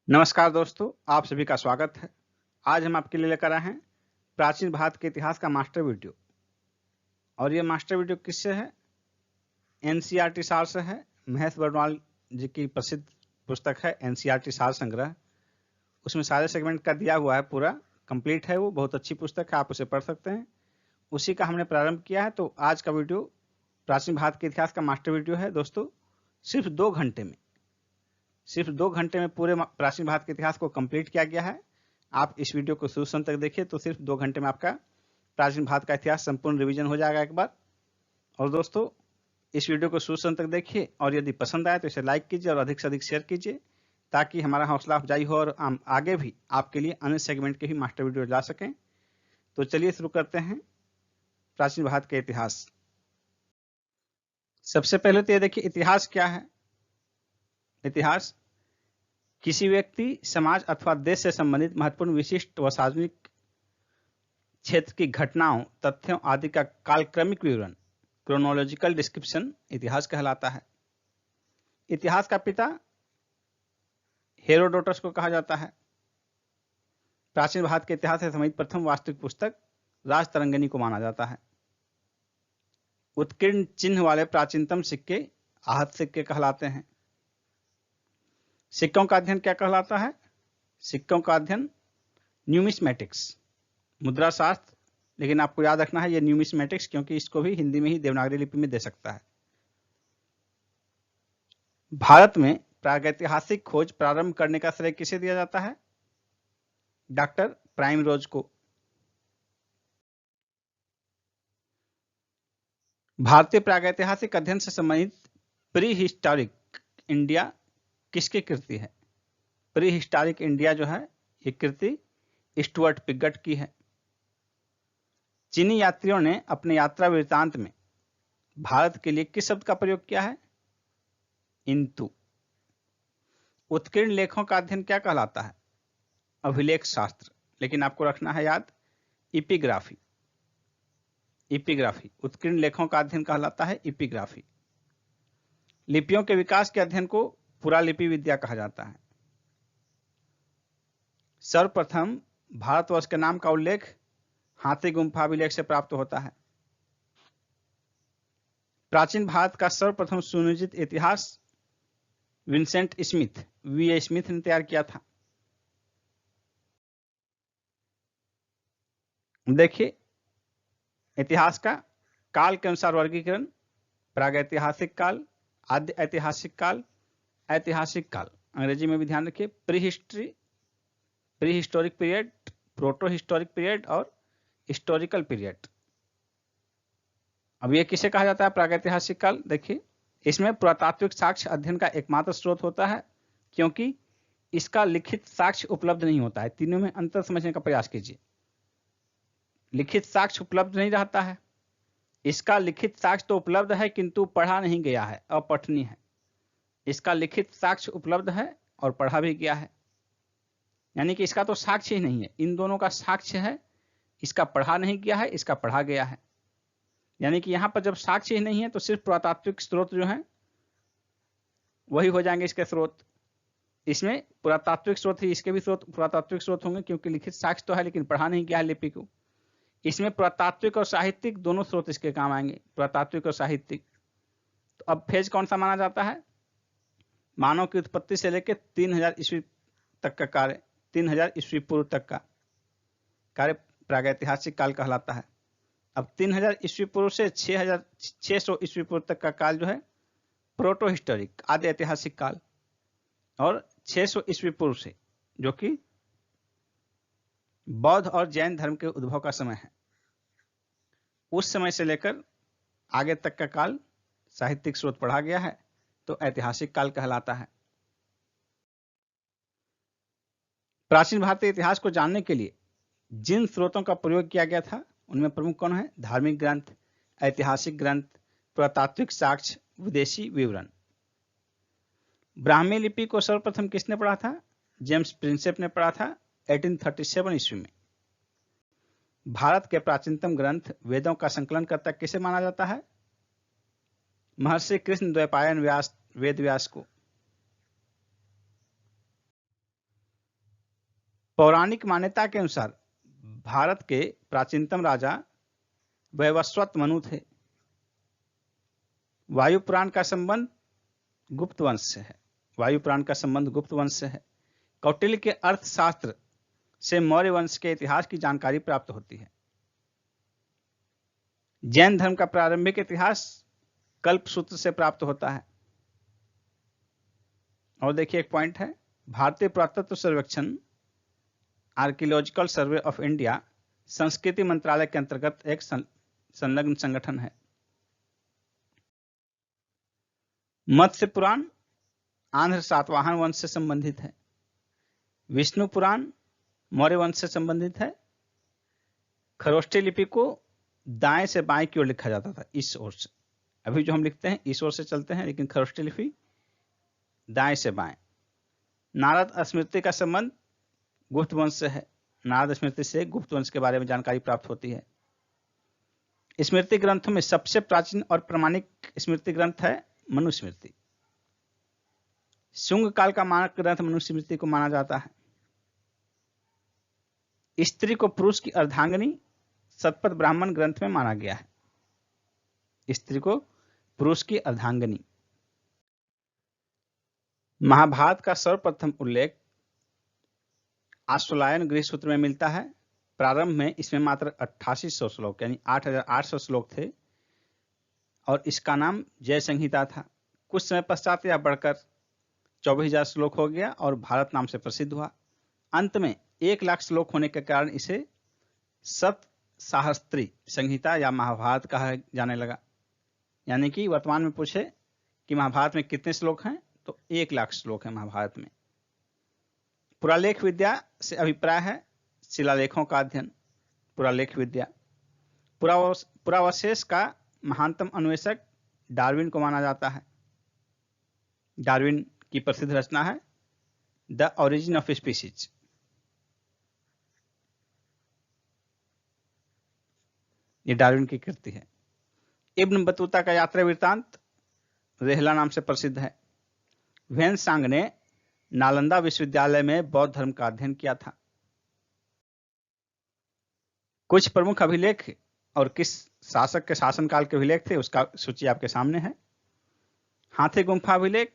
नमस्कार दोस्तों, आप सभी का स्वागत है। आज हम आपके लिए लेकर आए हैं प्राचीन भारत के इतिहास का मास्टर वीडियो। और ये मास्टर वीडियो किससे है? एनसीईआरटी सार से है। महेश बर्नवाल जी की प्रसिद्ध पुस्तक है एनसीईआरटी सार संग्रह। उसमें सारे सेगमेंट का दिया हुआ है, पूरा कंप्लीट है। वो बहुत अच्छी पुस्तक है, आप उसे पढ़ सकते हैं। उसी का हमने प्रारंभ किया है। तो आज का वीडियो प्राचीन भारत के इतिहास का मास्टर वीडियो है दोस्तों। सिर्फ 2 घंटे में पूरे प्राचीन भारत के इतिहास को कंप्लीट किया गया है। आप इस वीडियो को शुरू से अंत तक देखिए तो सिर्फ 2 घंटे में आपका प्राचीन भारत का इतिहास संपूर्ण रिवीजन हो जाएगा एक बार। और दोस्तों, इस वीडियो को शुरू से अंत तक देखिए और यदि पसंद आए तो इसे लाइक कीजिए और अधिक से अधिक शेयर कीजिए, ताकि हमारा हौसला अफजाई हो और हम आगे भी आपके लिए अन्य सेगमेंट के भी मास्टर वीडियो ला सकें। तो चलिए शुरू करते हैं प्राचीन भारत के इतिहास। सबसे पहले तो ये देखिए, इतिहास क्या है। इतिहास किसी व्यक्ति, समाज अथवा देश से संबंधित महत्वपूर्ण, विशिष्ट व सार्वजनिक क्षेत्र की घटनाओं, तथ्यों आदि का कालक्रमिक विवरण, क्रोनोलॉजिकल डिस्क्रिप्शन इतिहास कहलाता है। इतिहास का पिता हेरोडोटस को कहा जाता है। प्राचीन भारत के इतिहास से संबंधित प्रथम वास्तविक पुस्तक राजतरंगिणी को माना जाता है। उत्कीर्ण चिन्ह वाले प्राचीनतम सिक्के आहत सिक्के कहलाते हैं। सिक्कों का अध्ययन क्या कहलाता है? सिक्कों का अध्ययन न्यूमिस्मेटिक्स, मुद्रा शास्त्र। लेकिन आपको याद रखना है ये न्यूमिस्मेटिक्स, क्योंकि इसको भी हिंदी में ही देवनागरी लिपि में दे सकता है। भारत में प्रागैतिहासिक खोज प्रारंभ करने का श्रेय किसे दिया जाता है? डॉक्टर प्राइमरोज को। भारतीय प्रागैतिहासिक अध्ययन से संबंधित प्री हिस्टोरिक इंडिया किसकी कृति है? प्री हिस्टोरिक इंडिया जो है, ये कृति स्टुअर्ट पिगट की है। चीनी यात्रियों ने अपने यात्रा वृत्तांत में भारत के लिए किस शब्द का प्रयोग किया है? इंतु। उत्कीर्ण लेखों का अध्ययन क्या कहलाता है? अभिलेख शास्त्र। लेकिन आपको रखना है याद, इपिग्राफी। इपिग्राफी उत्कीर्ण लेखों का अध्ययन कहलाता है इपिग्राफी। लिपियों के विकास के अध्ययन को पुरालिपि विद्या कहा जाता है। सर्वप्रथम भारतवर्ष के नाम का उल्लेख हाथी गुम्फा अभिलेख से प्राप्त होता है। प्राचीन भारत का सर्वप्रथम सुनियोजित इतिहास विंसेंट स्मिथ, वी स्मिथ ने तैयार किया था। देखिए, इतिहास का काल के अनुसार वर्गीकरण: प्रागैतिहासिक काल, आद्य ऐतिहासिक काल, ऐतिहासिक काल। अंग्रेजी में भी ध्यान रखिए, pre historic period, proto historic period और हिस्टोरिकल पीरियड। अब ये किसे कहा जाता है प्रागैतिहासिक काल? देखिए, इसमें पुरातात्विक साक्ष्य अध्ययन का एकमात्र स्रोत होता है, क्योंकि इसका लिखित साक्ष्य उपलब्ध नहीं होता है। तीनों में अंतर समझने का प्रयास कीजिए। लिखित साक्ष्य उपलब्ध नहीं रहता है। इसका लिखित साक्ष्य तो उपलब्ध है, किंतु पढ़ा नहीं गया है, अपठनीय है। इसका लिखित साक्ष्य उपलब्ध है और पढ़ा भी गया है, यानी कि इसका तो साक्ष्य ही नहीं है। इन दोनों का साक्ष्य है, इसका पढ़ा नहीं गया है, इसका पढ़ा गया है। यानी कि यहां पर जब साक्ष्य ही नहीं है तो सिर्फ पुरातात्विक स्रोत जो है वही हो जाएंगे इसके स्रोत। इसमें पुरातात्विक स्रोत ही, इसके भी स्रोत पुरातात्विक स्रोत होंगे, क्योंकि लिखित साक्ष्य तो है लेकिन पढ़ा नहीं गया है लिपि को। इसमें पुरातात्विक और साहित्यिक दोनों स्रोत इसके काम आएंगे, पुरातात्विक और साहित्यिक। तो अब फेज कौन सा माना जाता है? मानव की उत्पत्ति से लेकर 3000 ईस्वी तक का कार्य, 3000 ईस्वी पूर्व तक का कार्य प्रागैतिहासिक काल कहलाता है। अब 3000 ईस्वी पूर्व से 600 ईस्वी पूर्व तक का काल जो है प्रोटो हिस्टोरिक, आदि ऐतिहासिक काल। और 600 ईस्वी पूर्व से, जो कि बौद्ध और जैन धर्म के उद्भव का समय है, उस समय से लेकर आगे तक का काल साहित्यिक स्रोत पढ़ा गया है, तो ऐतिहासिक काल कहलाता है। प्राचीन भारतीय इतिहास को जानने के लिए जिन स्रोतों का प्रयोग किया गया था उनमें प्रमुख कौन है? धार्मिक ग्रंथ, ऐतिहासिक ग्रंथ, पुरातात्विक साक्ष्य, विदेशी विवरण। ब्राह्मी लिपि को सर्वप्रथम किसने पढ़ा था? जेम्स प्रिंसेप ने पढ़ा था 1837 ईस्वी में। भारत के प्राचीनतम ग्रंथ वेदों का संकलन करता किसे माना जाता है? महर्षि कृष्ण द्वैपायन व्यास, वेद व्यास को। पौराणिक मान्यता के अनुसार भारत के प्राचीनतम राजा वैवस्वत मनु थे। वायु पुराण का संबंध गुप्त वंश से है। वायु पुराण का संबंध गुप्त वंश से है। कौटिल्य के अर्थशास्त्र से मौर्य वंश के इतिहास की जानकारी प्राप्त होती है। जैन धर्म का प्रारंभिक इतिहास कल्प सूत्र से प्राप्त होता है। और देखिए एक पॉइंट है, भारतीय पुरातत्व सर्वेक्षण आर्कियोलॉजिकल सर्वे ऑफ इंडिया संस्कृति मंत्रालय के अंतर्गत एक संलग्न संगठन है। मत्स्य पुराण आंध्र सातवाहन वंश से संबंधित है। विष्णु पुराण मौर्य वंश से संबंधित है। खरोष्ठी लिपि को दाएं से बाएं की ओर लिखा जाता था, इस ओर से। अभी जो हम लिखते हैं इस ओर से चलते हैं, लेकिन खरोष्ठी लिपि दाएं से बाएं। नारद स्मृति का संबंध गुप्त वंश से है। नारद स्मृति से गुप्त वंश के बारे में जानकारी प्राप्त होती है। स्मृति ग्रंथों में सबसे प्राचीन और प्रमाणिक स्मृति ग्रंथ है मनुस्मृति। शुंग काल का मानक ग्रंथ मनुस्मृति को माना जाता है। स्त्री को पुरुष की अर्धांगिनी शतपथ ब्राह्मण ग्रंथ में माना गया है। स्त्री को पुरुष की अर्धांगिनी। महाभारत का सर्वप्रथम उल्लेख आश्वलायन गृह सूत्र में मिलता है। प्रारंभ में इसमें मात्र 8800 श्लोक यानी 8800 श्लोक थे और इसका नाम जय संहिता था। कुछ समय पश्चात यह बढ़कर 24,000 श्लोक हो गया और भारत नाम से प्रसिद्ध हुआ। अंत में 1 लाख श्लोक होने के कारण इसे सप्तसाहस्त्री संहिता या महाभारत कहा जाने लगा। यानी कि वर्तमान में पूछे कि महाभारत में कितने श्लोक हैं, तो 1 लाख श्लोक हैं महाभारत में। पुरालेख विद्या से अभिप्राय है शिलालेखों का अध्ययन। पुरालेख विद्या। पुरावशेष का महानतम अन्वेषक डार्विन को माना जाता है। डार्विन की प्रसिद्ध रचना है द ओरिजिन ऑफ स्पीसीज। ये डार्विन की कृति है। इब्न बतूता का यात्रा वृत्तांत रेहला नाम से प्रसिद्ध है। ह्वेनसांग ने नालंदा विश्वविद्यालय में बौद्ध धर्म का अध्ययन किया था। कुछ प्रमुख अभिलेख और किस शासक के शासनकाल के अभिलेख थे उसका सूची आपके सामने है। हाथी गुम्फा अभिलेख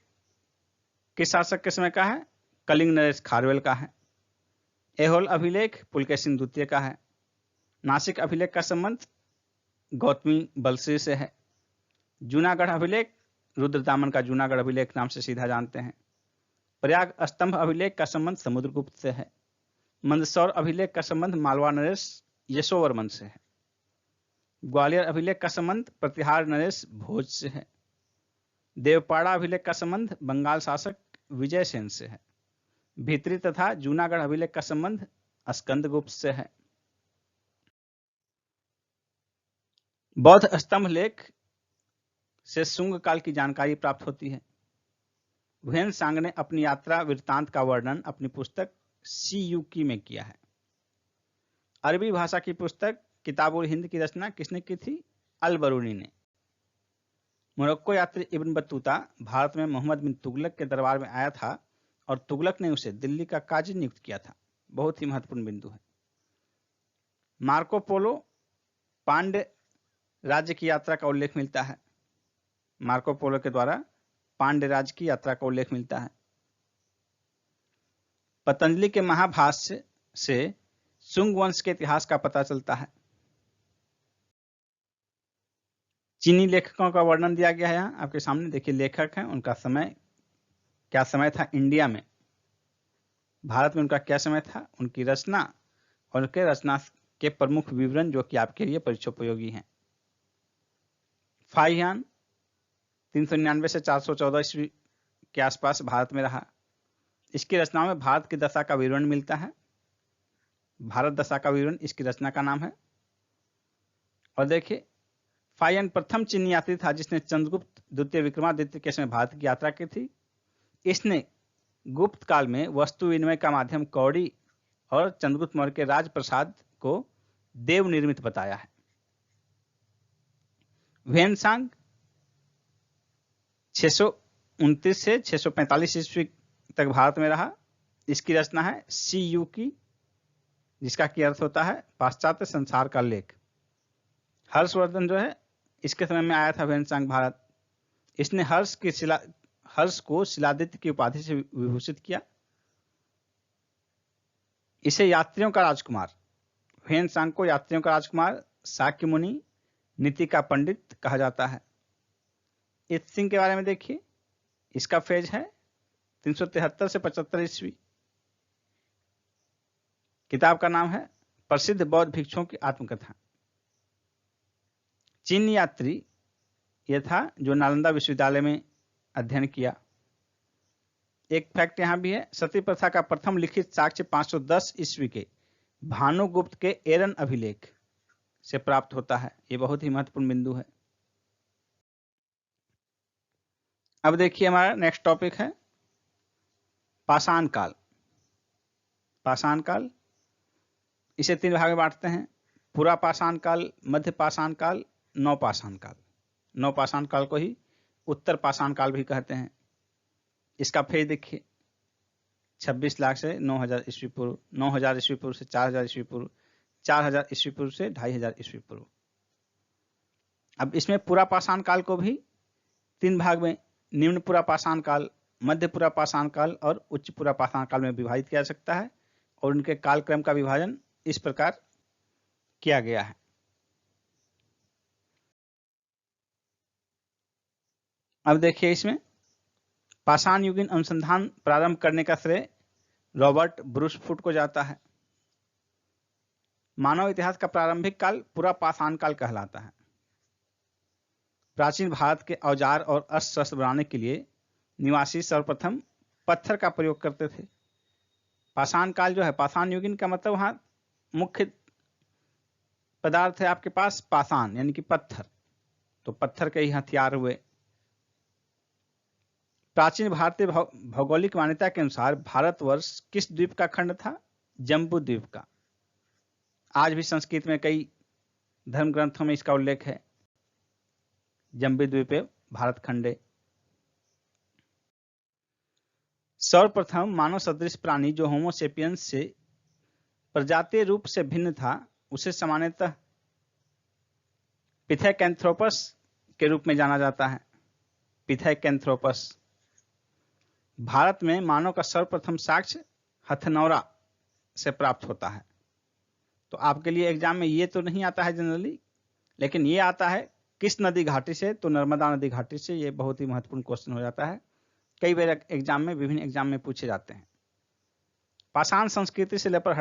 किस शासक के समय का है? कलिंग नरेश खारवेल का है। ऐहोल अभिलेख पुलकेशिन द्वितीय का है। नासिक अभिलेख का संबंध गौतमी बलश्री से है। जूनागढ़ अभिलेख रुद्रदामन का जूनागढ़ अभिलेख नाम से सीधा जानते हैं। प्रयाग स्तंभ अभिलेख का संबंध समुद्रगुप्त से है। मंदसौर अभिलेख का संबंध मालवा नरेश यशोवर्मन से है। ग्वालियर अभिलेख का संबंध प्रतिहार नरेश भोज से है। देवपाड़ा अभिलेख का संबंध बंगाल शासक विजय सेन से है। भीतरी तथा जूनागढ़ अभिलेख का संबंध स्कंदगुप्त से है। बौद्ध स्तंभ लेख से शुंग काल की जानकारी प्राप्त होती है। ह्वेनसांग ने अपनी यात्रा वृत्तांत का वर्णन अपनी पुस्तक सी युकी में किया है। अरबी भाषा की पुस्तक किताबुल हिंद की रचना किसने की थी? अल बरूनी ने। मोरक्को यात्री इब्न बतूता भारत में मोहम्मद बिन तुगलक के दरबार में आया था और तुगलक ने उसे दिल्ली का काजी नियुक्त किया था। बहुत ही महत्वपूर्ण बिंदु है। मार्को पोलो पांड्य राज्य की यात्रा का उल्लेख मिलता है। मार्को पोलो के द्वारा पांड्य राज्य की यात्रा का उल्लेख मिलता है। पतंजलि के महाभाष्य से शुंग वंश के इतिहास का पता चलता है। चीनी लेखकों का वर्णन दिया गया है यहाँ आपके सामने। देखिए लेखक हैं, उनका समय क्या समय था इंडिया में, भारत में उनका क्या समय था, उनकी रचना और उनके रचना के प्रमुख विवरण जो कि आपके लिए परीक्षोपयोगी हैं। फाहियान 399 से 414 ईस्वी के आसपास भारत में रहा। इसकी रचनाओं में भारत की दशा का विवरण मिलता है। भारत दशा का विवरण इसकी रचना का नाम है। और देखिए फाहियान प्रथम चीनी यात्री था जिसने चंद्रगुप्त द्वितीय विक्रमादित्य के समय भारत की यात्रा की थी। इसने गुप्त काल में वस्तु विनिमय का माध्यम कौड़ी और चंद्रगुप्त मौर्य के राजप्रसाद को देव निर्मित बताया है। ह्वेनसांग 629 से 645 ईस्वी तक भारत में रहा। इसकी रचना है सी युकी जिसका की अर्थ होता है पाश्चात्य संसार का लेख। हर्षवर्धन जो है इसके समय में आया था व्हेनसांग भारत। इसने हर्ष को शिलादित्य की उपाधि से विभूषित किया। इसे यात्रियों का राजकुमार, व्हेनसांग को यात्रियों का राजकुमार, शाक्य मुनि, नीति का पंडित कहा जाता है। इत सिंह के बारे में देखिए, इसका फेज है 373 से 75 ईस्वी। किताब का नाम है प्रसिद्ध बौद्ध भिक्षुओं की आत्मकथा। चीन यात्री यह था जो नालंदा विश्वविद्यालय में अध्ययन किया। एक फैक्ट यहां भी है, सती प्रथा का प्रथम लिखित साक्ष्य 510 ईस्वी के भानुगुप्त के एरन अभिलेख से प्राप्त होता है। यह बहुत ही महत्वपूर्ण बिंदु है। अब देखिए हमारा नेक्स्ट टॉपिक है पाषाण काल। पाषाण काल इसे 3 भाग में बांटते हैं, पूरा पाषाण काल, मध्य पाषाण काल, नवपाषाण काल। नवपाषाण काल को ही उत्तर पाषाण काल भी कहते हैं। इसका फेज देखिए 26 लाख से 9000 ईस्वी पूर्व, 9000 ईस्वी पूर्व से 4000 ईस्वी पूर्व, 4000 ईस्वी पूर्व से 2500 ईस्वी पूर्व। अब इसमें पूरा पाषाण काल को भी 3 भाग में, निम्न पूरा पाषाण काल, मध्य पूरा पाषाण काल और उच्च पूरा पाषाण काल में विभाजित किया जा सकता है। और उनके कालक्रम का विभाजन इस प्रकार किया गया है। अब देखिए इसमें पाषाण युगीन अनुसंधान प्रारंभ करने का श्रेय रॉबर्ट ब्रूस फुट को जाता है। मानव इतिहास का प्रारंभिक काल पूरा पाषाण काल कहलाता है। प्राचीन भारत के औजार और अस्त्र शस्त्र बनाने के लिए निवासी सर्वप्रथम पत्थर का प्रयोग करते थे। पाषाण काल जो है, पाषाण युगीन का मतलब वहां मुख्य पदार्थ है आपके पास पाषाण यानी कि पत्थर, तो पत्थर के ही हथियार हुए। प्राचीन भारतीय भौगोलिक मान्यता के अनुसार भारतवर्ष किस द्वीप का खंड था? जम्बू द्वीप का। आज भी संस्कृत में कई धर्म ग्रंथों में इसका उल्लेख है, जम्बू द्वीपे भारत खंडे। सर्वप्रथम मानव सदृश प्राणी जो होमो सेपियंस से प्रजातीय रूप से भिन्न था, उसे सामान्यतः पिथेकैंथ्रोपस के रूप में जाना जाता है। पिथेकैंथ्रोपस। भारत में मानव का सर्वप्रथम साक्ष्य हथनौरा से प्राप्त होता है। तो आपके लिए एग्जाम में ये तो नहीं आता है जनरली, लेकिन ये आता है किस नदी घाटी से, तो नर्मदा नदी घाटी से। ये बहुत ही महत्वपूर्ण क्वेश्चन हो जाता है, कई बार एग्जाम में, विभिन्न एग्जाम में पूछे जाते हैं। पाषाण संस्कृति से लेकर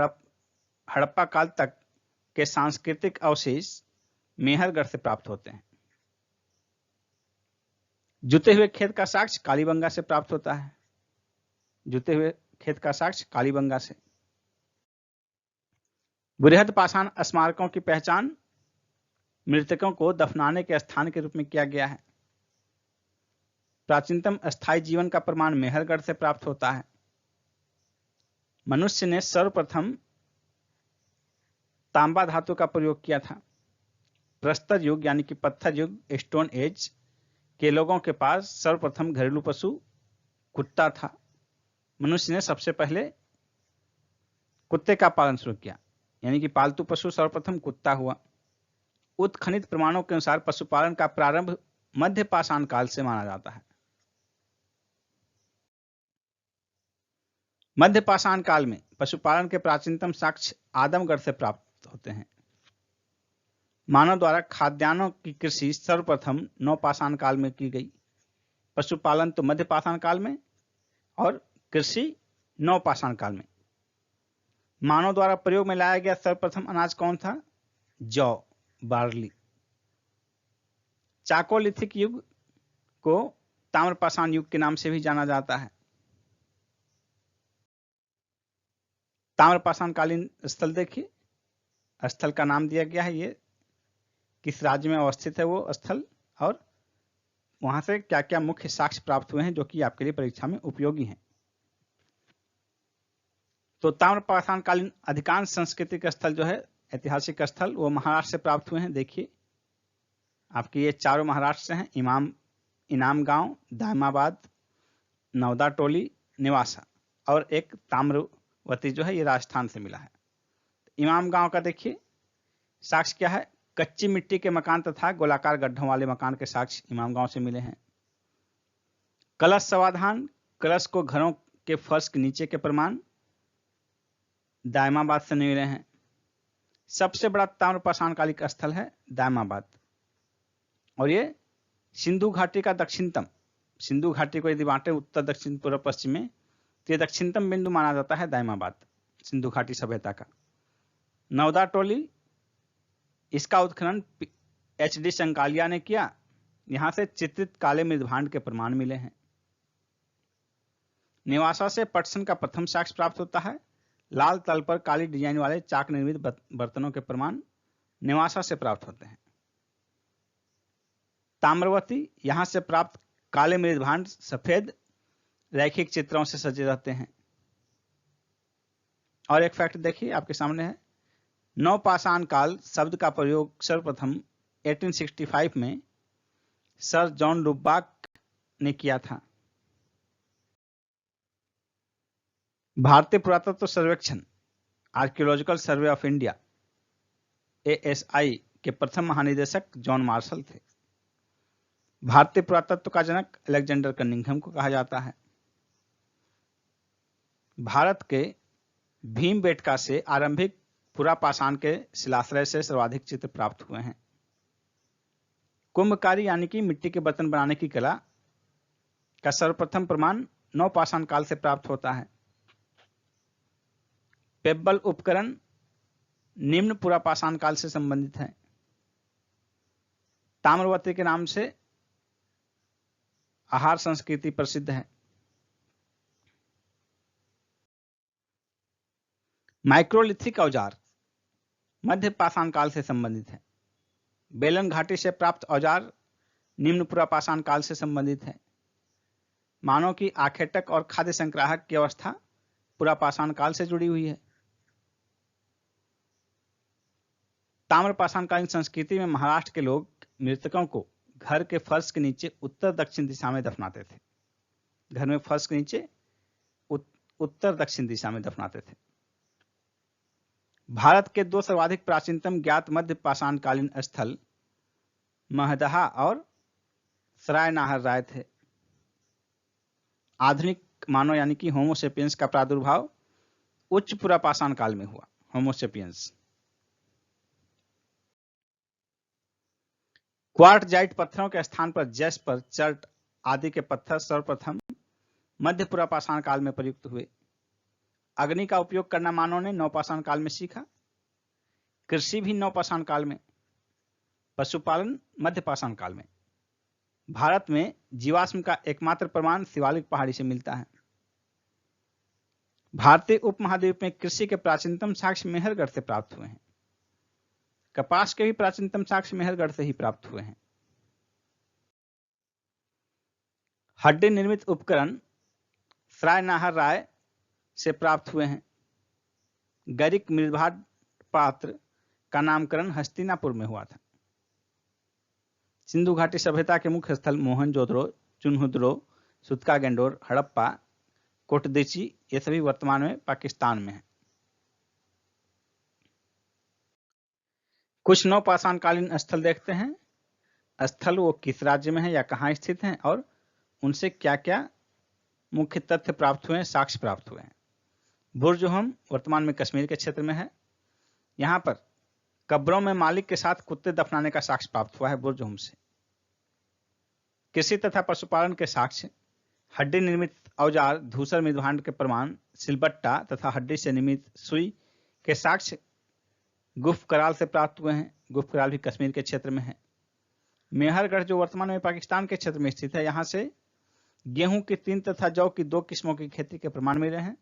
हड़प्पा काल तक के सांस्कृतिक अवशेष मेहरगढ़ से प्राप्त होते हैं। जुते हुए खेत का साक्ष्य कालीबंगा से प्राप्त होता है। जुते हुए खेत का साक्ष्य कालीबंगा से। बृहद पाषाण स्मारकों की पहचान मृतकों को दफनाने के स्थान के रूप में किया गया है। प्राचीनतम स्थायी जीवन का प्रमाण मेहरगढ़ से प्राप्त होता है। मनुष्य ने सर्वप्रथम तांबा धातु का प्रयोग किया था। प्रस्तर युग यानी कि पत्थर युग, स्टोन एज के लोगों के पास सर्वप्रथम घरेलू पशु कुत्ता था। मनुष्य ने सबसे पहले कुत्ते का पालन शुरू किया, यानी कि पालतू पशु सर्वप्रथम कुत्ता हुआ। उत्खनित प्रमाणों के अनुसार पशुपालन का प्रारंभ मध्य पाषाण काल से माना जाता है। मध्य पाषाण काल में पशुपालन के प्राचीनतम साक्ष्य आदमगढ़ से प्राप्त होते हैं। मानव द्वारा खाद्यान्नों की कृषि सर्वप्रथम नवपाषाण काल में की गई। पशुपालन तो मध्य पाषाण काल में और कृषि नवपाषाण काल में। मानव द्वारा प्रयोग में लाया गया सर्वप्रथम अनाज कौन था? जौ, बार्ली। चाकोलिथिक युग को ताम्रपाषाण युग के नाम से भी जाना जाता है। ताम्रपाषाण कालीन स्थल देखिए, स्थल का नाम दिया गया है, ये किस राज्य में अवस्थित है वो स्थल, और वहां से क्या क्या मुख्य साक्ष्य प्राप्त हुए हैं जो कि आपके लिए परीक्षा में उपयोगी हैं। तो ताम्रपाषाण कालीन अधिकांश सांस्कृतिक स्थल जो है, ऐतिहासिक स्थल, वो महाराष्ट्र से प्राप्त हुए हैं। देखिए आपके ये चारों महाराष्ट्र से हैं, इनाम गांव, दामाबाद, नवदा टोली, निवासा, और एक ताम्रवती जो है ये राजस्थान से मिला है। इमाम गांव का देखिए साक्ष्य क्या है, कच्ची मिट्टी के मकान तथा गोलाकार गड्ढों वाले मकान के साक्ष्य इमाम गांव से मिले हैं। कलश समाधान, कलश को घरों के फर्श के नीचे के प्रमाण दायमाबाद से मिले हैं। सबसे बड़ा ताम्रपाषाण कालिक स्थल है दायमाबाद, और ये सिंधु घाटी का दक्षिणतम, सिंधु घाटी को यदि बांटे उत्तर दक्षिण पूर्व पश्चिम में, तो ये दक्षिणतम बिंदु माना जाता है दायमाबाद सिंधु घाटी सभ्यता का। नवदा टोली, इसका उत्खनन HD संकालिया ने किया। यहां से चित्रित काले मृदभांड के प्रमाण मिले हैं। नेवासा से पटसन का प्रथम साक्ष्य प्राप्त होता है। लाल तल पर काली डिजाइन वाले चाक निर्मित बर्तनों के प्रमाण नेवासा से प्राप्त होते हैं। ताम्रवती, यहां से प्राप्त काले मृदभांड सफेद रैखिक चित्रों से सजे रहते हैं। और एक फैक्ट देखिए आपके सामने है, नवपाषाण काल शब्द का प्रयोग सर्वप्रथम 1865 में सर जॉन लुबाक ने किया था। भारतीय पुरातत्व सर्वेक्षण archaeological survey of India ASI के प्रथम महानिदेशक जॉन मार्शल थे। भारतीय पुरातत्व का जनक अलेक्जेंडर कनिंघम को कहा जाता है। भारत के भीमबेटका से आरंभिक पुरापाषाण के शिलाश्रय से सर्वाधिक चित्र प्राप्त हुए हैं। कुंभकारी यानी कि मिट्टी के बर्तन बनाने की कला का सर्वप्रथम प्रमाण नवपाषाण काल से प्राप्त होता है। पेब्बल उपकरण निम्न पुरापाषाण काल से संबंधित है। ताम्रवती के नाम से आहार संस्कृति प्रसिद्ध है। माइक्रोलिथिक औजार मध्य पाषाण काल से संबंधित है। बेलन घाटी से प्राप्त औजार निम्न पुरापाषाण काल से संबंधित है। मानव की आखेटक और खाद्य संग्राहक की अवस्था पुरापाषाण काल से जुड़ी हुई है। ताम्रपाषाणकालीन संस्कृति में महाराष्ट्र के लोग मृतकों को घर के फर्श के नीचे उत्तर दक्षिण दिशा में दफनाते थे। घर में फर्श के नीचे उत्तर दक्षिण दिशा में दफनाते थे। भारत के दो सर्वाधिक प्राचीनतम ज्ञात मध्य पाषाणकालीन स्थल महदहा और सराय नाहर राय थे। आधुनिक मानव यानी कि होमोसेपियंस का प्रादुर्भाव उच्च पुरापाषाण काल में हुआ। होमोसेपियंस क्वार्टजाइट पत्थरों के स्थान पर जैस्पर, चर्ट आदि के पत्थर सर्वप्रथम मध्य पुरापाषाण काल में प्रयुक्त हुए। अग्नि का उपयोग करना मानव ने नवपाषाण काल में सीखा। कृषि भी नवपाषाण काल में, पशुपालन मध्य पाषाण काल में। भारत में जीवाश्म का एकमात्र प्रमाण शिवालिक पहाड़ी से मिलता है। भारतीय उपमहाद्वीप में कृषि के प्राचीनतम साक्ष्य मेहरगढ़ से प्राप्त हुए हैं। कपास के भी प्राचीनतम साक्ष्य मेहरगढ़ से ही प्राप्त हुए हैं। हड्डी निर्मित उपकरण सराय नाहर राय से प्राप्त हुए हैं। गरिक मृदभांड पात्र का नामकरण हस्तिनापुर में हुआ था। सिंधु घाटी सभ्यता के मुख्य स्थल मोहनजोदड़ो, चुनहुदरो, सुतका-गेंडोर, हड़प्पा, कोटदीची ये सभी वर्तमान में पाकिस्तान में है। कुछ नवपाषाणकालीन स्थल देखते हैं। स्थल वो किस राज्य में है या कहाँ स्थित हैं और उनसे क्या क्या मुख्य तथ्य प्राप्त हुए हैं, साक्ष्य प्राप्त हुए हैं। बुर्जुहम वर्तमान में कश्मीर के क्षेत्र में है। यहाँ पर कब्रों में मालिक के साथ कुत्ते दफनाने का साक्ष्य प्राप्त हुआ है बुर्जुहम से। कृषि तथा पशुपालन के साक्ष्य, हड्डी निर्मित औजार, धूसर मृदभांड के प्रमाण, सिलबट्टा तथा हड्डी से निर्मित सुई के साक्ष्य गुफ कराल से प्राप्त हुए हैं। गुफ कराल भी कश्मीर के क्षेत्र में है। मेहरगढ़ जो वर्तमान में पाकिस्तान के क्षेत्र में स्थित है, यहाँ से गेहूं की 3 तथा जौ की 2 किस्मों की खेती के प्रमाण मिले हैं।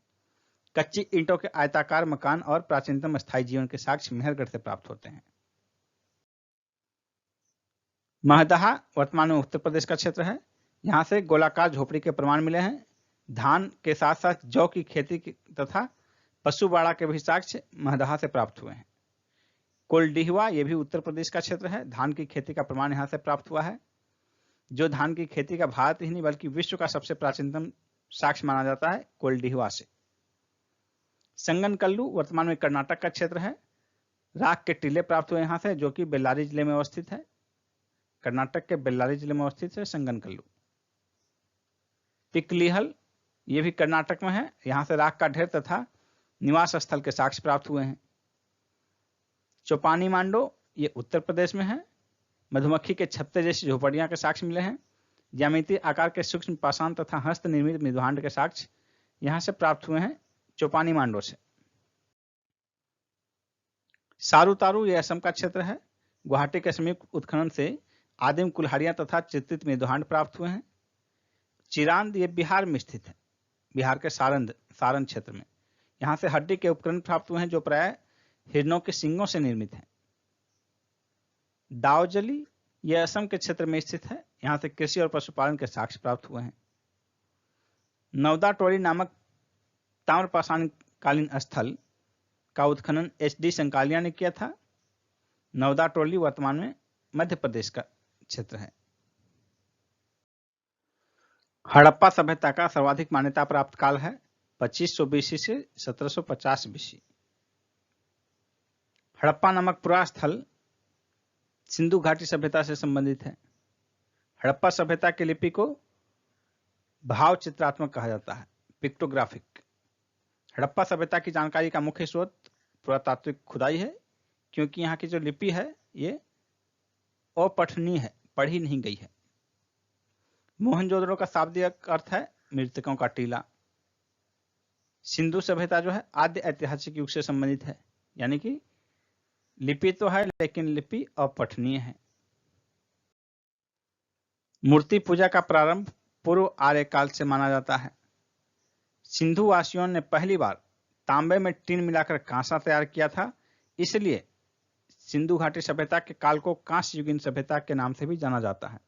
कच्ची ईंटों के आयताकार मकान और प्राचीनतम स्थायी जीवन के साक्ष्य मेहरगढ़ से प्राप्त होते हैं। महदहा वर्तमान में उत्तर प्रदेश का क्षेत्र है। यहाँ से गोलाकार झोपड़ी के प्रमाण मिले हैं। धान के साथ साथ जौ की खेती तथा पशु बाड़ा के भी साक्ष्य महदहा से प्राप्त हुए हैं। कोलडीहवा ये भी उत्तर प्रदेश का क्षेत्र है। धान की खेती का प्रमाण यहाँ से प्राप्त हुआ है, जो धान की खेती का भारत ही नहीं बल्कि विश्व का सबसे प्राचीनतम साक्ष्य माना जाता है कोलडीहवा से। संगनकल्लू वर्तमान में कर्नाटक का क्षेत्र है। राख के टीले प्राप्त हुए यहाँ से, जो कि बेल्लारी जिले में अवस्थित है। कर्नाटक के बेल्लारी जिले में अवस्थित है संगनकल्लू। पिकलीहल, ये भी कर्नाटक में है। यहाँ से राख का ढेर तथा निवास स्थल के साक्ष्य प्राप्त हुए हैं। चौपानी मांडो, ये उत्तर प्रदेश में है। मधुमक्खी के छत्ते जैसी झोपड़ियां के साक्ष्य मिले हैं। ज्यामितीय आकार के सूक्ष्म पाषाण तथा हस्त निर्मित मृदुभांड के साक्ष्य यहां से प्राप्त हुए हैं चौपानी मांडो से। सारूतारू, यह असम का क्षेत्र है। गुवाहाटी के समीप उत्खनन से आदिम कुल्हाड़ियां तथा चित्रित मृदुभांड प्राप्त हुए हैं। चिरांद, ये बिहार में स्थित है, बिहार के सारण क्षेत्र में। यहां से हड्डी के उपकरण प्राप्त हुए हैं जो प्राय हिरणों के सिंगों से निर्मित है। दावजली, यह असम के क्षेत्र में स्थित है। यहां से कृषि और पशुपालन के साक्ष्य प्राप्त हुए हैं। नवदा टोली नामक ताम्रपाषाण कालीन स्थल का उत्खनन HD संकालिया ने किया था। नवदा टोली वर्तमान में मध्य प्रदेश का क्षेत्र है। हड़प्पा सभ्यता का सर्वाधिक मान्यता प्राप्त काल है 2500 BC से 1750 BC। हड़प्पा नामक पुरा स्थल सिंधु घाटी सभ्यता से संबंधित है। हड़प्पा सभ्यता की लिपि को भाव चित्रात्मक कहा जाता है, पिक्टोग्राफिक। हड़प्पा सभ्यता की जानकारी का मुख्य स्रोत पुरातात्विक खुदाई है, क्योंकि यहाँ की जो लिपि है ये अपठनीय है, पढ़ी नहीं गई है। मोहनजोदड़ो का शाब्दिक अर्थ है मृतकों का टीला। सिंधु सभ्यता जो है आद्य ऐतिहासिक युग से संबंधित है, यानी कि लिपि तो है लेकिन लिपि अपठनीय है। मूर्ति पूजा का प्रारंभ पूर्व आर्य काल से माना जाता है। सिंधु वासियों ने पहली बार तांबे में टीन मिलाकर कांसा तैयार किया था, इसलिए सिंधु घाटी सभ्यता के काल को कांस्य युगीन सभ्यता के नाम से भी जाना जाता है।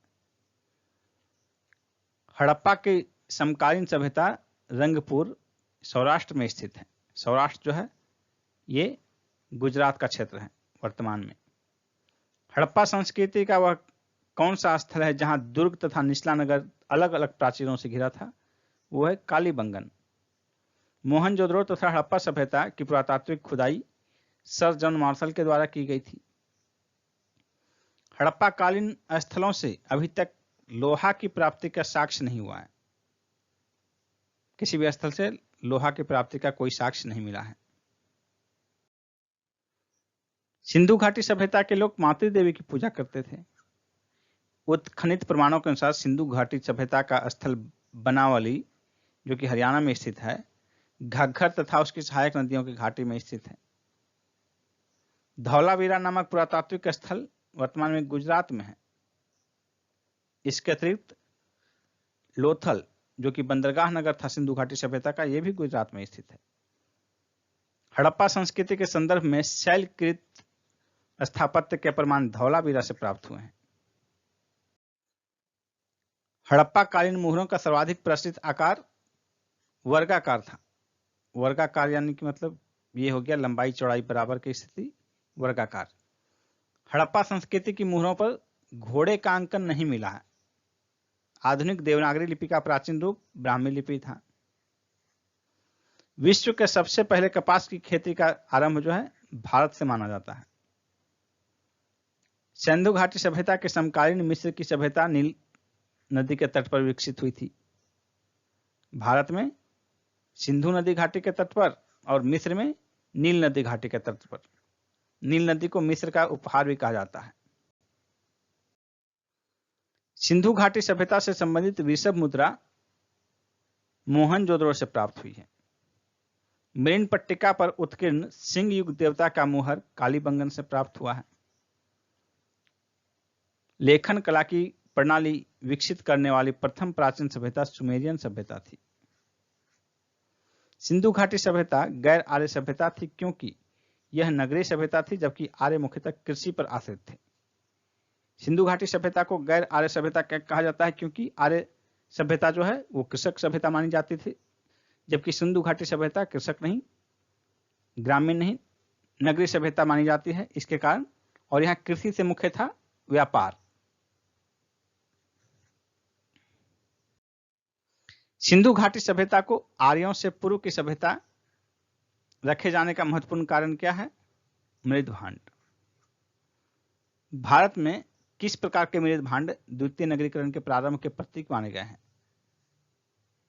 हड़प्पा की समकालीन सभ्यता रंगपुर सौराष्ट्र में स्थित है। सौराष्ट्र जो है ये गुजरात का क्षेत्र है वर्तमान में। हड़प्पा संस्कृति का वह कौन सा स्थल है जहां दुर्ग तथा निचला नगर अलग अलग प्राचीरों से घिरा था? वो है कालीबंगन। मोहनजोदड़ो तथा हड़प्पा सभ्यता की पुरातात्विक खुदाई सर जॉन मार्शल के द्वारा की गई थी। हड़प्पा कालीन स्थलों से अभी तक लोहा की प्राप्ति का साक्ष्य नहीं हुआ है। किसी भी स्थल से लोहा की प्राप्ति का कोई साक्ष्य नहीं मिला है। सिंधु घाटी सभ्यता के लोग मातृ देवी की पूजा करते थे। उत्खनित प्रमाणों के अनुसार सिंधु घाटी सभ्यता का स्थल बनावली, जो कि हरियाणा में स्थित है, घग्गर तथा उसकी सहायक नदियों की घाटी में स्थित है। धौलावीरा नामक पुरातात्विक स्थल वर्तमान में गुजरात में है। इसके अतिरिक्त लोथल, जो कि बंदरगाह नगर था सिंधु घाटी सभ्यता का, यह भी गुजरात में स्थित है। हड़प्पा संस्कृति के संदर्भ में शैलकृत स्थापत्य के प्रमाण धौलावीरा से प्राप्त हुए हैं। हड़प्पा कालीन मुहरों का सर्वाधिक प्रचलित आकार वर्गाकार था। वर्गाकार यानी कि मतलब ये हो गया लंबाई चौड़ाई बराबर की स्थिति, वर्गाकार। हड़प्पा संस्कृति की मुहरों पर घोड़े का अंकन नहीं मिला है। आधुनिक देवनागरी लिपि का प्राचीन रूप ब्राह्मी लिपि था। विश्व के सबसे पहले कपास की खेती का आरंभ जो है भारत से माना जाता है। सिंधु घाटी सभ्यता के समकालीन मिस्र की सभ्यता नील नदी के तट पर विकसित हुई थी। भारत में सिंधु नदी घाटी के तट पर और मिस्र में नील नदी घाटी के तट पर। नील नदी को मिस्र का उपहार भी कहा जाता है। सिंधु घाटी सभ्यता से संबंधित वृषभ मुद्रा मोहनजोदड़ो से प्राप्त हुई है। मृण पट्टिका पर उत्कीर्ण सिंह युग देवता का मुहर कालीबंगन से प्राप्त हुआ है। लेखन कला की प्रणाली विकसित करने वाली प्रथम प्राचीन सभ्यता सुमेरियन सभ्यता थी। सिंधु घाटी सभ्यता गैर आर्य सभ्यता थी, क्योंकि यह नगरीय सभ्यता थी, जबकि आर्य मुख्यतः कृषि पर आश्रित थे। सिंधु घाटी सभ्यता को गैर आर्य सभ्यता कहा जाता है, क्योंकि आर्य सभ्यता जो है वो कृषक सभ्यता मानी जाती थी, जबकि सिंधु घाटी सभ्यता कृषक नहीं, ग्रामीण नहीं, नगरीय सभ्यता मानी जाती है इसके कारण। और यहाँ कृषि से मुख्य था व्यापार। सिंधु घाटी सभ्यता को आर्यों से पूर्व की सभ्यता रखे जाने का महत्वपूर्ण कारण क्या है? मृद भांड। भारत में किस प्रकार के मृद भांड द्वितीय नगरीकरण के प्रारंभ के प्रतीक माने गए हैं?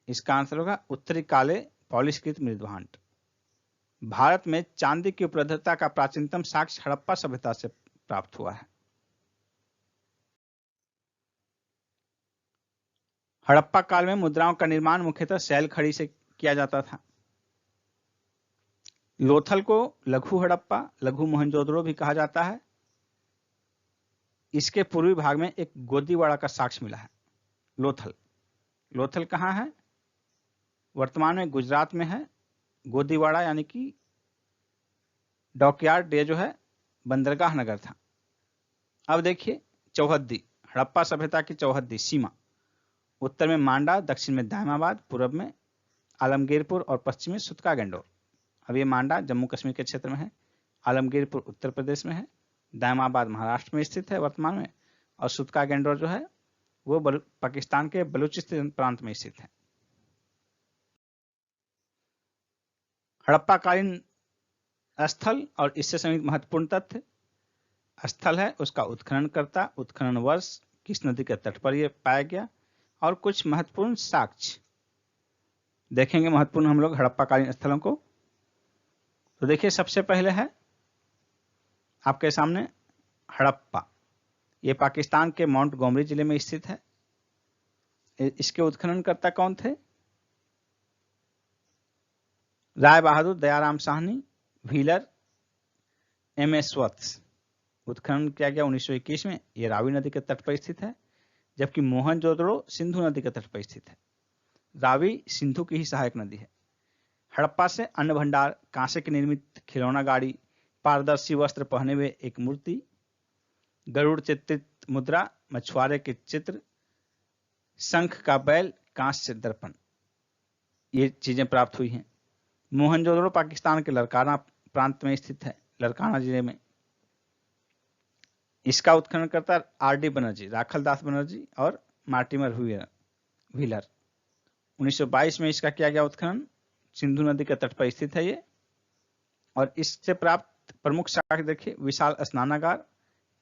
इसका आंसर होगा उत्तरी काले पॉलिशकृत मृद भांड। भारत में चांदी की उपलब्धता का प्राचीनतम साक्ष्य हड़प्पा सभ्यता से प्राप्त हुआ है। हड़प्पा काल में मुद्राओं का निर्माण मुख्यतः शैल खड़ी से किया जाता था। लोथल को लघु हड़प्पा, लघु मोहनजोदड़ो भी कहा जाता है। इसके पूर्वी भाग में एक गोदीवाड़ा का साक्ष्य मिला है। लोथल कहाँ है? वर्तमान में गुजरात में है। गोदीवाड़ा यानी कि डॉकयार्ड, ये जो है बंदरगाह नगर था। अब देखिए चौहद्दी, हड़प्पा सभ्यता की चौहद्दी सीमा, उत्तर में मांडा, दक्षिण में दायमाबाद, पूर्व में आलमगीरपुर और पश्चिम में सुतका गंडोर। अब ये मांडा जम्मू कश्मीर के क्षेत्र में है, आलमगीरपुर उत्तर प्रदेश में है, दायमाबाद महाराष्ट्र में स्थित है वर्तमान में, और सुतका गंडोर जो है वो पाकिस्तान के बलूचिस्तान प्रांत में स्थित है। हड़प्पाकालीन स्थल और इससे संबंधित महत्वपूर्ण तथ्य। स्थल है उसका उत्खननकर्ता, उत्खनन वर्ष, किस नदी के तट पर यह पाया गया, और कुछ महत्वपूर्ण साक्ष्य देखेंगे महत्वपूर्ण हम लोग हड़प्पाकालीन स्थलों को। तो देखिए सबसे पहले है आपके सामने हड़प्पा, ये पाकिस्तान के मोंटगोमरी जिले में स्थित है। इसके उत्खननकर्ता कौन थे? Rai Bahadur, Dayaram Sahni, wheeler, MS. वत्स। उत्खनन किया गया 1921 में। यह रावी नदी के तट पर स्थित है, जबकि मोहनजोदड़ो सिंधु नदी के तट पर स्थित है। रावी सिंधु की ही सहायक नदी है। हड़प्पा से अन्न भंडार, कांसे की निर्मित खिलौना गाड़ी, पारदर्शी वस्त्र पहने हुए एक मूर्ति, गरुड़ चित्रित मुद्रा, मछुआरे के चित्र, शंख का बैल, कांस्य दर्पण, ये चीजें प्राप्त हुई हैं। मोहनजोदड़ो पाकिस्तान के लड़काना प्रांत में स्थित है, लड़काना जिले में। इसका उत्खननकर्ता आर.डी. बनर्जी, राखल दास बनर्जी और मार्टिमर व्हीलर। 1922 में इसका किया गया उत्खनन। सिंधु नदी के तट पर स्थित है ये। और इससे प्राप्त प्रमुख साक्ष्य देखिए, विशाल स्नानागार,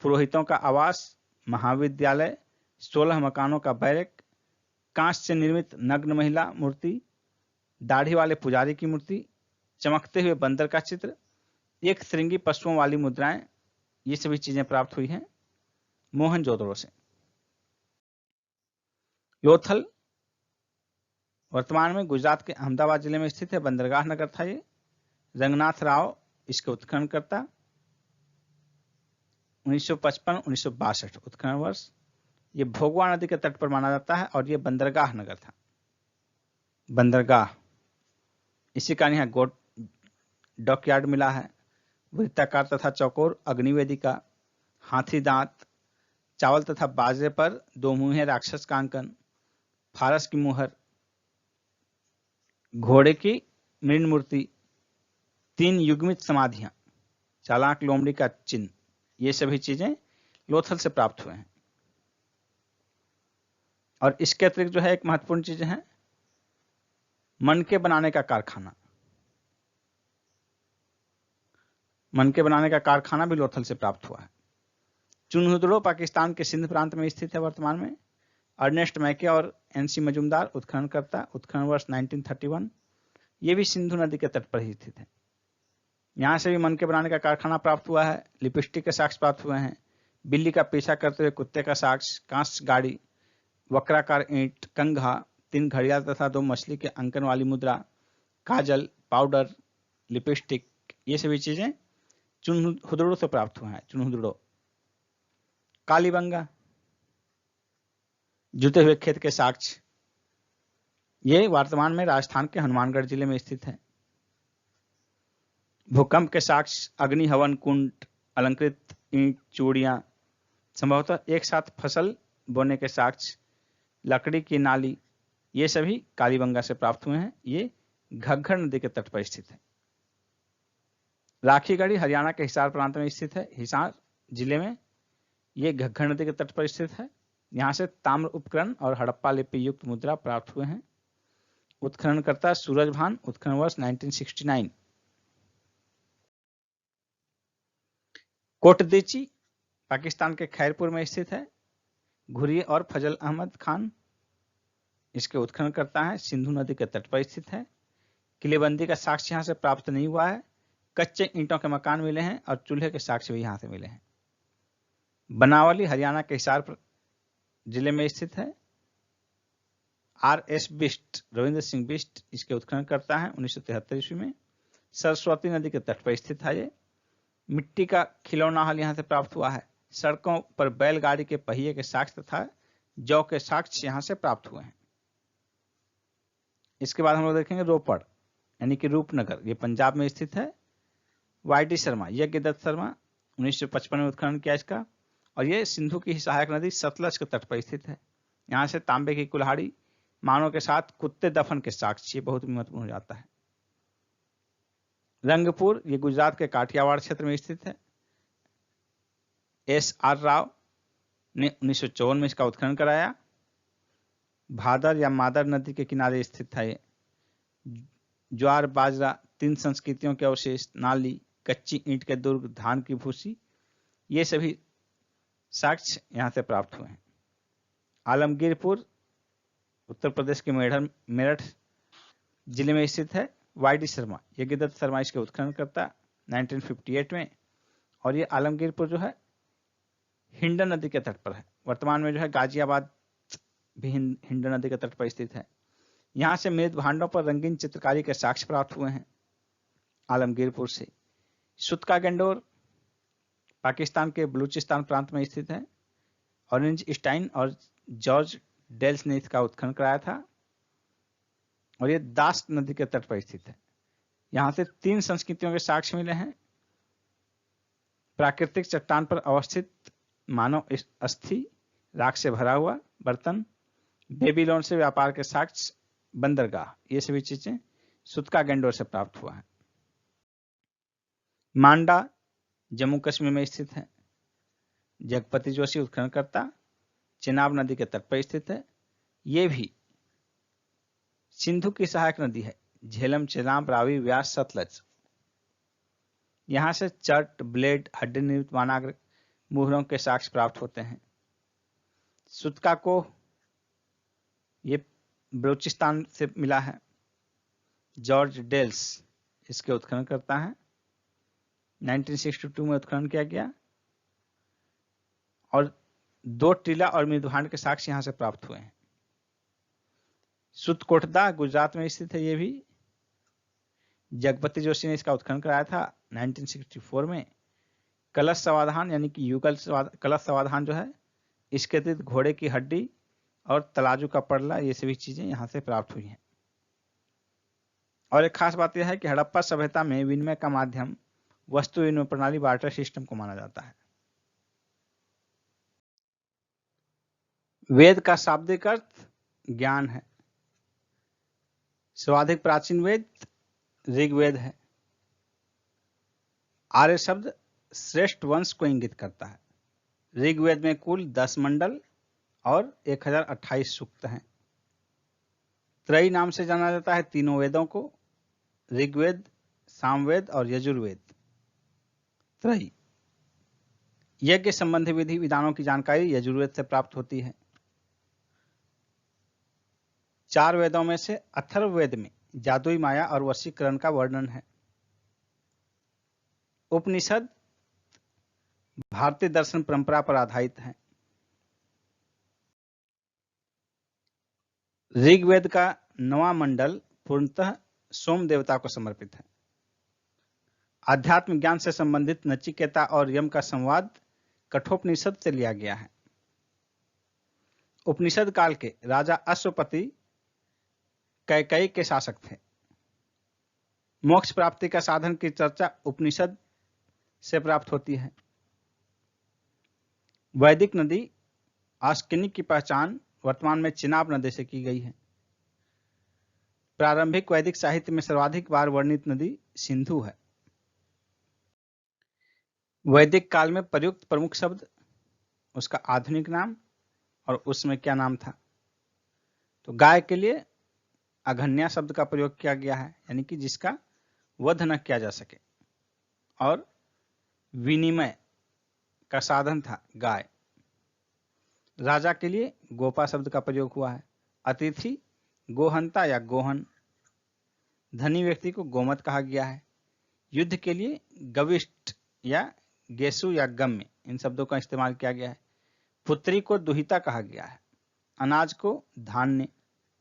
पुरोहितों का आवास, महाविद्यालय, 16 मकानों का बैरक, कांच से निर्मित नग्न महिला मूर्ति, दाढ़ी वाले पुजारी की मूर्ति, चमकते हुए बंदर का चित्र, एक श्रृंगी पशुओं वाली मुद्राएं, ये सभी चीजें प्राप्त हुई हैं मोहनजोदड़ो से। लोथल वर्तमान में गुजरात के अहमदाबाद जिले में स्थित है, बंदरगाह नगर था ये। रंगनाथ राव इसके उत्खननकर्ता। 1955-1962 उत्खनन वर्ष। ये भोगवा नदी के तट पर माना जाता है और ये बंदरगाह नगर था। बंदरगाह, इसी कारण यहाँ डॉकयार्ड मिला है। वृत्ताकार तथा चौकोर अग्निवेदिका, हाथी दांत, चावल तथा बाजरे पर 2 मुंहे राक्षस का अंकन, फारस की मुहर, घोड़े की मृण मूर्ति, 3 युग्मित समाधियां, चालाक लोमड़ी का चिन्ह, ये सभी चीजें लोथल से प्राप्त हुए हैं। और इसके अतिरिक्त जो है एक महत्वपूर्ण चीज है, मनके बनाने का कारखाना। मनके बनाने का कारखाना भी लोथल से प्राप्त हुआ है। चुनहुदड़ो पाकिस्तान के सिंध प्रांत में स्थित है वर्तमान में। अर्नेस्ट मैके और एन.सी. मजूमदार उत्खननकर्ता, उत्खनन वर्ष 1931। ये भी सिंधु नदी के तट पर ही स्थित है। यहाँ से भी मनके बनाने का कारखाना प्राप्त हुआ है। लिपस्टिक के साक्ष्य प्राप्त हुए हैं। बिल्ली का पीछा करते हुए कुत्ते का साक्ष्य, कांस्य गाड़ी, वक्राकार ईंट, कंघा, 3 घड़ियाल तथा 2 मछली के अंकन वाली मुद्रा, काजल, पाउडर, लिपस्टिक, ये सभी चीजें चुनहुदड़ो से प्राप्त हुए हैं। चुनहुदड़ो, कालीबंगा, जुते हुए खेत के साक्ष्य, ये वर्तमान में राजस्थान के हनुमानगढ़ जिले में स्थित है। भूकंप के साक्ष्य, अग्नि हवन कुंड, अलंकृत ईंट, चूड़ियां, संभवतः एक साथ फसल बोने के साक्ष्य, लकड़ी की नाली, ये सभी कालीबंगा से प्राप्त हुए हैं। ये घग्गर नदी के तट पर स्थित है। राखीगढ़ी हरियाणा के हिसार प्रांत में स्थित है। हिसार जिले में ये घग्गर नदी के तट पर स्थित है। यहाँ से ताम्र उपकरण और हड़प्पा लिपि युक्त मुद्रा प्राप्त हुए हैं। उत्खननकर्ता सूरजभान, उत्खनन वर्ष 1969। कोटदीची पाकिस्तान के खैरपुर में स्थित है। घुरी और फजल अहमद खान इसके उत्खनन करता है। सिंधु नदी के तट पर स्थित है। किलेबंदी का साक्ष्य यहाँ से प्राप्त नहीं हुआ है। कच्चे ईंटों के मकान मिले हैं और चूल्हे के साक्ष्य भी यहाँ से मिले हैं। बनावली हरियाणा के हिसार जिले में स्थित है। R.S. बिष्ट, रविंद्र सिंह बिष्ट इसके उत्खनन करता है 1973 ईस्वी में। सरस्वती नदी के तट पर स्थित है ये। मिट्टी का खिलौना हल यहाँ से प्राप्त हुआ है। सड़कों पर बैलगाड़ी के पहिए के साक्ष्य तथा जौ के साक्ष्य यहाँ से प्राप्त हुए हैं। इसके बाद हम लोग देखेंगे रोपड़ यानी कि रूपनगर, ये पंजाब में स्थित है। Y.D. शर्मा, यज्ञदत्त शर्मा 1955 में उत्खनन किया इसका। और ये सिंधु की सहायक नदी सतलज के तट पर स्थित है। यहाँ से तांबे की कुल्हाड़ी, मानव के साथ कुत्ते दफन के साक्ष्य बहुत महत्वपूर्ण हो जाता है। रंगपुर, ये गुजरात के काठियावाड़ क्षेत्र में स्थित है। S.R. राव ने 1954 में इसका उत्खनन कराया। भादर या मादर नदी के किनारे स्थित है ये। ज्वार, बाजरा, 3 संस्कृतियों के अवशेष, नाली, कच्ची ईंट के दुर्ग, धान की भूसी, ये सभी साक्ष्य यहाँ से प्राप्त हुए हैं। आलमगीरपुर उत्तर प्रदेश के मेरठ जिले में स्थित है। Y.D. शर्मा, यज्ञदत्त शर्मा इसके उत्खनन करता 1958 में। और ये आलमगीरपुर जो है हिंडन नदी के तट पर है। वर्तमान में जो है गाजियाबाद भी हिंडन नदी के तट पर स्थित है। यहाँ से मृत भांडों पर रंगीन चित्रकारी के साक्ष्य प्राप्त हुए हैं आलमगीरपुर से। सुतका गंडोर पाकिस्तान के बलूचिस्तान प्रांत में स्थित है। ऑरेंज स्टाइन और जॉर्ज डेल्स ने इसका उत्खनन कराया था। और ये दास नदी के तट पर स्थित है। यहाँ से 3 संस्कृतियों के साक्ष्य मिले हैं। प्राकृतिक चट्टान पर अवस्थित मानव अस्थि, राख से भरा हुआ बर्तन, बेबीलोन से व्यापार के साक्ष्य, बंदरगाह, ये सभी चीजें सुतका गंडोर से प्राप्त हुआ है। मांडा जम्मू कश्मीर में स्थित है। जगपति जोशी उत्खननकर्ता, चेनाब नदी के तट पर स्थित है। ये भी सिंधु की सहायक नदी है। झेलम, चेनाब, रावी, व्यास, सतलज। यहां से चट, ब्लेड, हड्डी निर्मित वानाग्र मुहरों के साक्ष्य प्राप्त होते हैं। सुतका को ये बलूचिस्तान से मिला है। जॉर्ज डेल्स इसके उत्खनन करता है। 1962 में उत्खनन किया गया। और 2 टीला और मृदभांड के साक्ष्य यहां से प्राप्त हुए हैं। सुतकोटदा गुजरात में स्थित है। ये भी जगपति जोशी ने इसका उत्खनन कराया था 1964 में। कलश समाधान यानी कि युगल कलश समाधान जो है, इसके अतिरिक्त घोड़े की हड्डी और तराजू का पड़ला, ये सभी चीजें यहां से प्राप्त हुई हैं। और एक खास बात यह है कि हड़प्पा सभ्यता में विनिमय का माध्यम वस्तु विनिमय प्रणाली बार्टर सिस्टम को माना जाता है। वेद का शाब्दिक अर्थ ज्ञान है। सर्वाधिक प्राचीन वेद ऋग्वेद है। आर्य शब्द श्रेष्ठ वंश को इंगित करता है। ऋग्वेद में कुल 10 मंडल और 1028 सूक्त हैं। त्रयी नाम से जाना जाता है तीनों वेदों को, ऋग्वेद, सामवेद और यजुर्वेद। त्रयी। यज्ञ संबंधी विधि विधानों की जानकारी यजुर्वेद से प्राप्त होती है। 4 वेदों में से अथर्ववेद में जादुई माया और वशीकरण का वर्णन है। उपनिषद भारतीय दर्शन परंपरा पर आधारित है। ऋग्वेद का 9वां मंडल पूर्णतः सोम देवता को समर्पित है। आध्यात्म ज्ञान से संबंधित नचिकेता और यम का संवाद कठोपनिषद से लिया गया है। उपनिषद काल के राजा अश्वपति कैकेयी के शासक थे। मोक्ष प्राप्ति का साधन की चर्चा उपनिषद से प्राप्त होती है। वैदिक नदी आस्किनी की पहचान वर्तमान में चिनाब नदी से की गई है। प्रारंभिक वैदिक साहित्य में सर्वाधिक बार वर्णित नदी सिंधु है। वैदिक काल में प्रयुक्त प्रमुख शब्द, उसका आधुनिक नाम और उसमें क्या नाम था। तो गाय के लिए अघन्या शब्द का प्रयोग किया गया है, यानी कि जिसका वध न किया जा सके। और विनिमय का साधन था गाय। राजा के लिए गोपा शब्द का प्रयोग हुआ है। अतिथि गोहंता या गोहन। धनी व्यक्ति को गोमत कहा गया है। युद्ध के लिए गविष्ठ या गेसु या गम्य, इन शब्दों का इस्तेमाल किया गया है। पुत्री को दुहिता कहा गया है। अनाज को धान्य,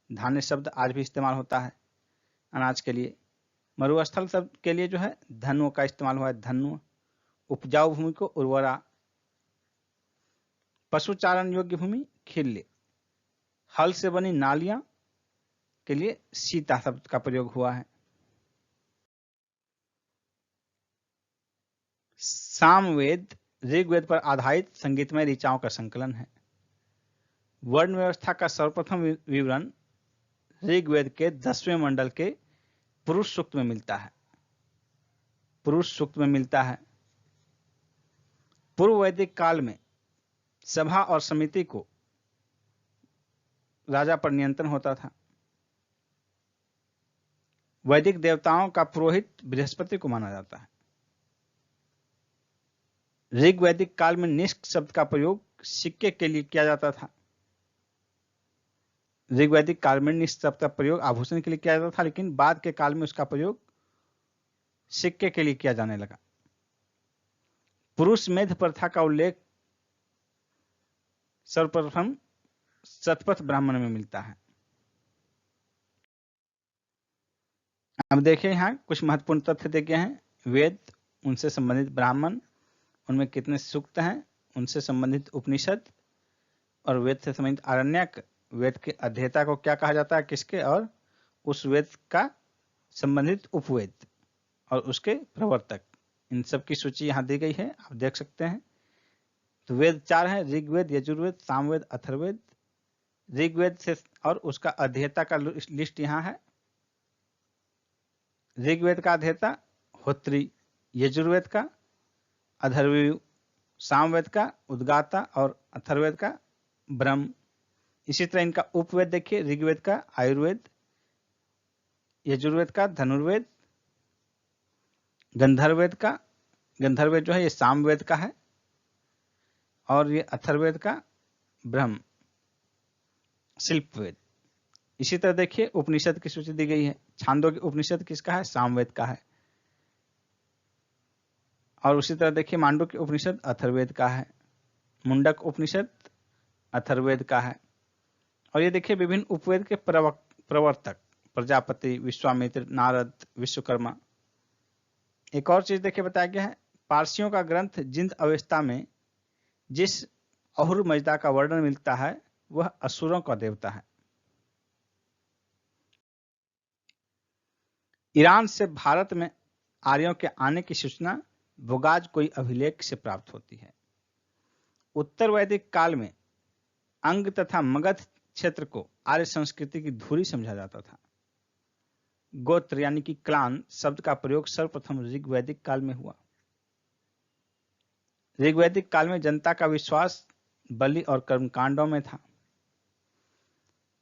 धान्य शब्द आज भी इस्तेमाल होता है अनाज के लिए। मरुस्थल शब्द के लिए जो है धनु का इस्तेमाल हुआ है, धनु। उपजाऊ भूमि को उर्वरा। पशुचारण योग्य भूमि खिल्ली। हल से बनी नालियां के लिए सीता शब्द का प्रयोग हुआ है। सामवेद ऋग्वेद पर आधारित संगीतमय ऋचाओं का संकलन है। वर्ण व्यवस्था का सर्वप्रथम विवरण ऋग्वेद के 10वें मंडल के पुरुष सूक्त में मिलता है। पुरुष सूक्त में मिलता है। पूर्व वैदिक काल में सभा और समिति को राजा पर नियंत्रण होता था। वैदिक देवताओं का पुरोहित बृहस्पति को माना जाता है। ऋग्वैदिक काल में निष्क शब्द का प्रयोग सिक्के के लिए किया जाता था। ऋग्वैदिक काल में निष्क शब्द का प्रयोग आभूषण के लिए किया जाता था, लेकिन बाद के काल में उसका प्रयोग सिक्के के लिए किया जाने लगा। पुरुष मेध प्रथा का उल्लेख सर्वप्रथम शतपथ ब्राह्मण में मिलता है। अब देखिए यहाँ कुछ महत्वपूर्ण तथ्य दिए गए हैं। वेद, उनसे संबंधित ब्राह्मण, उनमें कितने सूक्त हैं, उनसे संबंधित उपनिषद और वेद से संबंधित आरण्यक। वेद के अध्येता को क्या कहा जाता है, किसके, और उस वेद का संबंधित उपवेद और उसके प्रवर्तक, इन सब की सूची यहाँ दी गई है, आप देख सकते हैं। तो वेद 4 हैं, ऋग्वेद, यजुर्वेद, सामवेद, अथर्ववेद। ऋग्वेद से और उसका अध्येता का लिस्ट यहाँ है। ऋग्वेद का अध्येता होत्री, यजुर्वेद का अधर्वयु, सामवेद का उद्गाता और अथर्ववेद का ब्रह्म। इसी तरह इनका उपवेद देखिए, ऋग्वेद का आयुर्वेद, यजुर्वेद का धनुर्वेद, गंधर्ववेद का, गंधर्ववेद जो है ये सामवेद का है, और ये अथर्ववेद का ब्रह्म, शिल्पवेद। इसी तरह देखिए उपनिषद की सूची दी गई है। छांदोग्य उपनिषद किसका है, सामवेद का है। और उसी तरह देखिए मांडुक्य उपनिषद अथर्ववेद का है। मुंडक उपनिषद अथर्ववेद का है। और ये देखिए विभिन्न उपवेद के प्रवर्तक, प्रजापति, विश्वामित्र, नारद, विश्वकर्मा। एक और चीज देखिए बताया गया है, पारसियों का ग्रंथ जिंद अवस्था में जिस अहुर मजदा का वर्णन मिलता है वह असुरों का देवता है। ईरान से भारत में आर्यों के आने की सूचना भोगाज कोई अभिलेख से प्राप्त होती है। उत्तर वैदिक काल में अंग तथा मगध क्षेत्र को आर्य संस्कृति की धुरी समझा जाता था। गोत्र यानी कि क्लान शब्द का प्रयोग सर्वप्रथम ऋग्वैदिक काल में हुआ। ऋग्वैदिक काल में जनता का विश्वास बलि और कर्मकांडों में था।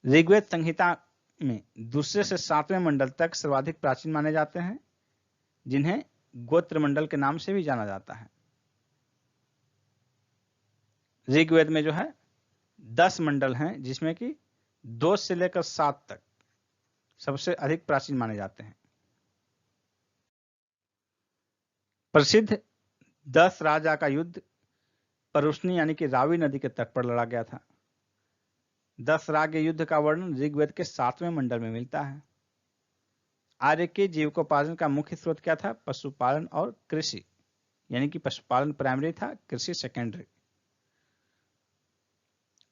ऋग्वेद संहिता में दूसरे से 7वें मंडल तक सर्वाधिक प्राचीन माने जाते हैं, जिन्हें गोत्र मंडल के नाम से भी जाना जाता है। ऋग्वेद में जो है 10 मंडल हैं, जिसमें कि 2 से लेकर 7 तक सबसे अधिक प्राचीन माने जाते हैं। प्रसिद्ध 10 राजा का युद्ध परुष्णी यानी कि रावी नदी के तट पर लड़ा गया था। 10 राग युद्ध का वर्णन ऋग्वेद के 7वें मंडल में मिलता है। आर्य के जीविकोपार्जन का मुख्य स्रोत क्या था, पशुपालन और कृषि, यानी कि पशुपालन प्राइमरी था, कृषि सेकेंडरी।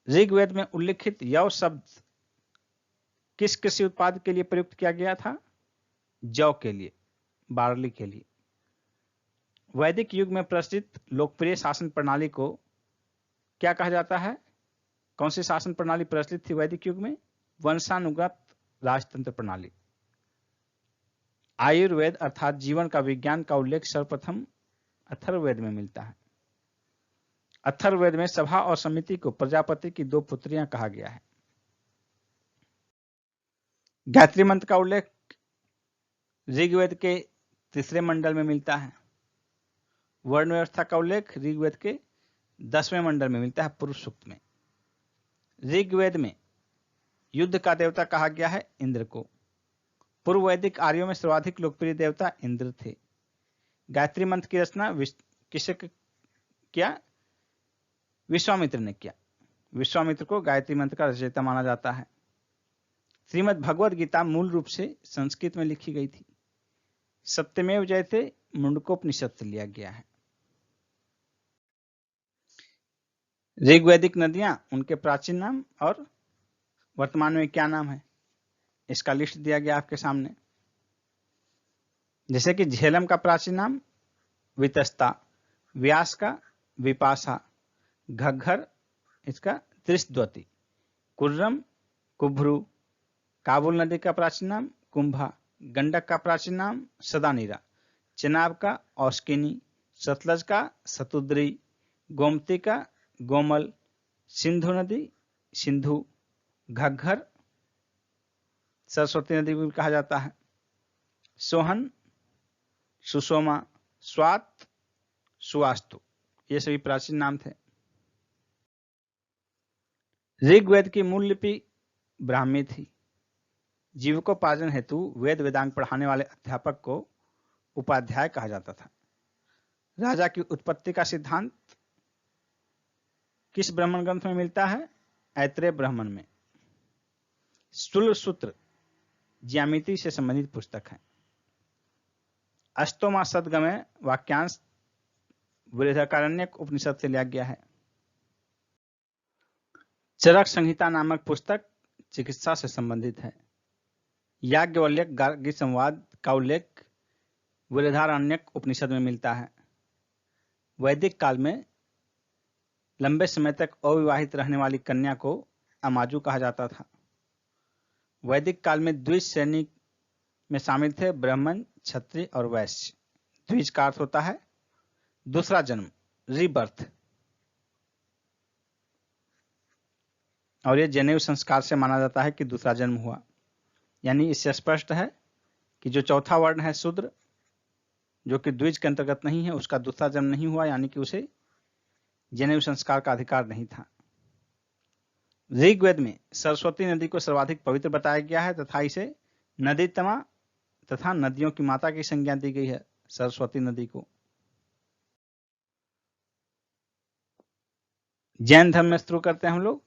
ऋग्वेद में उल्लिखित यव शब्द किस कृषि उत्पाद के लिए प्रयुक्त किया गया था, जौ के लिए, बार्ली के लिए। वैदिक युग में प्रचलित लोकप्रिय शासन प्रणाली को क्या कहा जाता है, कौन सी शासन प्रणाली प्रचलित थी वैदिक युग में, वंशानुगत राजतंत्र प्रणाली। आयुर्वेद अर्थात जीवन का विज्ञान का उल्लेख सर्वप्रथम अथर्ववेद में मिलता है। अथर्ववेद में सभा और समिति को प्रजापति की 2 पुत्रियां कहा गया है। गायत्री मंत्र का उल्लेख ऋग्वेद के 3 मंडल में मिलता है। वर्ण व्यवस्था का उल्लेख ऋग्वेद के 10वें मंडल में मिलता है, पूर्व सूक्त में। ऋग्वेद में युद्ध का देवता कहा गया है इंद्र को। पूर्व वैदिक आर्यों में सर्वाधिक लोकप्रिय देवता इंद्र थे। गायत्री मंत्र की रचना किसे किया? विश्वामित्र ने किया। विश्वामित्र को गायत्री मंत्र का रचयिता माना जाता है। श्रीमद् भगवद गीता मूल रूप से संस्कृत में लिखी गई थी। सत्यमेव जयते मुंडकोपनिषद से लिया गया है। ऋग्वैदिक नदियां, उनके प्राचीन नाम और वर्तमान में क्या नाम है, इसका लिस्ट दिया गया आपके सामने। जैसे कि झेलम का प्राचीन नाम वितस्ता, व्यास का विपाशा, घग्घर इसका त्रिशद्वती, कुर्रम कुभ्रू, काबुल नदी का प्राचीन नाम कुंभा, गंडक का प्राचीन नाम सदानीरा, चेनाब का औस्किनी, सतलज का सतुद्री, गोमती का गोमल, सिंधु नदी सिंधु, घग्घर सरस्वती नदी भी कहा जाता है, सोहन सुषोमा, स्वात सुवास्तु, ये सभी प्राचीन नाम थे। ऋग्वेद की मूल लिपि ब्राह्मी थी। जीविकोपार्जन हेतु वेद वेदांग पढ़ाने वाले अध्यापक को उपाध्याय कहा जाता था। राजा की उत्पत्ति का सिद्धांत किस ब्राह्मण ग्रंथ में मिलता है? ऐत्रेय ब्राह्मण में। स्थूल सूत्र ज्यामिति से संबंधित पुस्तक है। अष्टोमा सदगमय वाक्यांश बृहदारण्यक उपनिषद से लिया गया है। चरक संहिता नामक पुस्तक चिकित्सा से संबंधित है। याज्ञवल्क्य गार्गी संवाद का उल्लेख बृहदारण्यक उपनिषद में मिलता है। वैदिक काल में लंबे समय तक अविवाहित रहने वाली कन्या को अमाजु कहा जाता था। वैदिक काल में द्विज श्रेणी में शामिल थे ब्राह्मण, क्षत्रिय और वैश्य। द्विज का अर्थ होता है दूसरा जन्म, रीबर्थ, और ये जनेऊ संस्कार से माना जाता है कि दूसरा जन्म हुआ। यानी इससे स्पष्ट है कि जो चौथा वर्ण है शूद्र, जो कि द्विज के अंतर्गत नहीं है, उसका दूसरा जन्म नहीं हुआ, यानी कि उसे जनेऊ संस्कार का अधिकार नहीं था। ऋग्वेद में सरस्वती नदी को सर्वाधिक पवित्र बताया गया है तथा इसे नदीतमा तथा नदियों की माता की संज्ञा दी गई है सरस्वती नदी को। जैन धर्म में शुरू करते हैं हम लोग।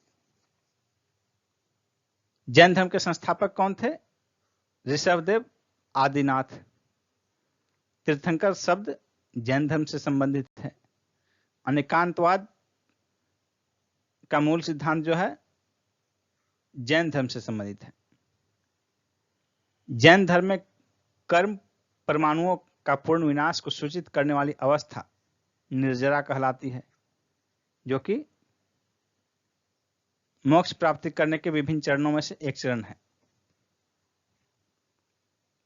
जैन धर्म के संस्थापक कौन थे? ऋषभदेव आदिनाथ। तीर्थंकर शब्द जैन धर्म से संबंधित है। अनेकांतवाद का मूल सिद्धांत जो है जैन धर्म से संबंधित है। जैन धर्म में कर्म परमाणुओं का पूर्ण विनाश को सूचित करने वाली अवस्था निर्जरा कहलाती है, जो कि मोक्ष प्राप्ति करने के विभिन्न चरणों में से एक चरण है।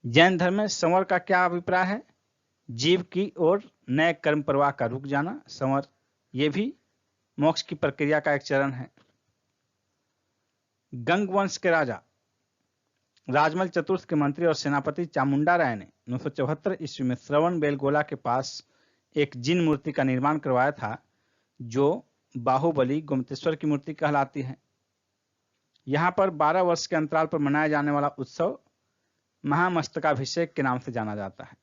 जैन धर्म में संवर का क्या अभिप्राय है? जीव की ओर नए कर्म प्रवाह का रुक जाना, संवर, यह भी मोक्ष की प्रक्रिया का एक चरण है। गंग वंश के राजा राजमल चतुर्थ के मंत्री और सेनापति चामुंडा राय ने 974 ईस्वी में श्रवण बेलगोला के पास एक जिन मूर्ति का निर्माण करवाया था, जो बाहुबली गोमतेश्वर की मूर्ति कहलाती है। यहां पर 12 वर्ष के अंतराल पर मनाया जाने वाला उत्सव महामस्तकाभिषेक के नाम से जाना जाता है।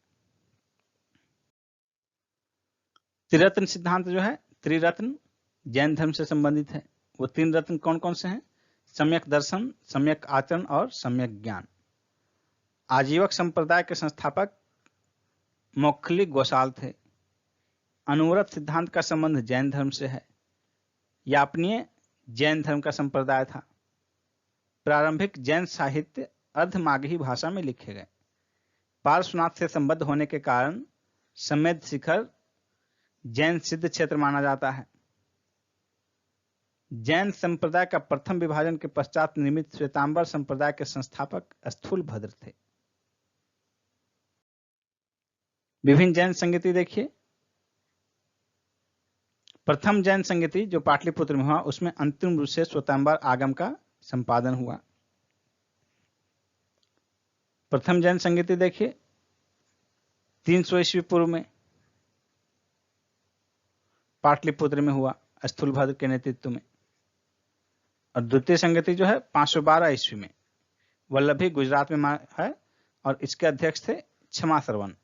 त्रिरत्न सिद्धांत जो है, त्रिरत्न जैन धर्म से संबंधित है। वो तीन रत्न कौन कौन से हैं? सम्यक दर्शन, सम्यक आचरण और सम्यक ज्ञान। आजीवक संप्रदाय के संस्थापक मोखली गोसाल थे। अनुव्रत सिद्धांत का संबंध जैन धर्म से है। यापनीय जैन धर्म का संप्रदाय था। प्रारंभिक जैन साहित्य अर्धमागही भाषा में लिखे गए। पार्श्वनाथ से संबद्ध होने के कारण समेध शिखर जैन सिद्ध क्षेत्र माना जाता है। जैन संप्रदाय का प्रथम विभाजन के पश्चात निर्मित श्वेतांबर संप्रदाय के संस्थापक स्थूलभद्र थे। विभिन्न जैन संगीति देखिए। प्रथम जैन संगीति जो पाटलिपुत्र में हुआ, उसमें अंतिम रूप से श्वेतांबर आगम का संपादन हुआ। प्रथम जैन संगीति देखिए 300 ईस्वी पूर्व में पाटलिपुत्र में हुआ। स्थूलभद्र के नेतृत्व में। और द्वितीय संगति जो है 512 ईस्वी में वल्लभी गुजरात में है और इसके अध्यक्ष थे क्षमा श्रवण।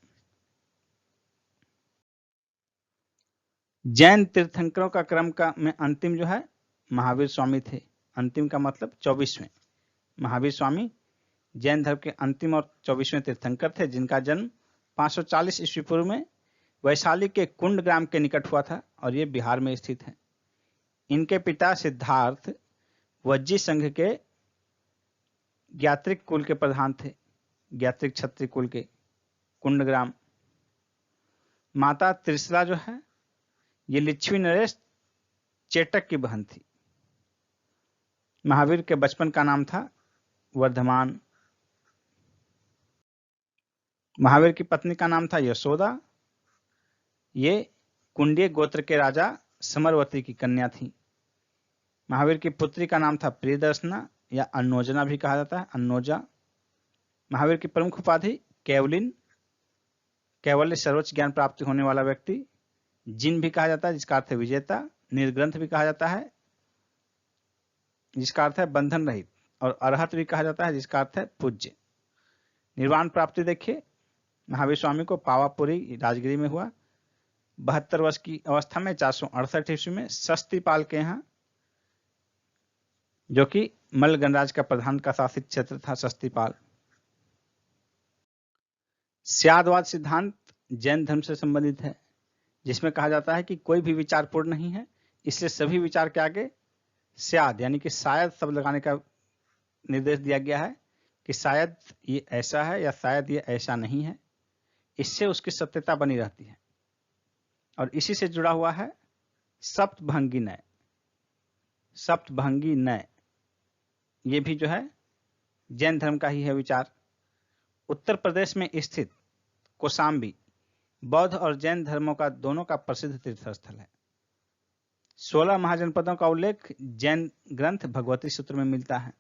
जैन तीर्थंकरों का क्रम का में अंतिम जो है महावीर स्वामी थे। अंतिम का मतलब 24वें। महावीर स्वामी जैन धर्म के अंतिम और 24वें तीर्थंकर थे, जिनका जन्म 540 ईस्वी पूर्व में वैशाली के कुंड ग्राम के निकट हुआ था और ये बिहार में स्थित है। इनके पिता सिद्धार्थ वज्जी संघ के ज्ञात्रिक कुल के प्रधान थे, ज्ञात्रिक क्षत्रिय कुल के, कुंडग्राम। माता त्रिशला जो है ये लिच्छवी नरेश चेटक की बहन थी। महावीर के बचपन का नाम था वर्धमान। महावीर की पत्नी का नाम था यशोदा। ये कुंडीय गोत्र के राजा समरवती की कन्या थी। महावीर की पुत्री का नाम था प्रियदर्शना या अन्नोजना भी कहा जाता है, अन्नोजा। महावीर की प्रमुख उपाधि केवलिन, कैवल्य सर्वोच्च ज्ञान प्राप्ति होने वाला व्यक्ति। जिन भी कहा जाता है जिसका अर्थ है विजेता। निर्ग्रंथ भी कहा जाता है जिसका अर्थ है बंधन रहित। और अरहत भी कहा जाता है जिसका अर्थ है पूज्य। निर्वाण प्राप्ति देखिए, महावीर स्वामी को पावापुरी राजगिरी में हुआ 72 वर्ष की अवस्था में 468 ईस्वी में शस्तिपाल के यहाँ, जो कि मल्ल गणराज का प्रधान का शासित क्षेत्र था शस्तिपाल। स्यादवाद सिद्धांत जैन धर्म से संबंधित है, जिसमें कहा जाता है कि कोई भी विचार पूर्ण नहीं है, इसलिए सभी विचार के आगे स्याद यानी कि शायद शब्द लगाने का निर्देश दिया गया है कि शायद ये ऐसा है या शायद ये ऐसा नहीं है। इससे उसकी सत्यता बनी रहती है। और इसी से जुड़ा हुआ है सप्तभंगी नय। सप्तभंगी नय ये भी जो है जैन धर्म का ही है विचार। उत्तर प्रदेश में स्थित कौशाम्बी बौद्ध और जैन धर्मों का दोनों का प्रसिद्ध तीर्थस्थल है। 16 महाजनपदों का उल्लेख जैन ग्रंथ भगवती सूत्र में मिलता है।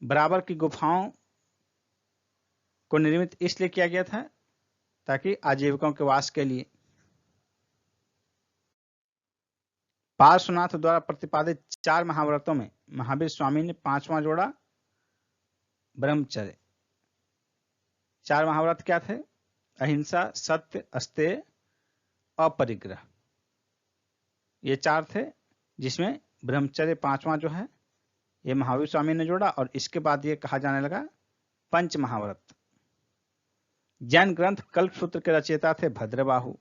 बराबर की गुफाओं को निर्मित इसलिए किया गया था ताकि आजीविकों के वास के लिए। पार्श्वनाथ द्वारा प्रतिपादित 4 महाव्रतों में महावीर स्वामी ने 5वां जोड़ा ब्रह्मचर्य। 4 महाव्रत क्या थे? अहिंसा, सत्य, अस्तेय, अपरिग्रह। ये 4 थे, जिसमें ब्रह्मचर्य 5वां जो है ये महावीर स्वामी ने जोड़ा और इसके बाद ये कहा जाने लगा पंच महाव्रत। जैन ग्रंथ कल्पसूत्र के रचयिता थे भद्रबाहु।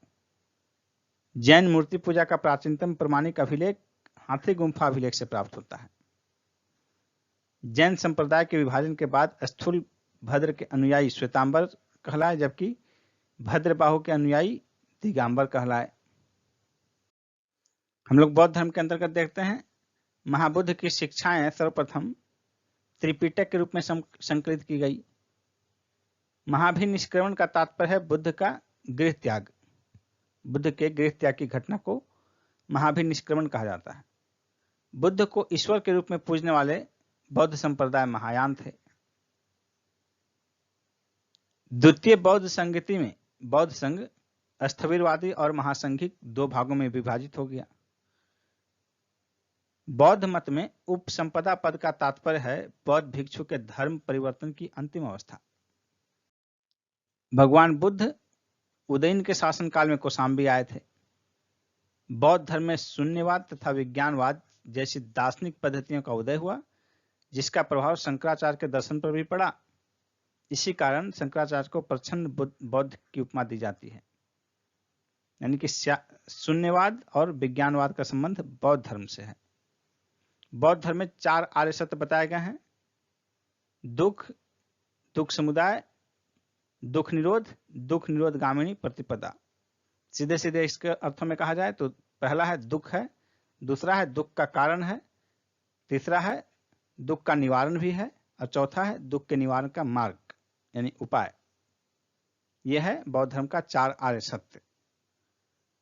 जैन मूर्ति पूजा का प्राचीनतम प्रमाणिक अभिलेख हाथी गुम्फा अभिलेख से प्राप्त होता है। जैन संप्रदाय के विभाजन के बाद स्थूल भद्र के अनुयायी श्वेतांबर कहलाए, जबकि भद्रबाहु के अनुयायी दिगंबर कहलाए। हम लोग बौद्ध धर्म के अंतर्गत देखते हैं महाबुद्ध की शिक्षाएं सर्वप्रथम त्रिपिटक के रूप में संकलित की गई। महाभिनिष्क्रमण का तात्पर्य है बुद्ध का गृह त्याग। बुद्ध के गृह त्याग की घटना को महाभिनिष्क्रमण कहा जाता है। बुद्ध को ईश्वर के रूप में पूजने वाले बौद्ध संप्रदाय महायान थे। द्वितीय बौद्ध संगति में बौद्ध संघ स्थविरवादी और महासंघिक 2 भागों में विभाजित हो गया। बौद्ध मत में उपसंपदा पद का तात्पर्य है बौद्ध भिक्षु के धर्म परिवर्तन की अंतिम अवस्था। भगवान बुद्ध उदयन के शासनकाल में कौशाम्बी आए थे। बौद्ध धर्म में शून्यवाद तथा विज्ञानवाद जैसी दार्शनिक पद्धतियों का उदय हुआ, जिसका प्रभाव शंकराचार्य के दर्शन पर भी पड़ा। इसी कारण शंकराचार्य को प्रच्छन्न बौद्ध की उपमा दी जाती है। यानी कि शून्यवाद और विज्ञानवाद का संबंध बौद्ध धर्म से है। बौद्ध धर्म में 4 आर्य सत्य बताए गए हैं: दुख, दुख समुदाय, दुख निरोध गामिनी प्रतिपदा। सीधे सीधे इसके अर्थों में कहा जाए तो पहला है दुख है, दूसरा है दुख का कारण है, तीसरा है दुख का निवारण भी है और चौथा है दुख के निवारण का मार्ग यानी उपाय। यह है बौद्ध धर्म का 4 आर्य सत्य।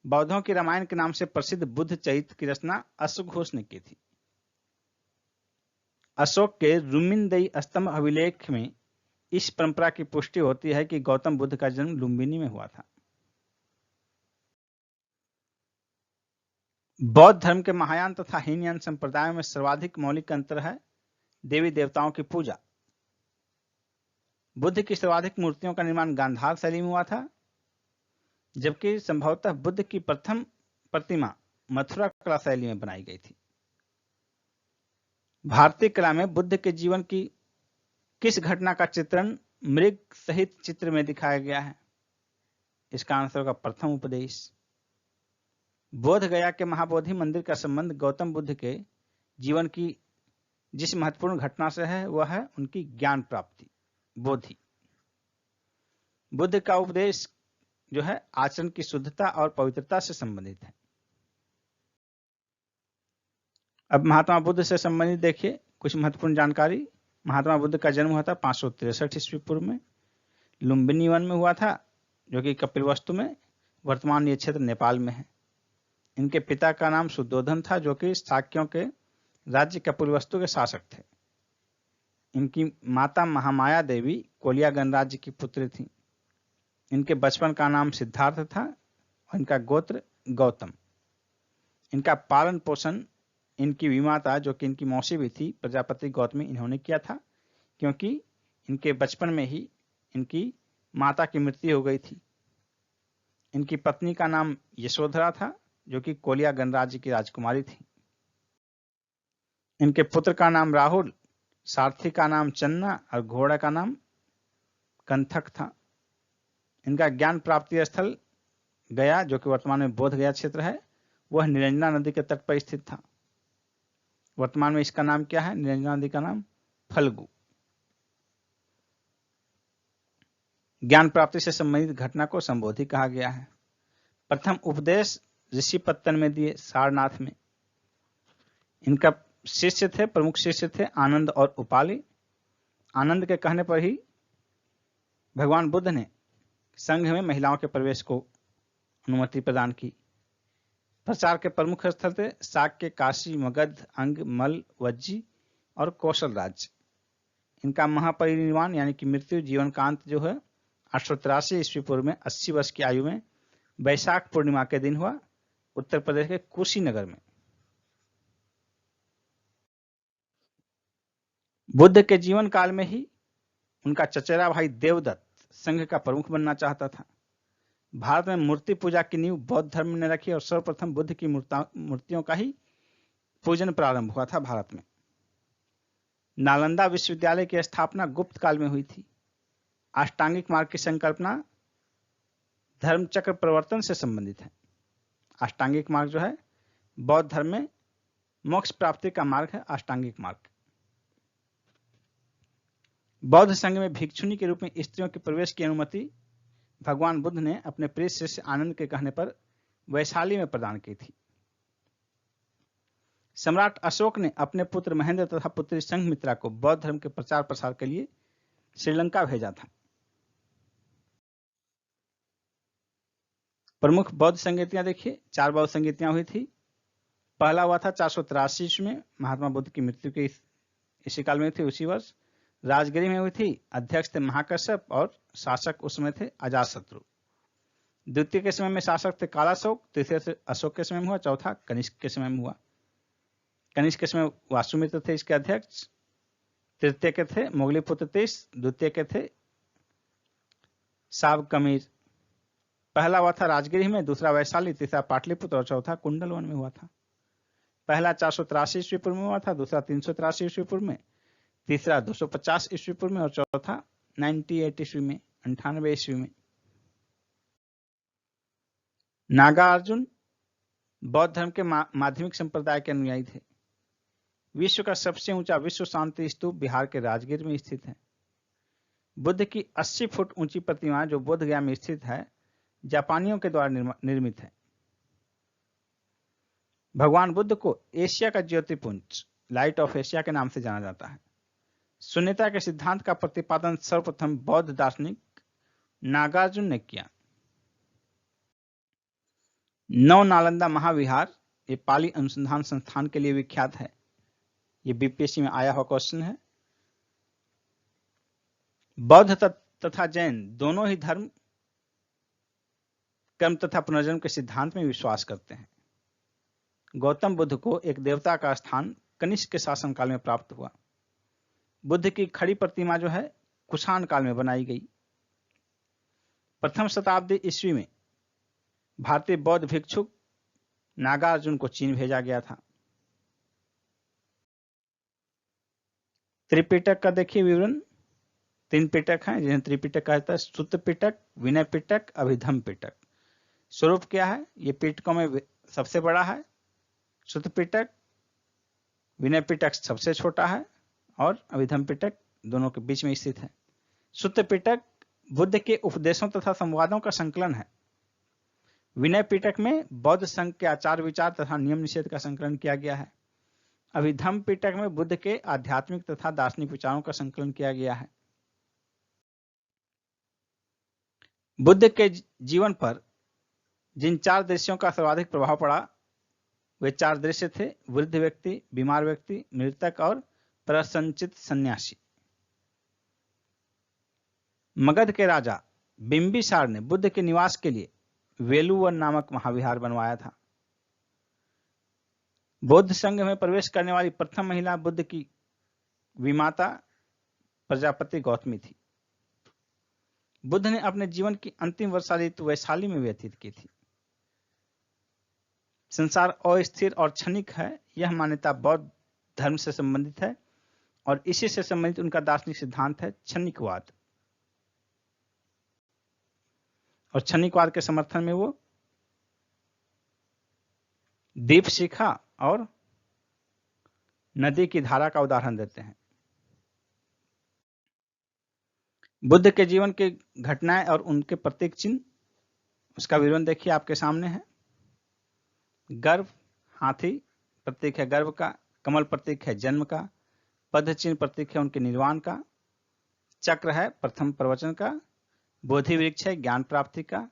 बौद्धों की रामायण के नाम से प्रसिद्ध बुद्ध चरित्र की रचना अशोक घोष ने की थी। अशोक के रुमिनदई स्तंभ अभिलेख में इस परंपरा की पुष्टि होती है कि गौतम बुद्ध का जन्म लुम्बिनी में हुआ था। बौद्ध धर्म के महायान तथा हीनयान संप्रदायों में सर्वाधिक मौलिक अंतर है देवी देवताओं की पूजा। बुद्ध की सर्वाधिक मूर्तियों का निर्माण गांधार शैली में हुआ था, जबकि संभवतः बुद्ध की प्रथम प्रतिमा मथुरा कला शैली में बनाई गई थी। भारतीय कला में बुद्ध के जीवन की किस घटना का चित्रण मृग सहित चित्र में दिखाया गया है? इसका आंसर होगा प्रथम उपदेश। बोध गया के महाबोधि मंदिर का संबंध गौतम बुद्ध के जीवन की जिस महत्वपूर्ण घटना से है वह है उनकी ज्ञान प्राप्ति, बोधि। बुद्ध का उपदेश जो है आचरण की शुद्धता और पवित्रता से संबंधित है। अब महात्मा बुद्ध से संबंधित देखिए कुछ महत्वपूर्ण जानकारी। महात्मा बुद्ध का जन्म हुआ था 563 ईस्वी पूर्व में, लुम्बिनी वन में हुआ था, जो कि कपिलवस्तु में, वर्तमान ये क्षेत्र नेपाल में है। इनके पिता का नाम शुद्धोधन था, जो कि शाक्यों के राज्य कपिलवस्तु के शासक थे। इनकी माता महामाया देवी कोलिया गणराज्य की पुत्री थी। इनके बचपन का नाम सिद्धार्थ था और इनका गोत्र गौतम। इनका पालन पोषण इनकी विमाता, जो कि इनकी मौसी भी थी, प्रजापति गौतमी, इन्होंने किया था, क्योंकि इनके बचपन में ही इनकी माता की मृत्यु हो गई थी। इनकी पत्नी का नाम यशोधरा था, जो कि कोलिया गणराज्य की राजकुमारी थी। इनके पुत्र का नाम राहुल, सारथी का नाम चन्ना और घोड़ा का नाम कंथक था। इनका ज्ञान प्राप्ति स्थल गया, जो कि वर्तमान में बोध गया क्षेत्र है, वह निरंजना नदी के तट पर स्थित था। वर्तमान में इसका नाम क्या है? निरंजना नदी का नाम फल्गु। ज्ञान प्राप्ति से संबंधित घटना को संबोधि कहा गया है। प्रथम उपदेश ऋषि पत्तन में दिए, सारनाथ में। इनका शिष्य थे, प्रमुख शिष्य थे आनंद और उपाली। आनंद के कहने पर ही भगवान बुद्ध ने संघ में महिलाओं के प्रवेश को अनुमति प्रदान की। प्रचार के प्रमुख स्थल थे शाक्य, काशी, मगध, अंग, मल, वज्जी और कौशल राज्य। इनका महापरिनिर्वाण यानी कि मृत्यु, जीवन का अंत जो है 883 ईस्वी पूर्व में 80 वर्ष की आयु में वैशाख पूर्णिमा के दिन हुआ, उत्तर प्रदेश के कुशीनगर में। बुद्ध के जीवन काल में ही उनका चचेरा भाई देवदत्त संघ का प्रमुख बनना चाहता था। भारत में मूर्ति पूजा की नींव बौद्ध धर्म ने रखी और सर्वप्रथम बुद्ध की मूर्तियों का ही पूजन प्रारंभ हुआ था भारत में। नालंदा विश्वविद्यालय की स्थापना गुप्त काल में हुई थी। अष्टांगिक मार्ग की संकल्पना धर्मचक्र प्रवर्तन से संबंधित है। अष्टांगिक मार्ग जो है बौद्ध धर्म में मोक्ष प्राप्ति का मार्ग है। अष्टांगिक मार्ग बौद्ध संघ में भिक्षुनी के रूप में स्त्रियों के प्रवेश की अनुमति भगवान बुद्ध ने अपने प्रिय शिष्य आनंद के कहने पर वैशाली में प्रदान की थी। सम्राट अशोक ने अपने पुत्र महेंद्र तथा पुत्री संघमित्रा को बौद्ध धर्म के प्रचार प्रसार के लिए श्रीलंका भेजा था। प्रमुख बौद्ध संगीतियां देखिए, 4 बौद्ध संगीतियां हुई थी। पहला हुआ था 483 ईस्वी में, महात्मा बुद्ध की मृत्यु के इसी काल में थी, उसी वर्ष राजगिरी में हुई थी। अध्यक्ष थे महाकश्यप और शासक उस समय थे अजातशत्रु। द्वितीय के समय में शासक थे कालाशोक, तीसरे से अशोक के समय में हुआ, चौथा कनिष्क के समय में हुआ। कनिष्क के समय वासुमित्र थे इसके अध्यक्ष, तृतीय के थे मोगलीपुत्र तीस, द्वितीय के थे साब कमीर। पहला हुआ था राजगिरी में, दूसरा वैशाली, तीसरा पाटलिपुत्र और चौथा कुंडलवन में हुआ था। पहला 483 ईस्वी पूर्व में हुआ था, दूसरा 383 ईस्वी पूर्व में, तीसरा 250 ईस्वी पूर्व में और चौथा 98 ईस्वी में, 98 ईस्वी में। नागार्जुन बौद्ध धर्म के माध्यमिक संप्रदाय के अनुयायी थे। विश्व का सबसे ऊंचा विश्व शांति स्तूप बिहार के राजगीर में स्थित है। बुद्ध की 80 फुट ऊंची प्रतिमा जो बोध गया में स्थित है, जापानियों के द्वारा निर्मित है। भगवान बुद्ध को एशिया का ज्योतिपुंज, लाइट ऑफ एशिया के नाम से जाना जाता है। शून्यता के सिद्धांत का प्रतिपादन सर्वप्रथम बौद्ध दार्शनिक नागार्जुन ने किया। नव नालंदा महाविहार ये पाली अनुसंधान संस्थान के लिए विख्यात है। ये बीपीएससी में आया हुआ क्वेश्चन है। बौद्ध तथा जैन दोनों ही धर्म कर्म तथा पुनर्जन्म के सिद्धांत में विश्वास करते हैं। गौतम बुद्ध को एक देवता का स्थान कनिष्क के शासनकाल में प्राप्त हुआ। बुद्ध की खड़ी प्रतिमा जो है कुषाण काल में बनाई गई। प्रथम शताब्दी ईस्वी में भारतीय बौद्ध भिक्षुक नागार्जुन को चीन भेजा गया था। त्रिपिटक का देखिए विवरण। 3 पिटक हैं जिन्हें त्रिपिटक कहता है। सुत्त पिटक, विनय पिटक, अभिधम पिटक। स्वरूप क्या है? ये पिटकों में सबसे बड़ा है। सुत्त पिटक, विनय पिटक सबसे छोटा है और अभिधम पिटक दोनों के बीच में स्थित है। सुत्त पिटक बुद्ध के उपदेशों तथा संवादों का संकलन है। विनय पिटक में बौद्ध संघ के आचार विचार तथा नियम निषेध का संकलन किया गया है। अभिधम पिटक में बुद्ध के आध्यात्मिक तथा दार्शनिक विचारों का संकलन किया गया है। बुद्ध के जीवन पर जिन 4 दृश्यों का सर्वाधिक प्रभाव पड़ा वे 4 दृश्य थे: वृद्ध व्यक्ति, बीमार व्यक्ति, मृतक और प्रसन्नचित्त सन्यासी। मगध के राजा बिंबिसार ने बुद्ध के निवास के लिए वेलुवन नामक महाविहार बनवाया था। बौद्ध संघ में प्रवेश करने वाली प्रथम महिला बुद्ध की विमाता प्रजापति गौतमी थी। बुद्ध ने अपने जीवन की अंतिम वर्षा ऋतु वैशाली में व्यतीत की थी। संसार अस्थिर और क्षणिक है, यह मान्यता बौद्ध धर्म से संबंधित है और इसी से संबंधित उनका दार्शनिक सिद्धांत है क्षणिकवाद। और क्षणिकवाद के समर्थन में वो दीप शिखा और नदी की धारा का उदाहरण देते हैं। बुद्ध के जीवन के घटनाएं और उनके प्रतीक चिन्ह, उसका विवरण देखिए आपके सामने है। गर्भ, हाथी प्रतीक है गर्भ का, कमल प्रतीक है जन्म का, पद्म चिन्ह प्रतीक है उनके निर्वाण का, चक्र है प्रथम प्रवचन का, बोधि वृक्ष है ज्ञान प्राप्ति का,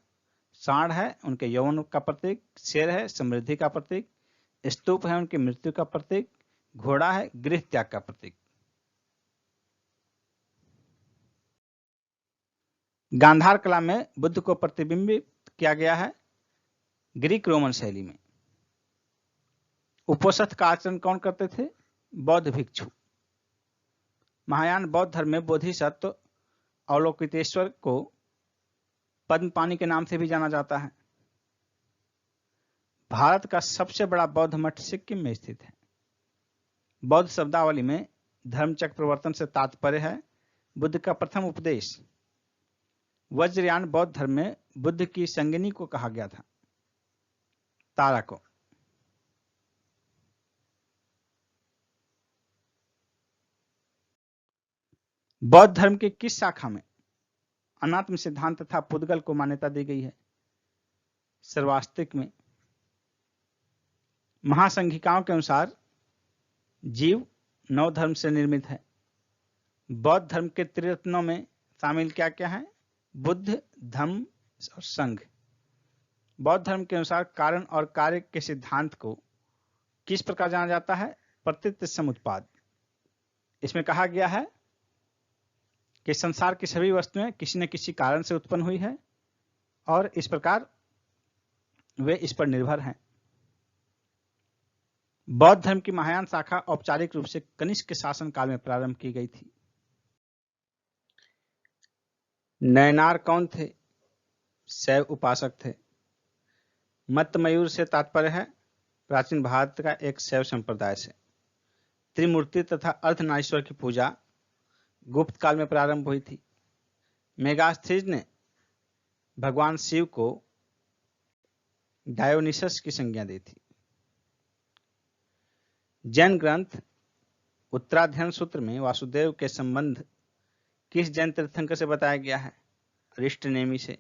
सांड है उनके यौवन का प्रतीक, शेर है समृद्धि का प्रतीक, स्तूप है उनकी मृत्यु का प्रतीक, घोड़ा है गृह त्याग का प्रतीक। गांधार कला में बुद्ध को प्रतिबिंबित किया गया है ग्रीक रोमन शैली में। उपोषथ का आचरण कौन करते थे? बौद्ध भिक्षु। महायान बौद्ध धर्म में बोधिसत्व अवलोकितेश्वर को पद्मपाणि के नाम से भी जाना जाता है। भारत का सबसे बड़ा बौद्ध मठ सिक्किम में स्थित है। बौद्ध शब्दावली में धर्मचक्र प्रवर्तन से तात्पर्य है बुद्ध का प्रथम उपदेश। वज्रयान बौद्ध धर्म में बुद्ध की संगिनी को कहा गया था, तारा को। बौद्ध धर्म की किस शाखा में अनात्म सिद्धांत तथा पुद्गल को मान्यता दी गई है? सर्वास्तिक में। महासंघिकाओं के अनुसार जीव 9 धर्म से निर्मित है। बौद्ध धर्म के त्रिरत्नों में शामिल क्या क्या है? बुद्ध, धम्म और संघ। बौद्ध धर्म के अनुसार कारण और कार्य के सिद्धांत को किस प्रकार जाना जाता है? प्रतीत समुत्पाद। इसमें कहा गया है कि संसार की सभी वस्तुएं किसी न किसी कारण से उत्पन्न हुई है और इस प्रकार वे इस पर निर्भर हैं। बौद्ध धर्म की महायान शाखा औपचारिक रूप से कनिष्क के शासन काल में प्रारंभ की गई थी। नयनार कौन थे? शैव उपासक थे। मत्त मयूर से तात्पर्य है प्राचीन भारत का एक शैव संप्रदाय से। त्रिमूर्ति तथा अर्धनारीश्वर की पूजा गुप्त काल में प्रारंभ हुई थी। मेगास्थीज ने भगवान शिव को डायोनिसस की संज्ञा दी थी। जैन ग्रंथ उत्तराध्ययन सूत्र में वासुदेव के संबंध किस जैन तीर्थंकर से बताया गया है? अरिष्टनेमी से।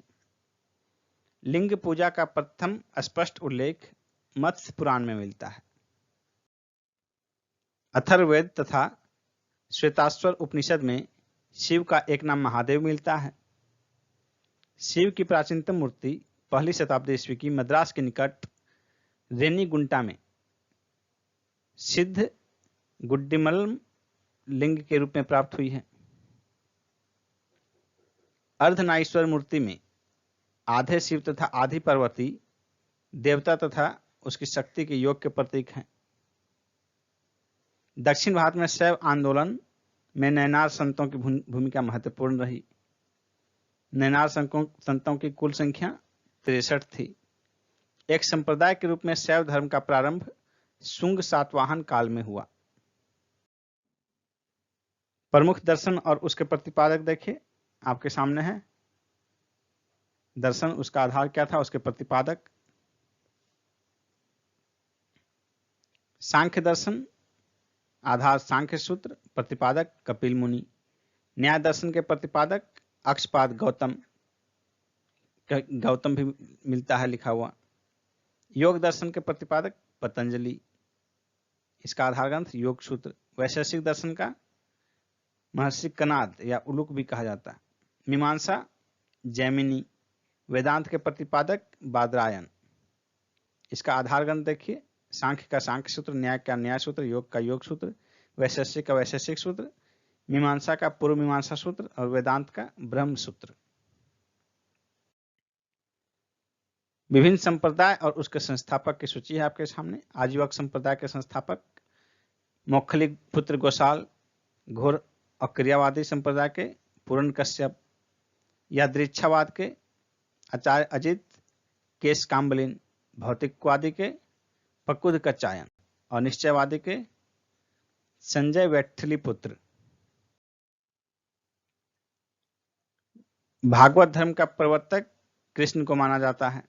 लिंग पूजा का प्रथम स्पष्ट उल्लेख मत्स्य पुराण में मिलता है। अथर्ववेद तथा श्वेताश्वर उपनिषद में शिव का एक नाम महादेव मिलता है। शिव की प्राचीनतम मूर्ति 1ली शताब्दी ईस्वी की मद्रास के निकट रेनीगुंटा में सिद्ध गुड्डिमल्म लिंग के रूप में प्राप्त हुई है। अर्धनारीश्वर मूर्ति में आधे शिव तथा आधी पार्वती देवता तथा उसकी शक्ति के योग के प्रतीक हैं। दक्षिण भारत में शैव आंदोलन में नैनार संतों की भूमिका महत्वपूर्ण रही। नैनार संतों की कुल संख्या 63 थी। एक संप्रदाय के रूप में शैव धर्म का प्रारंभ शुंग सातवाहन काल में हुआ। प्रमुख दर्शन और उसके प्रतिपादक देखिए आपके सामने है। दर्शन उसका आधार क्या था, उसके प्रतिपादक। सांख्य दर्शन आधार सांख्य सूत्र, प्रतिपादक कपिल मुनि। न्याय दर्शन के प्रतिपादक अक्षपाद गौतम भी मिलता है लिखा हुआ। योग दर्शन के प्रतिपादक पतंजलि, इसका आधार ग्रंथ योग सूत्र। वैशेषिक दर्शन का महर्षि कनाद या उलुक भी कहा जाता है। मीमांसा जैमिनी। वेदांत के प्रतिपादक बादरायन, इसका आधार ग्रंथ देखिए सांख्य का सांख्य सूत्र, न्याय का न्याय सूत्र, योग का योग सूत्र, वैशेषिक का वैशेषिक सूत्र, मीमांसा का पूर्व मीमांसा सूत्र और वेदांत का ब्रह्म सूत्र। विभिन्न संप्रदाय और उसके संस्थापक की सूची है आपके सामने। आजीवक संप्रदाय के संस्थापक मौखलिक पुत्र गोसाल, घोर अक्रियावादी संप्रदाय के पूर्ण कश्यप, या दृक्षावाद के आचार्य अजित केश काम्बलिन, भौतिकवादी के पकुद कच्चायन और निश्चयवादी के संजय वैठली पुत्र। भागवत धर्म का प्रवर्तक कृष्ण को माना जाता है।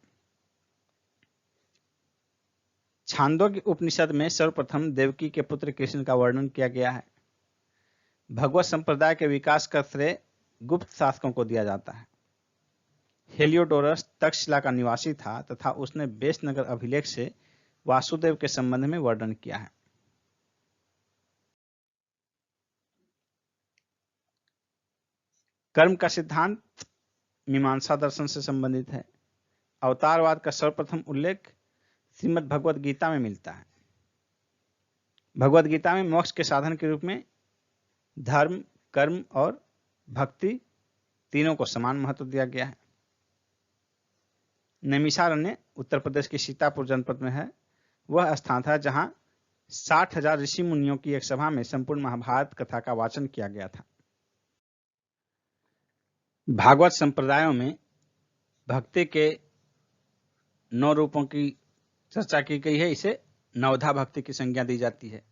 छांदोग्य उपनिषद में सर्वप्रथम देवकी के पुत्र कृष्ण का वर्णन किया गया है। भगवत संप्रदाय के विकास का श्रेय गुप्त शासकों को दिया जाता है। हेलियोडोरस तक्षशिला का निवासी था तथा उसने बेसनगर अभिलेख से वासुदेव के संबंध में वर्णन किया है। कर्म का सिद्धांत मीमांसा दर्शन से संबंधित है। अवतारवाद का सर्वप्रथम उल्लेख श्रीमद् भगवद गीता में मिलता है। भगवद गीता में मोक्ष के साधन के रूप में धर्म, कर्म और भक्ति तीनों को समान महत्व दिया गया है। नैमिषारण्य उत्तर प्रदेश के सीतापुर जनपद में है। वह स्थान था जहां 60,000 ऋषि मुनियों की एक सभा में संपूर्ण महाभारत कथा का वाचन किया गया था। भागवत संप्रदायों में भक्ति के 9 रूपों की चर्चा की गई है। इसे नवधा भक्ति की संज्ञा दी जाती है।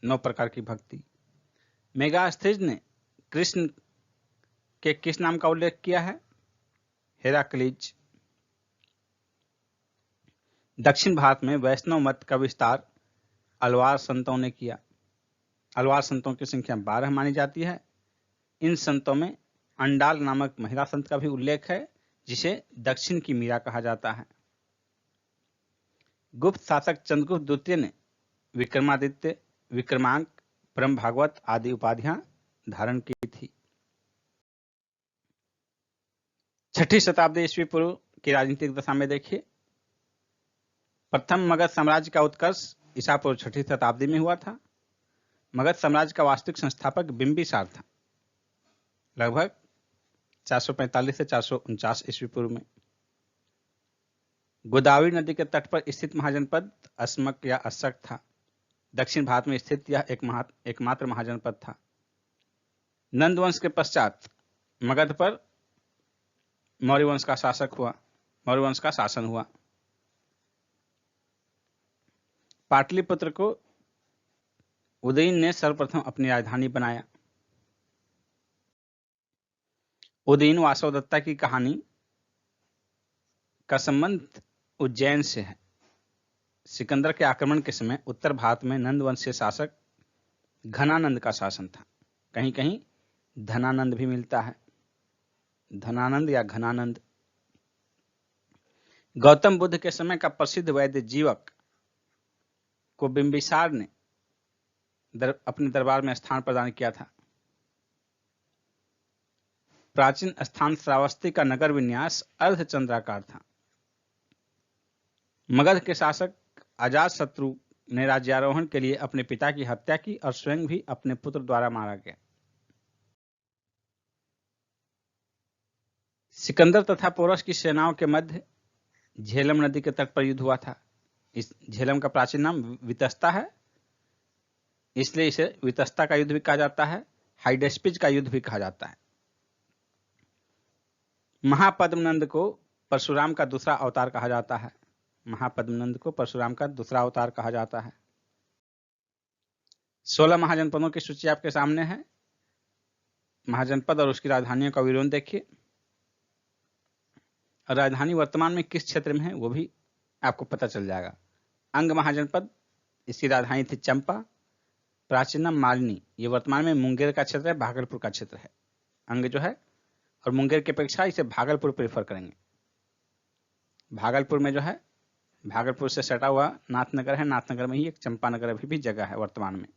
9 प्रकार की भक्ति। मेगास्थीज ने कृष्ण के किस नाम का उल्लेख किया है? हेराक्लीज। दक्षिण भारत में वैष्णव मत का विस्तार अलवार संतों ने किया। अलवार संतों की संख्या 12 मानी जाती है। इन संतों में अंडाल नामक महिला संत का भी उल्लेख है, जिसे दक्षिण की मीरा कहा जाता है। गुप्त शासक चंद्रगुप्त द्वितीय ने विक्रमादित्य, विक्रमांक, परम भागवत आदि उपाधियां धारण की थी। 6ठी शताब्दी ईस्वी पूर्व की राजनीतिक दशा में देखिए। प्रथम मगध साम्राज्य का उत्कर्ष ईसा पूर्व 6ठी शताब्दी में हुआ था। मगध साम्राज्य का वास्तविक संस्थापक बिंबिसार था, लगभग 445 से 449 ईस्वी पूर्व में। गोदावरी नदी के तट पर स्थित महाजनपद अस्मक या अस्सक था। दक्षिण भारत में स्थित यह एकमात्र महाजनपद था। नंद वंश के पश्चात मगध पर मौर्य वंश का शासन हुआ। पाटलिपुत्र को उदयन ने सर्वप्रथम अपनी राजधानी बनाया। उदयन वासवदत्ता की कहानी का संबंध उज्जैन से है। सिकंदर के आक्रमण के समय उत्तर भारत में नंद वंशीय शासक घनानंद का शासन था। कहीं कहीं धनानंद भी मिलता है, धनानंद या घनानंद। गौतम बुद्ध के समय का प्रसिद्ध वैद्य जीवक को बिंबिसार ने अपने दरबार में स्थान प्रदान किया था। प्राचीन स्थान श्रावस्ती का नगर विन्यास अर्धचंद्राकार था। मगध के शासक अजातशत्रु ने राज्यारोहण के लिए अपने पिता की हत्या की और स्वयं भी अपने पुत्र द्वारा मारा गया। सिकंदर तथा पोरस की सेनाओं के मध्य झेलम नदी के तट पर युद्ध हुआ था। इस झेलम का प्राचीन नाम वितस्ता है, इसलिए इसे वितस्ता का युद्ध भी कहा जाता है, हाइडेस्पिज का युद्ध भी कहा जाता है। महापद्मनंद को परशुराम का दूसरा अवतार कहा जाता है। महापद्मनंद को परशुराम का दूसरा अवतार कहा जाता है। 16 महाजनपदों की सूची आपके सामने है। महाजनपद और उसकी राजधानियों का विवरण देखिए। राजधानी वर्तमान में किस क्षेत्र में है वो भी आपको पता चल जाएगा। अंग महाजनपद, इसकी राजधानी थी चंपा। प्राचीनम मालिनी, ये वर्तमान में मुंगेर का क्षेत्र है, भागलपुर का क्षेत्र है। अंग जो है और मुंगेर की अपेक्षा इसे भागलपुर प्रेफर करेंगे। भागलपुर में जो है, भागलपुर से सटा हुआ नाथनगर है, नाथनगर में ही एक चंपानगर अभी भी जगह है वर्तमान में।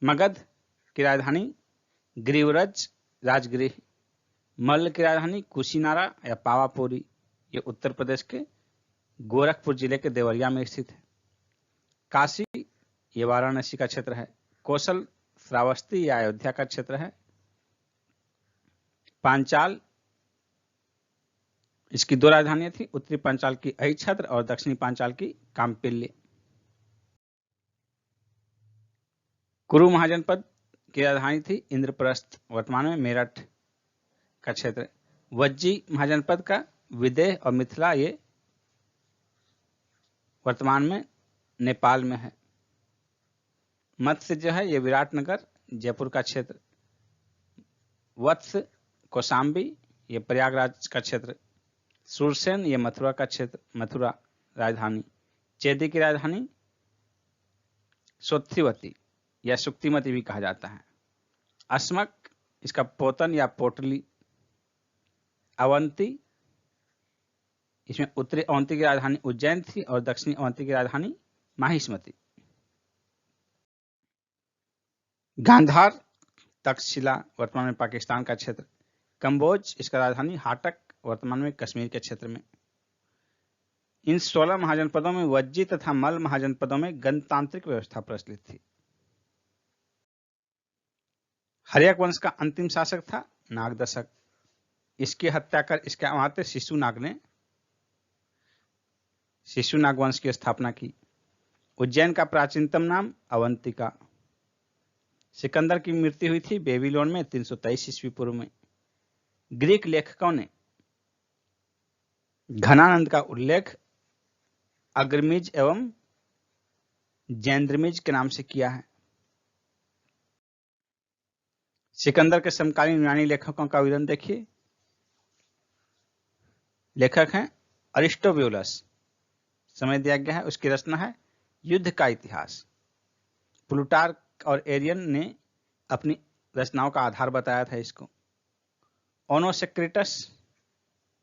मगध की राजधानी गिरिव्रज राजगृह। मल्ल की राजधानी कुशीनारा या पावापुरी, ये उत्तर प्रदेश के गोरखपुर जिले के देवरिया में स्थित है। काशी, ये वाराणसी का क्षेत्र है। कौशल श्रावस्ती या अयोध्या का क्षेत्र है। पांचाल, इसकी दो राजधानियां थी, उत्तरी पांचाल की अहिच्छत्र और दक्षिणी पांचाल की काम्पिल्य। कुरु महाजनपद की राजधानी थी इंद्रप्रस्थ, वर्तमान में मेरठ का क्षेत्र। वज्जी महाजनपद का विदेह और मिथिला, ये वर्तमान में नेपाल में है। मत्स्य जो है ये विराटनगर जयपुर का क्षेत्र। वत्स कौशाम्बी, ये प्रयागराज का क्षेत्र। सुरसेन, ये मथुरा का क्षेत्र, मथुरा राजधानी। चेदी की राजधानी सोत्थिवती या सुक्तिमती भी कहा जाता है। अस्मक, इसका पोतन या पोटली। अवंती, इसमें उत्तरी अवंती की राजधानी उज्जैन थी और दक्षिणी अवंती की राजधानी माहिष्मती। गांधार तक्षशिला, वर्तमान में पाकिस्तान का क्षेत्र। कंबोज, इसका राजधानी हाटक, वर्तमान में कश्मीर के क्षेत्र में। इन 16 महाजनपदों में वज्जी तथा मल्ल महाजनपदों में गणतांत्रिक व्यवस्था प्रचलित थी। हर्यक वंश का अंतिम शासक था नागदशक। इसकी हत्या कर इसके अमात्य शिशुनाग ने शिशुनाग वंश की स्थापना की। उज्जैन का प्राचीनतम नाम अवंतिका। सिकंदर की मृत्यु हुई थी बेबीलोन में 323 ईस्वी पूर्व में। ग्रीक लेखकों ने घनानंद का उल्लेख अग्रमिज एवं जैंद्रमिज के नाम से किया है। सिकंदर के समकालीन यूनानी लेखकों का विवरण देखिए। लेखक हैं अरिस्टोब्यूलस, समय दिया गया है। उसकी रचना है युद्ध का इतिहास। प्लूटार्क और एरियन ने अपनी रचनाओं का आधार बताया था इसको। ओनोसेक्रिटस,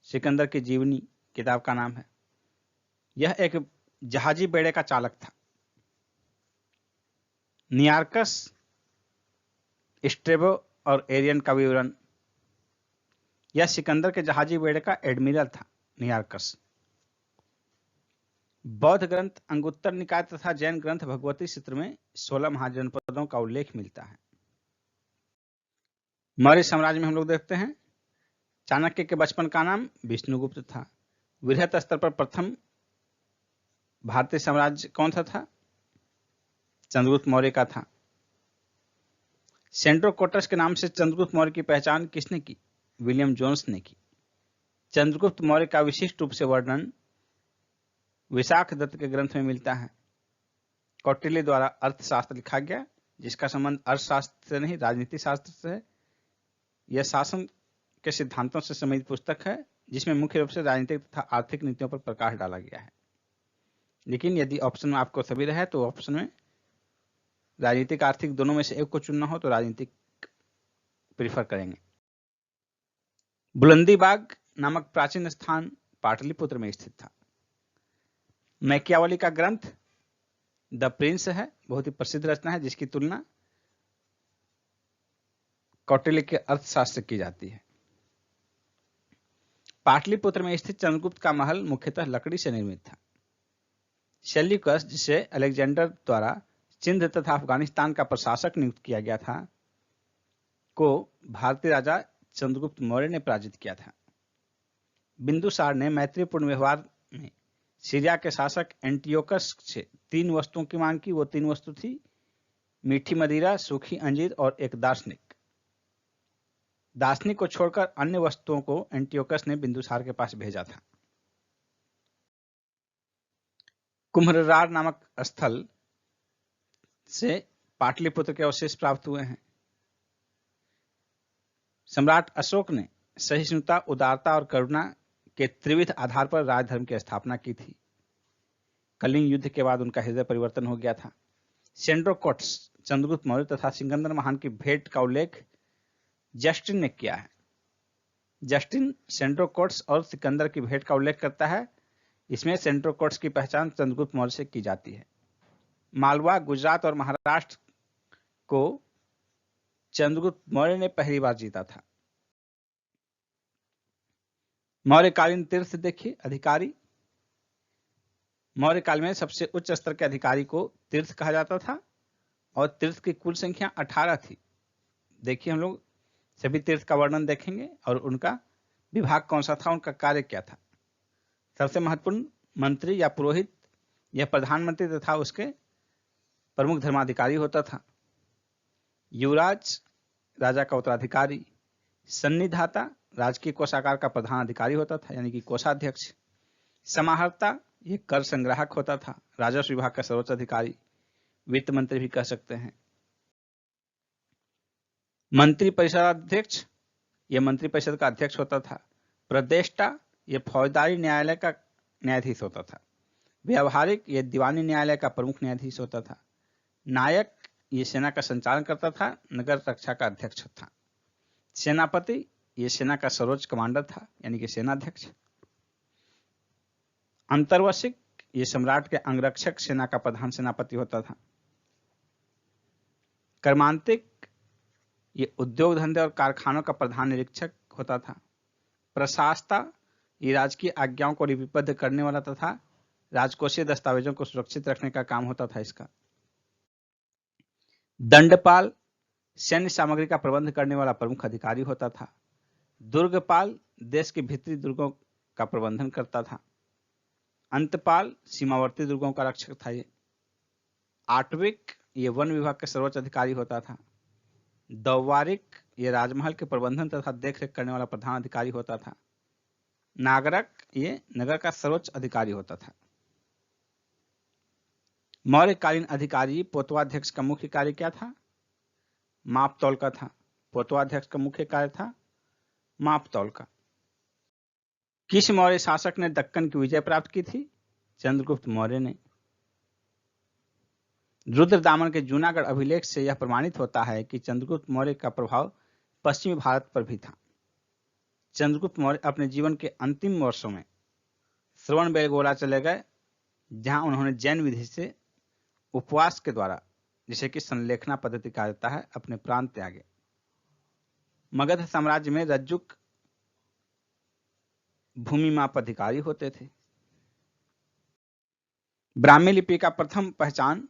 सिकंदर की जीवनी किताब का नाम है। यह एक जहाजी बेड़े का चालक था। नियार्कस, स्ट्रेबो और एरियन का विवरण। यह सिकंदर के जहाजी बेड़े का एडमिरल था नियार्कस। बौद्ध ग्रंथ अंगुत्तर निकाय तथा जैन ग्रंथ भगवती सूत्र में 16 महाजनपदों का उल्लेख मिलता है। मौर्य साम्राज्य में हम लोग देखते हैं चाणक्य के बचपन का नाम विष्णुगुप्त था। वृहत स्तर पर प्रथम भारतीय साम्राज्य कौन सा था? चंद्रगुप्त मौर्य का था। सेंट्रोकोटस के नाम से चंद्रगुप्त मौर्य की पहचान किसने की? विलियम जोन्स ने की। चंद्रगुप्त मौर्य का विशिष्ट रूप से वर्णन विशाख दत्त के ग्रंथ में मिलता है। कौटिल्य द्वारा अर्थशास्त्र लिखा गया, जिसका संबंध अर्थशास्त्र से नहीं राजनीति शास्त्र से है। यह शासन के सिद्धांतों से संबंधित पुस्तक है, जिसमें मुख्य रूप से राजनीतिक तथा आर्थिक नीतियों पर प्रकाश डाला गया है। लेकिन यदि ऑप्शन में आपको सभी रहे तो ऑप्शन में राजनीतिक आर्थिक दोनों में से एक को चुनना हो तो राजनीतिक प्रीफर करेंगे। बुलंदीबाग नामक प्राचीन स्थान पाटलिपुत्र में स्थित था। मैकियावली का ग्रंथ द प्रिंस है, बहुत ही प्रसिद्ध रचना है, जिसकी तुलना कौटिल्य के अर्थशास्त्र की जाती है। पाटलिपुत्र में स्थित चंद्रगुप्त का महल मुख्यतः लकड़ी से निर्मित था। सेल्यूकस, जिसे अलेक्जेंडर द्वारा सिंध तथा अफगानिस्तान का प्रशासक नियुक्त किया गया था, को भारतीय राजा चंद्रगुप्त मौर्य ने पराजित किया था। बिंदुसार ने मैत्रीपूर्ण व्यवहार में सीरिया के शासक एंटियोकस से 3 वस्तुओं की मांग की। वो 3 वस्तु थी मीठी मदिरा, सूखी अंजीर और एक दार्शनिक। दार्शनिक को छोड़कर अन्य वस्तुओं को एंटियोकस ने बिंदुसार के पास भेजा था। कुम्भलरार नामक स्थल से पाटलिपुत्र के अवशेष प्राप्त हुए हैं। सम्राट अशोक ने सहिष्णुता, उदारता और करुणा के त्रिविध आधार पर राजधर्म की स्थापना की थी। कलिंग युद्ध के बाद उनका हृदय परिवर्तन हो गया था। सेंड्रोकोट्स, चंद्रगुप्त मौर्य तथा सिकंदर महान की भेंट का उल्लेख जस्टिन ने किया है। जस्टिन सेंड्रोकोट्स और सिकंदर की भेंट का उल्लेख करता है। इसमें सेंड्रोकोट्स की पहचान चंद्रगुप्त मौर्य से की जाती है। मालवा, गुजरात और महाराष्ट्र को चंद्रगुप्त मौर्य ने पहली बार जीता था। मौर्यकालीन तीर्थ देखिए, अधिकारी। मौर्यकाल में सबसे उच्च स्तर के अधिकारी को तीर्थ कहा जाता था और तीर्थ की कुल संख्या 18 थी। देखिए, हम लोग सभी तीर्थ का वर्णन देखेंगे और उनका विभाग कौन सा था, उनका कार्य क्या था। सबसे महत्वपूर्ण मंत्री या पुरोहित या प्रधानमंत्री तथा उसके प्रमुख धर्माधिकारी होता था। युवराज, राजा का उत्तराधिकारी। सन्निधाता, राजकीय कोषागार का प्रधान अधिकारी होता था, यानी कि कोषाध्यक्ष। समाहर्ता, ये कर संग्राहक होता था, राजस्व विभाग का सर्वोच्च अधिकारी, वित्त मंत्री भी कह सकते हैं। मंत्री परिषद अध्यक्ष, यह मंत्री परिषद का अध्यक्ष होता था। प्रदेष्टा, यह फौजदारी न्यायालय का न्यायाधीश होता था। व्यावहारिक, यह दीवानी न्यायालय का प्रमुख न्यायाधीश होता था। नायक, ये सेना का संचालन करता था, नगर रक्षा का अध्यक्ष था। सेनापति, ये सेना का सर्वोच्च कमांडर था, यानी कि सेनाध्यक्ष। अंतर्वशिक, ये सम्राट के अंगरक्षक सेना का प्रधान सेनापति होता था। कर्मांतिक, ये उद्योग धंधे और कारखानों का प्रधान निरीक्षक होता था। प्रशासता, ये राजकीय आज्ञाओं को लिपिबद्ध करने वाला तथा राजकोषीय दस्तावेजों को सुरक्षित रखने का काम होता था इसका। दंडपाल, सैन्य सामग्री का प्रबंध करने वाला प्रमुख अधिकारी होता था। दुर्गपाल, देश के भीतरी दुर्गों का प्रबंधन करता था। अंतपाल, सीमावर्ती दुर्गों का रक्षक था ये। आटविक, ये वन विभाग के सर्वोच्च अधिकारी होता था। दौवारिक, ये राजमहल के प्रबंधन तथा देखरेख करने वाला प्रधान अधिकारी होता था। नागरक, ये नगर का सर्वोच्च अधिकारी होता था। मौर्यकालीन अधिकारी पोतवाध्यक्ष का मुख्य कार्य क्या था? माप तौल का था। पोतवाध्यक्ष का मुख्य कार्य था माप तौल का। किस मौर्य शासक ने दक्कन की विजय प्राप्त की थी? चंद्रगुप्त मौर्य ने। रुद्रदामन के जूनागढ़ अभिलेख से यह प्रमाणित होता है कि चंद्रगुप्त मौर्य का प्रभाव पश्चिमी भारत पर भी था। चंद्रगुप्त मौर्य अपने जीवन के अंतिम वर्षों में श्रवणबेलगोला चले गए, जहां उन्होंने जैन विधि से उपवास के द्वारा, जिसे कि संलेखना पद्धति कहा जाता है, अपने प्राण त्यागे। मगध साम्राज्य में रज्जुक भूमि माप अधिकारी होते थे। ब्राह्मी लिपि का प्रथम पहचान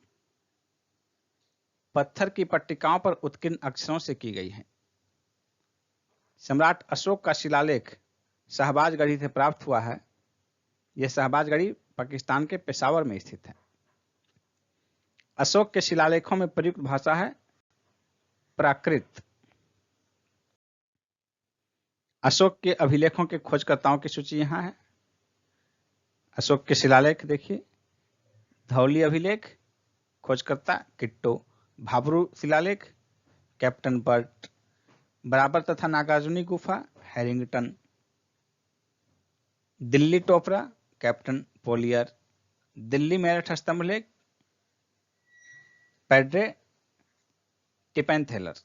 पत्थर की पट्टिकाओं पर उत्कीर्ण अक्षरों से की गई है। सम्राट अशोक का शिलालेख शहबाजगढ़ी से प्राप्त हुआ है। यह शहबाजगढ़ी पाकिस्तान के पेशावर में स्थित है। अशोक के शिलालेखों में प्रयुक्त भाषा है प्राकृत। अशोक के अभिलेखों के खोजकर्ताओं की सूची यहां है। अशोक के शिलालेख देखिए। धौली अभिलेख, खोजकर्ता किट्टो। भाबरू शिलालेख, कैप्टन बर्ट। बराबर तथा नागार्जुनी गुफा, Harrington. Delhi Topra, captain Polier. Delhi Meerut स्तंभलेख, padre Tieffenthaler.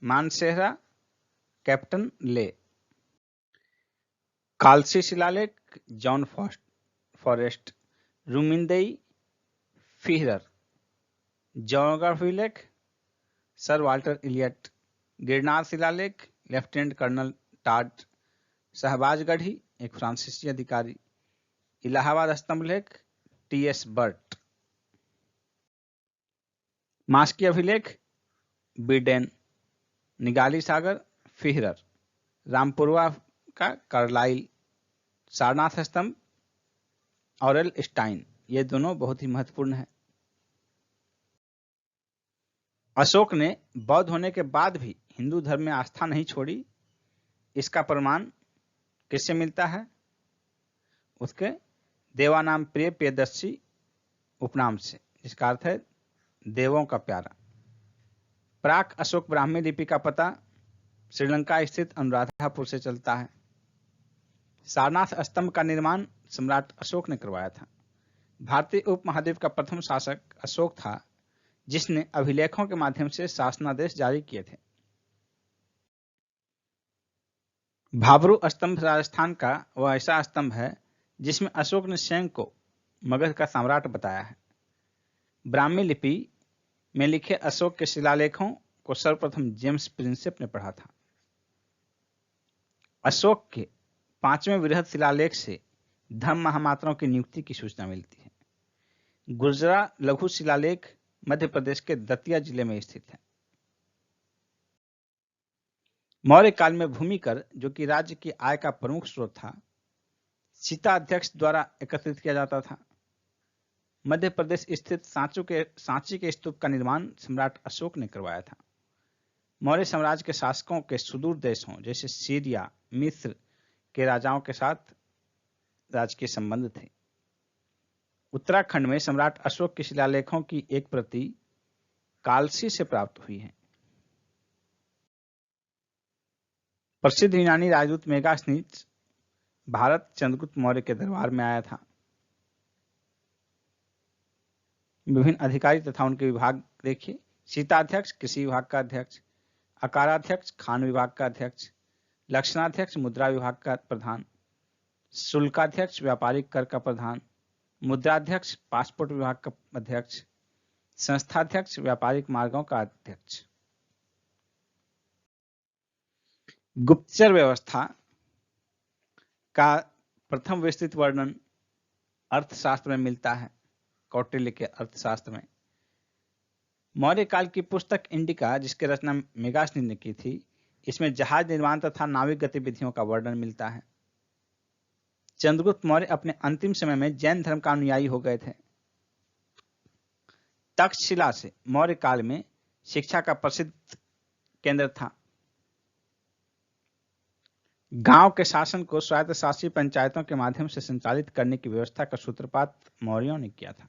Mansehra, captain Lee. Kalsi शिलालेख, जॉन फॉरेस्ट। रूमिंदेई, फिहरर। जौनगढ़ अभिलेख, सर वाल्टर इलियट। गिरनार शिलालेख, लेफ्टिनेंट कर्नल टाड। शहबाजगढ़ी, एक फ्रांसीसी अधिकारी। इलाहाबाद स्तंभलेख, टी.एस. बर्ट। मास्की अभिलेख, बिडेन। निगाली सागर, फिहरर। रामपुरवा का कार्लाइल। सारनाथ स्तंभ, ऑरेल स्टाइन, ये दोनों बहुत ही महत्वपूर्ण है। अशोक ने बौद्ध होने के बाद भी हिंदू धर्म में आस्था नहीं छोड़ी। इसका प्रमाण किससे मिलता है? उसके देवानाम प्रिय प्रियदर्शी उपनाम से, जिसका अर्थ है देवों का प्यारा। प्राक अशोक ब्राह्मी लिपि का पता श्रीलंका स्थित अनुराधापुर से चलता है। सारनाथ स्तंभ का निर्माण सम्राट अशोक ने करवाया था। भारतीय उपमहाद्वीप का प्रथम शासक अशोक था, जिसने अभिलेखों के माध्यम से शासनादेश जारी किए थे। भाबरू स्तंभ राजस्थान का वह ऐसा स्तंभ है जिसमें अशोक ने स्वयं को मगध का सम्राट बताया है। ब्राह्मी लिपि में लिखे अशोक के शिलालेखों को सर्वप्रथम जेम्स प्रिंसेप ने पढ़ा था। अशोक के 5वें वृहद शिलालेख से धर्म महामात्राओं की नियुक्ति की सूचना मिलती है। गुर्जरा लघु शिलालेख मध्य प्रदेश के दतिया जिले में स्थित है। मौर्य काल में भूमि कर, जो कि राज्य की आय का प्रमुख स्रोत था, सीता अध्यक्ष द्वारा एकत्रित किया जाता था। मध्य प्रदेश स्थित सांची के स्तूप का निर्माण सम्राट अशोक ने करवाया था। मौर्य साम्राज्य के शासकों के सुदूर देशों जैसे सीरिया, मिस्र के राजाओं के साथ राजकीय संबंध थे। उत्तराखंड में सम्राट अशोक के शिलालेखों की एक प्रति कालसी से प्राप्त हुई है। प्रसिद्ध यूनानी राजदूत मेगास्थनीज भारत चंद्रगुप्त मौर्य के दरबार में आया था। विभिन्न अधिकारी तथा उनके विभाग देखिए। सीताध्यक्ष कृषि विभाग का अध्यक्ष, अकाराध्यक्ष खान विभाग का अध्यक्ष, लक्षणाध्यक्ष मुद्रा विभाग का प्रधान, शुल्काध्यक्ष व्यापारिक कर का प्रधान, मुद्राध्यक्ष पासपोर्ट विभाग का अध्यक्ष, संस्थाध्यक्ष व्यापारिक मार्गों का अध्यक्ष। गुप्तचर व्यवस्था का प्रथम विस्तृत वर्णन अर्थशास्त्र में मिलता है, कौटिल्य के अर्थशास्त्र में। मौर्य काल की पुस्तक इंडिका, जिसकी रचना मेगास्थनीज ने की थी, इसमें जहाज निर्माण तथा नाविक गतिविधियों का वर्णन मिलता है। चंद्रगुप्त मौर्य अपने अंतिम समय में जैन धर्म का अनुयायी हो गए थे। तक्षशिला से मौर्य काल में शिक्षा का प्रसिद्ध केंद्र था। गांव के शासन को स्वायत्तशासी पंचायतों के माध्यम से संचालित करने की व्यवस्था का सूत्रपात मौर्यों ने किया था।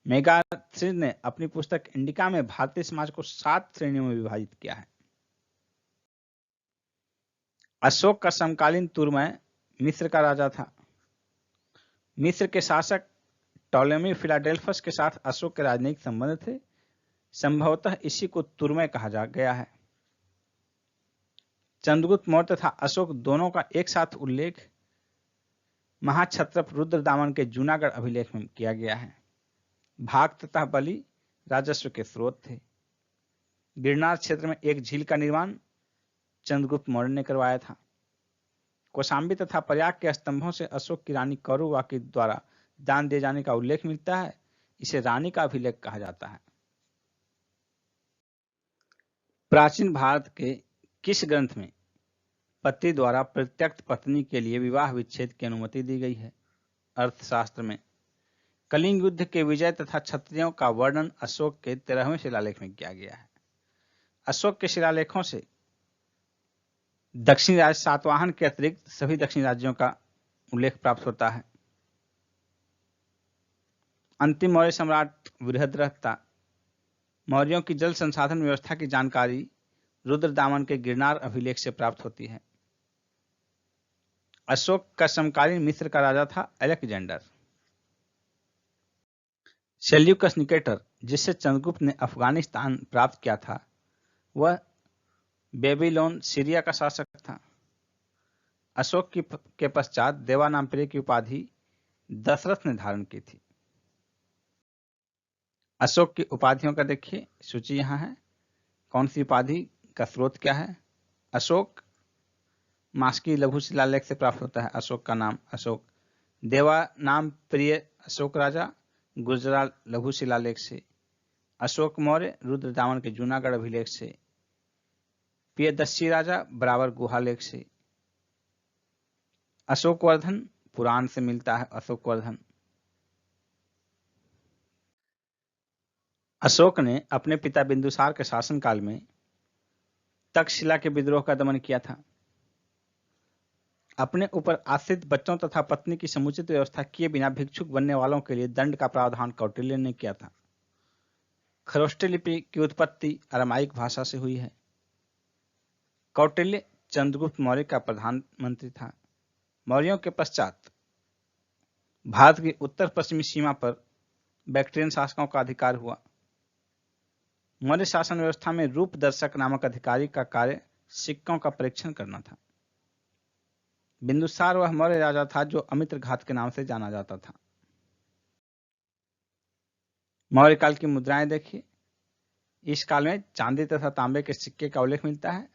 मेगास्थनीज ने अपनी पुस्तक इंडिका में भारतीय समाज को 7 श्रेणियों में विभाजित किया है। अशोक का समकालीन तुर्मय मिस्र का राजा था। मिस्र के शासक टॉलेमी फिलाडेल्फस के साथ अशोक के राजनयिक संबंध थे। संभवतः इसी को तुर्मय कहा गया है। चंद्रगुप्त मौर्य तथा अशोक दोनों का एक साथ उल्लेख महाक्षत्रप रुद्रदामन के जूनागढ़ अभिलेख में किया गया है। भाग तथा बलि राजस्व के स्रोत थे। गिरनार क्षेत्र में एक झील का निर्माण चंद्रगुप्त मौर्य ने करवाया था। कौशाम्बी तथा प्रयाग के स्तंभों से अशोक की रानी कौरवा के द्वारा दान दिए जाने का उल्लेख मिलता है। इसे रानी का अभिलेख कहा जाता है। प्राचीन भारत के किस ग्रंथ में पति द्वारा प्रत्यक्त पत्नी के लिए विवाह विच्छेद की अनुमति दी गई है? अर्थशास्त्र में। कलिंग युद्ध के विजय तथा क्षत्रियों का वर्णन अशोक के 13वें शिलालेख में किया गया है। अशोक के शिलालेखों से दक्षिणी राज्य सातवाहन के अतिरिक्त सभी दक्षिणी राज्यों का उल्लेख प्राप्त होता है। अंतिम मौर्य सम्राट बृहद्रथ था। मौर्यों की जल संसाधन व्यवस्था की जानकारी रुद्रदामन के गिरनार अभिलेख से प्राप्त होती है। अशोक का समकालीन मिस्र का राजा था अलेक्जेंडर। सेल्यूकस निकेटर, जिससे चंद्रगुप्त ने अफगानिस्तान प्राप्त किया था, वह बेबीलोन सीरिया का शासक था। अशोक के पश्चात देवानाम्प्रिय की उपाधि दशरथ ने धारण की थी। अशोक की उपाधियों का देखिए, सूची यहां है। कौन सी उपाधि का स्रोत क्या है? अशोक मास्की लघु शिलालेख से प्राप्त होता है। अशोक का नाम अशोक। देवा नाम प्रिय अशोक राजा गुर्जरा लघु शिलालेख से। अशोक मौर्य रुद्रदामन के जूनागढ़ अभिलेख से। प्रियदर्शी राजा बराबर गुहालेख से। अशोकवर्धन पुराण से मिलता है अशोकवर्धन। अशोक ने अपने पिता बिंदुसार के शासनकाल में तक्षशिला के विद्रोह का दमन किया था। अपने ऊपर आश्रित बच्चों तथा पत्नी की समुचित व्यवस्था किए बिना भिक्षुक बनने वालों के लिए दंड का प्रावधान कौटिल्य ने किया था। खरोष्टी लिपि की उत्पत्ति अरामाइक भाषा से हुई है। कौटिल्य चंद्रगुप्त मौर्य का प्रधानमंत्री था। मौर्यों के पश्चात भारत की उत्तर पश्चिमी सीमा पर बैक्ट्रियन शासकों का अधिकार हुआ। मौर्य शासन व्यवस्था में रूप दर्शक नामक अधिकारी का कार्य सिक्कों का परीक्षण करना था। बिंदुसार वह मौर्य राजा था जो अमित्र घात के नाम से जाना जाता था। मौर्य काल की मुद्राएं देखिए। इस काल में चांदी तथा तांबे के सिक्के का उल्लेख मिलता है।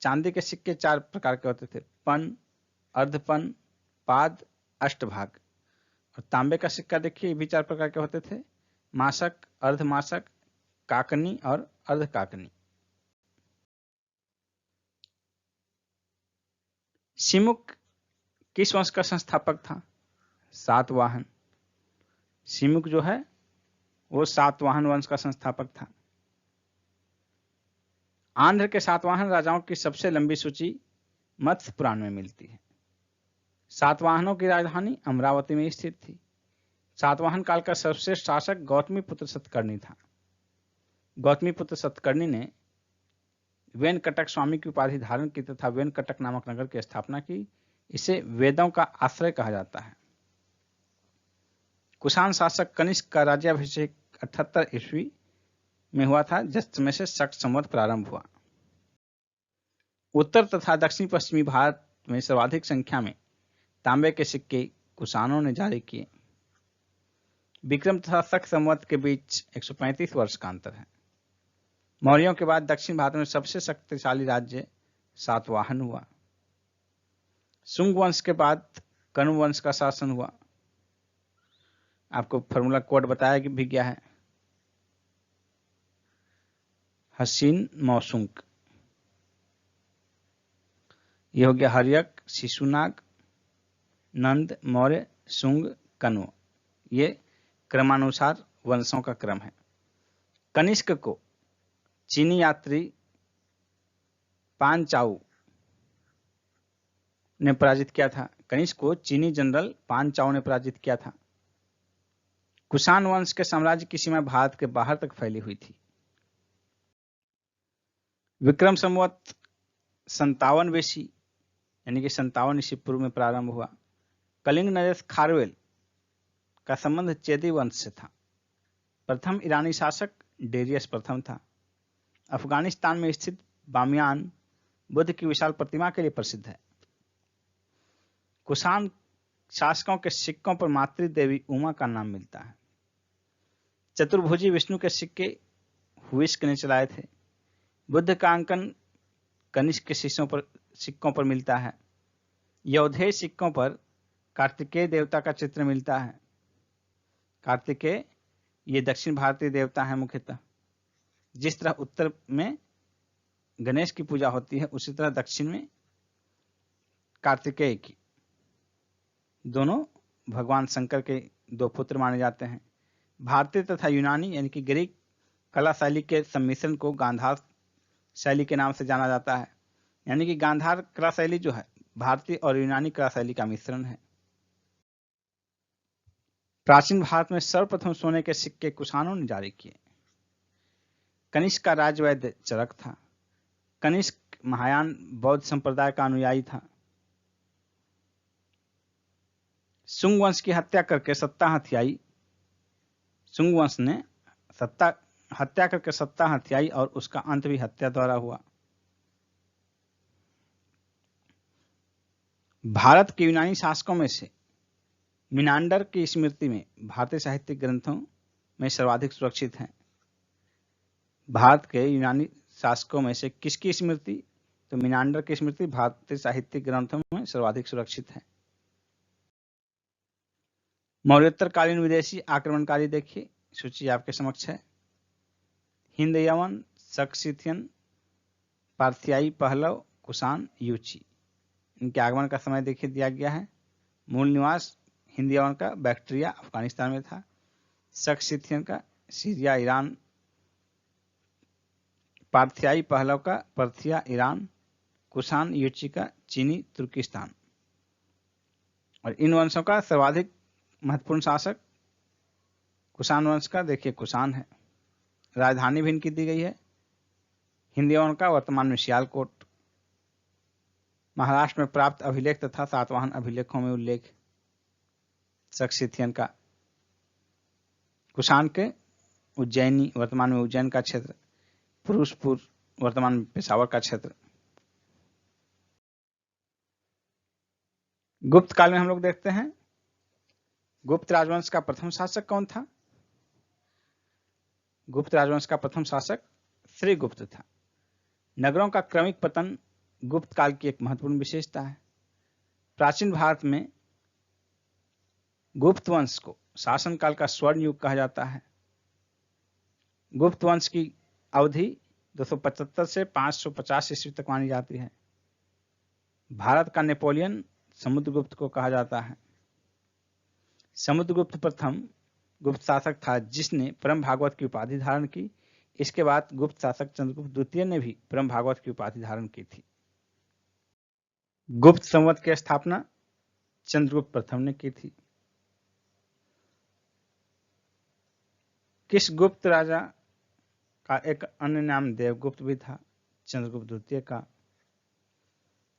चांदी के सिक्के 4 प्रकार के होते थे, पन, अर्धपन, पाद, अष्टभाग। और तांबे का सिक्का देखिए, ये भी 4 प्रकार के होते थे, मासक, अर्धमासक, काकनी और अर्धकाकनी। सिमुक किस वंश का संस्थापक था? सातवाहन। सिमुक जो है वो सातवाहन वंश का संस्थापक था। आंध्र के सातवाहन राजाओं की सबसे लंबी सूची मत्स्य पुराण में मिलती है। सातवाहनों की राजधानी अमरावती में स्थित थी। सातवाहन काल का सर्वश्रेष्ठ शासक गौतमीपुत्र सतकर्णी था। गौतमीपुत्र सतकर्णी ने वेनकटक स्वामी की उपाधि धारण की तथा वेनकटक नामक नगर की स्थापना की। इसे वेदों का आश्रय कहा जाता है। कुषाण शासक कनिष्क का राज्याभिषेक 78 ईस्वी में हुआ था, जिस समय से शक संवत प्रारंभ हुआ। उत्तर तथा दक्षिण पश्चिमी भारत में सर्वाधिक संख्या में तांबे के सिक्के कुषाणों ने जारी किए। विक्रम तथा शक संवत के बीच 135 वर्ष का अंतर है। मौर्यों के बाद दक्षिण भारत में सबसे शक्तिशाली राज्य सातवाहन हुआ। शुंग वंश के बाद कण्व वंश का शासन हुआ। आपको फॉर्मूला कोड बताया भी गया है, हसीन मौसुंक। ये हो गया हर्यक, शिशुनाग, नंद, मौर्य, शुंग, कण्व। ये क्रमानुसार वंशों का क्रम है। कनिष्क को चीनी यात्री पांचाऊ ने पराजित किया था। कनिष्क को चीनी जनरल पांचाऊ ने पराजित किया था। कुषाण वंश के साम्राज्य की सीमा भारत के बाहर तक फैली हुई थी। विक्रम संवत 57 BC यानी कि 57 ईस्वी पूर्व में प्रारंभ हुआ। कलिंग नरेश खारवेल का संबंध चेदी वंश से था। प्रथम ईरानी शासक डेरियस प्रथम था। अफगानिस्तान में स्थित बामियान बुद्ध की विशाल प्रतिमा के लिए प्रसिद्ध है। कुषाण शासकों के सिक्कों पर मातृ देवी उमा का नाम मिलता है। चतुर्भुजी विष्णु के सिक्के हुइस्क ने चलाए थे। बुद्ध का अंकन कनिष्क के सिक्कों पर मिलता है। यौधेय सिक्कों पर कार्तिकेय देवता का चित्र मिलता है। कार्तिकेय ये दक्षिण भारतीय देवता है मुख्यतः। जिस तरह उत्तर में गणेश की पूजा होती है, उसी तरह दक्षिण में कार्तिकेय की। दोनों भगवान शंकर के 2 पुत्र माने जाते हैं। भारतीय तथा यूनानी यानी कि ग्रीक कला शैली के सम्मिश्रण को गांधार शैली के नाम से जाना जाता है। यानी कि गांधार कला शैली जो है भारतीय और यूनानी कला शैली का मिश्रण है। प्राचीन भारत में सर्वप्रथम सोने के सिक्के कुषाणों ने जारी किए। कनिष्क का राजवैद्य चरक था। कनिष्क महायान बौद्ध संप्रदाय का अनुयायी था। शुंग वंश की हत्या करके सत्ता हथियाई। शुंग वंश ने हत्या करके सत्ता हथियाई और उसका अंत भी हत्या द्वारा हुआ। भारत के यूनानी शासकों में से मिनांडर की स्मृति में भारतीय साहित्यिक ग्रंथों में सर्वाधिक सुरक्षित है। भारत के यूनानी शासकों में से किसकी स्मृति? तो मिनांडर की स्मृति भारतीय साहित्यिक ग्रंथों में सर्वाधिक सुरक्षित है। मौर्योत्तरकालीन विदेशी आक्रमणकारी देखिए, सूची आपके समक्ष है। हिंद, यवन, सक्सिथियन, पार्थियाई, पहलव, कुषाण, यूची। इनके आगमन का समय देखिए दिया गया है मूल निवास हिंदुओं का बैक्ट्रिया अफगानिस्तान में था। शक सिथियन का सीरिया ईरान, पार्थियाई पहलव का पर्थिया ईरान, कुषाण युची का चीनी तुर्किस्तान। और इन वंशों का सर्वाधिक महत्वपूर्ण शासक कुषाण वंश का देखिए कुषाण है। राजधानी भी इनकी दी गई है हिंदुओं का वर्तमान में सियालकोट। महाराष्ट्र में प्राप्त अभिलेख तथा सातवाहन अभिलेखों में उल्लेख शक का कुषाण के उज्जैनी वर्तमान में उज्जैन का क्षेत्र, फिरोजपुर वर्तमान में पेशावर का क्षेत्र। गुप्त काल में हम लोग देखते हैं गुप्त राजवंश का प्रथम शासक कौन था। गुप्त राजवंश का प्रथम शासक श्रीगुप्त था। नगरों का क्रमिक पतन गुप्त काल की एक महत्वपूर्ण विशेषता है। प्राचीन भारत में गुप्त वंश को शासनकाल का स्वर्ण युग कहा जाता है। गुप्त वंश की अवधि 275 से 550 ईस्वी तक मानी जाती है। भारत का नेपोलियन समुद्रगुप्त को कहा जाता है। समुद्रगुप्त प्रथम गुप्त शासक था जिसने परम भागवत की उपाधि धारण की। इसके बाद गुप्त शासक चंद्रगुप्त द्वितीय ने भी परम भागवत की उपाधि धारण की थी। गुप्त संवत की स्थापना चंद्रगुप्त प्रथम ने की थी। किस गुप्त राजा का एक अन्य नाम देवगुप्त भी था, चंद्रगुप्त द्वितीय का।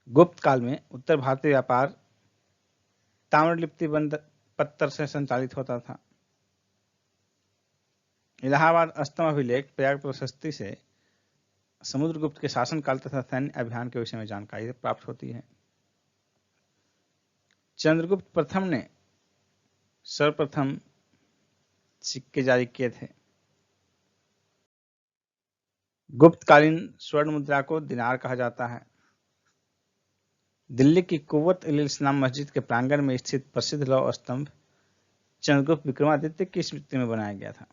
गुप्त काल में उत्तर भारतीय व्यापार ताम्रलिप्ति पत्थर से संचालित होता था। इलाहाबाद अष्टम अभिलेख प्रयाग प्रशस्ति से समुद्रगुप्त के शासनकाल तथा सैन्य अभियान के विषय में जानकारी प्राप्त होती है। चंद्रगुप्त प्रथम ने सर्वप्रथम सिक्के जारी किए थे। गुप्तकालीन स्वर्ण मुद्रा को दिनार कहा जाता है। दिल्ली की कुव्वत-उल-इस्लाम मस्जिद के प्रांगण में स्थित प्रसिद्ध लौह स्तंभ चंद्रगुप्त विक्रमादित्य की स्मृति में बनाया गया था।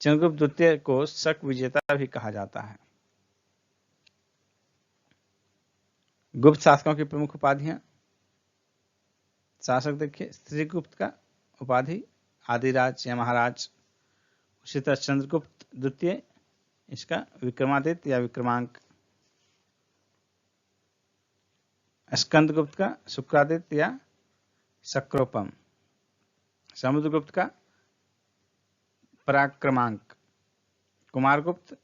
चंद्रगुप्त द्वितीय को शक विजेता भी कहा जाता है। गुप्त शासकों की प्रमुख उपाधियां शासक देखिए श्रीगुप्त का उपाधि आदिराज या महाराज। उसी तरह चंद्रगुप्त द्वितीय इसका विक्रमादित्य या विक्रमांक। स्कंदगुप्त का शुक्रादित्य या शक्रोपम। समुद्रगुप्त का पराक्रमांक। कुमारगुप्त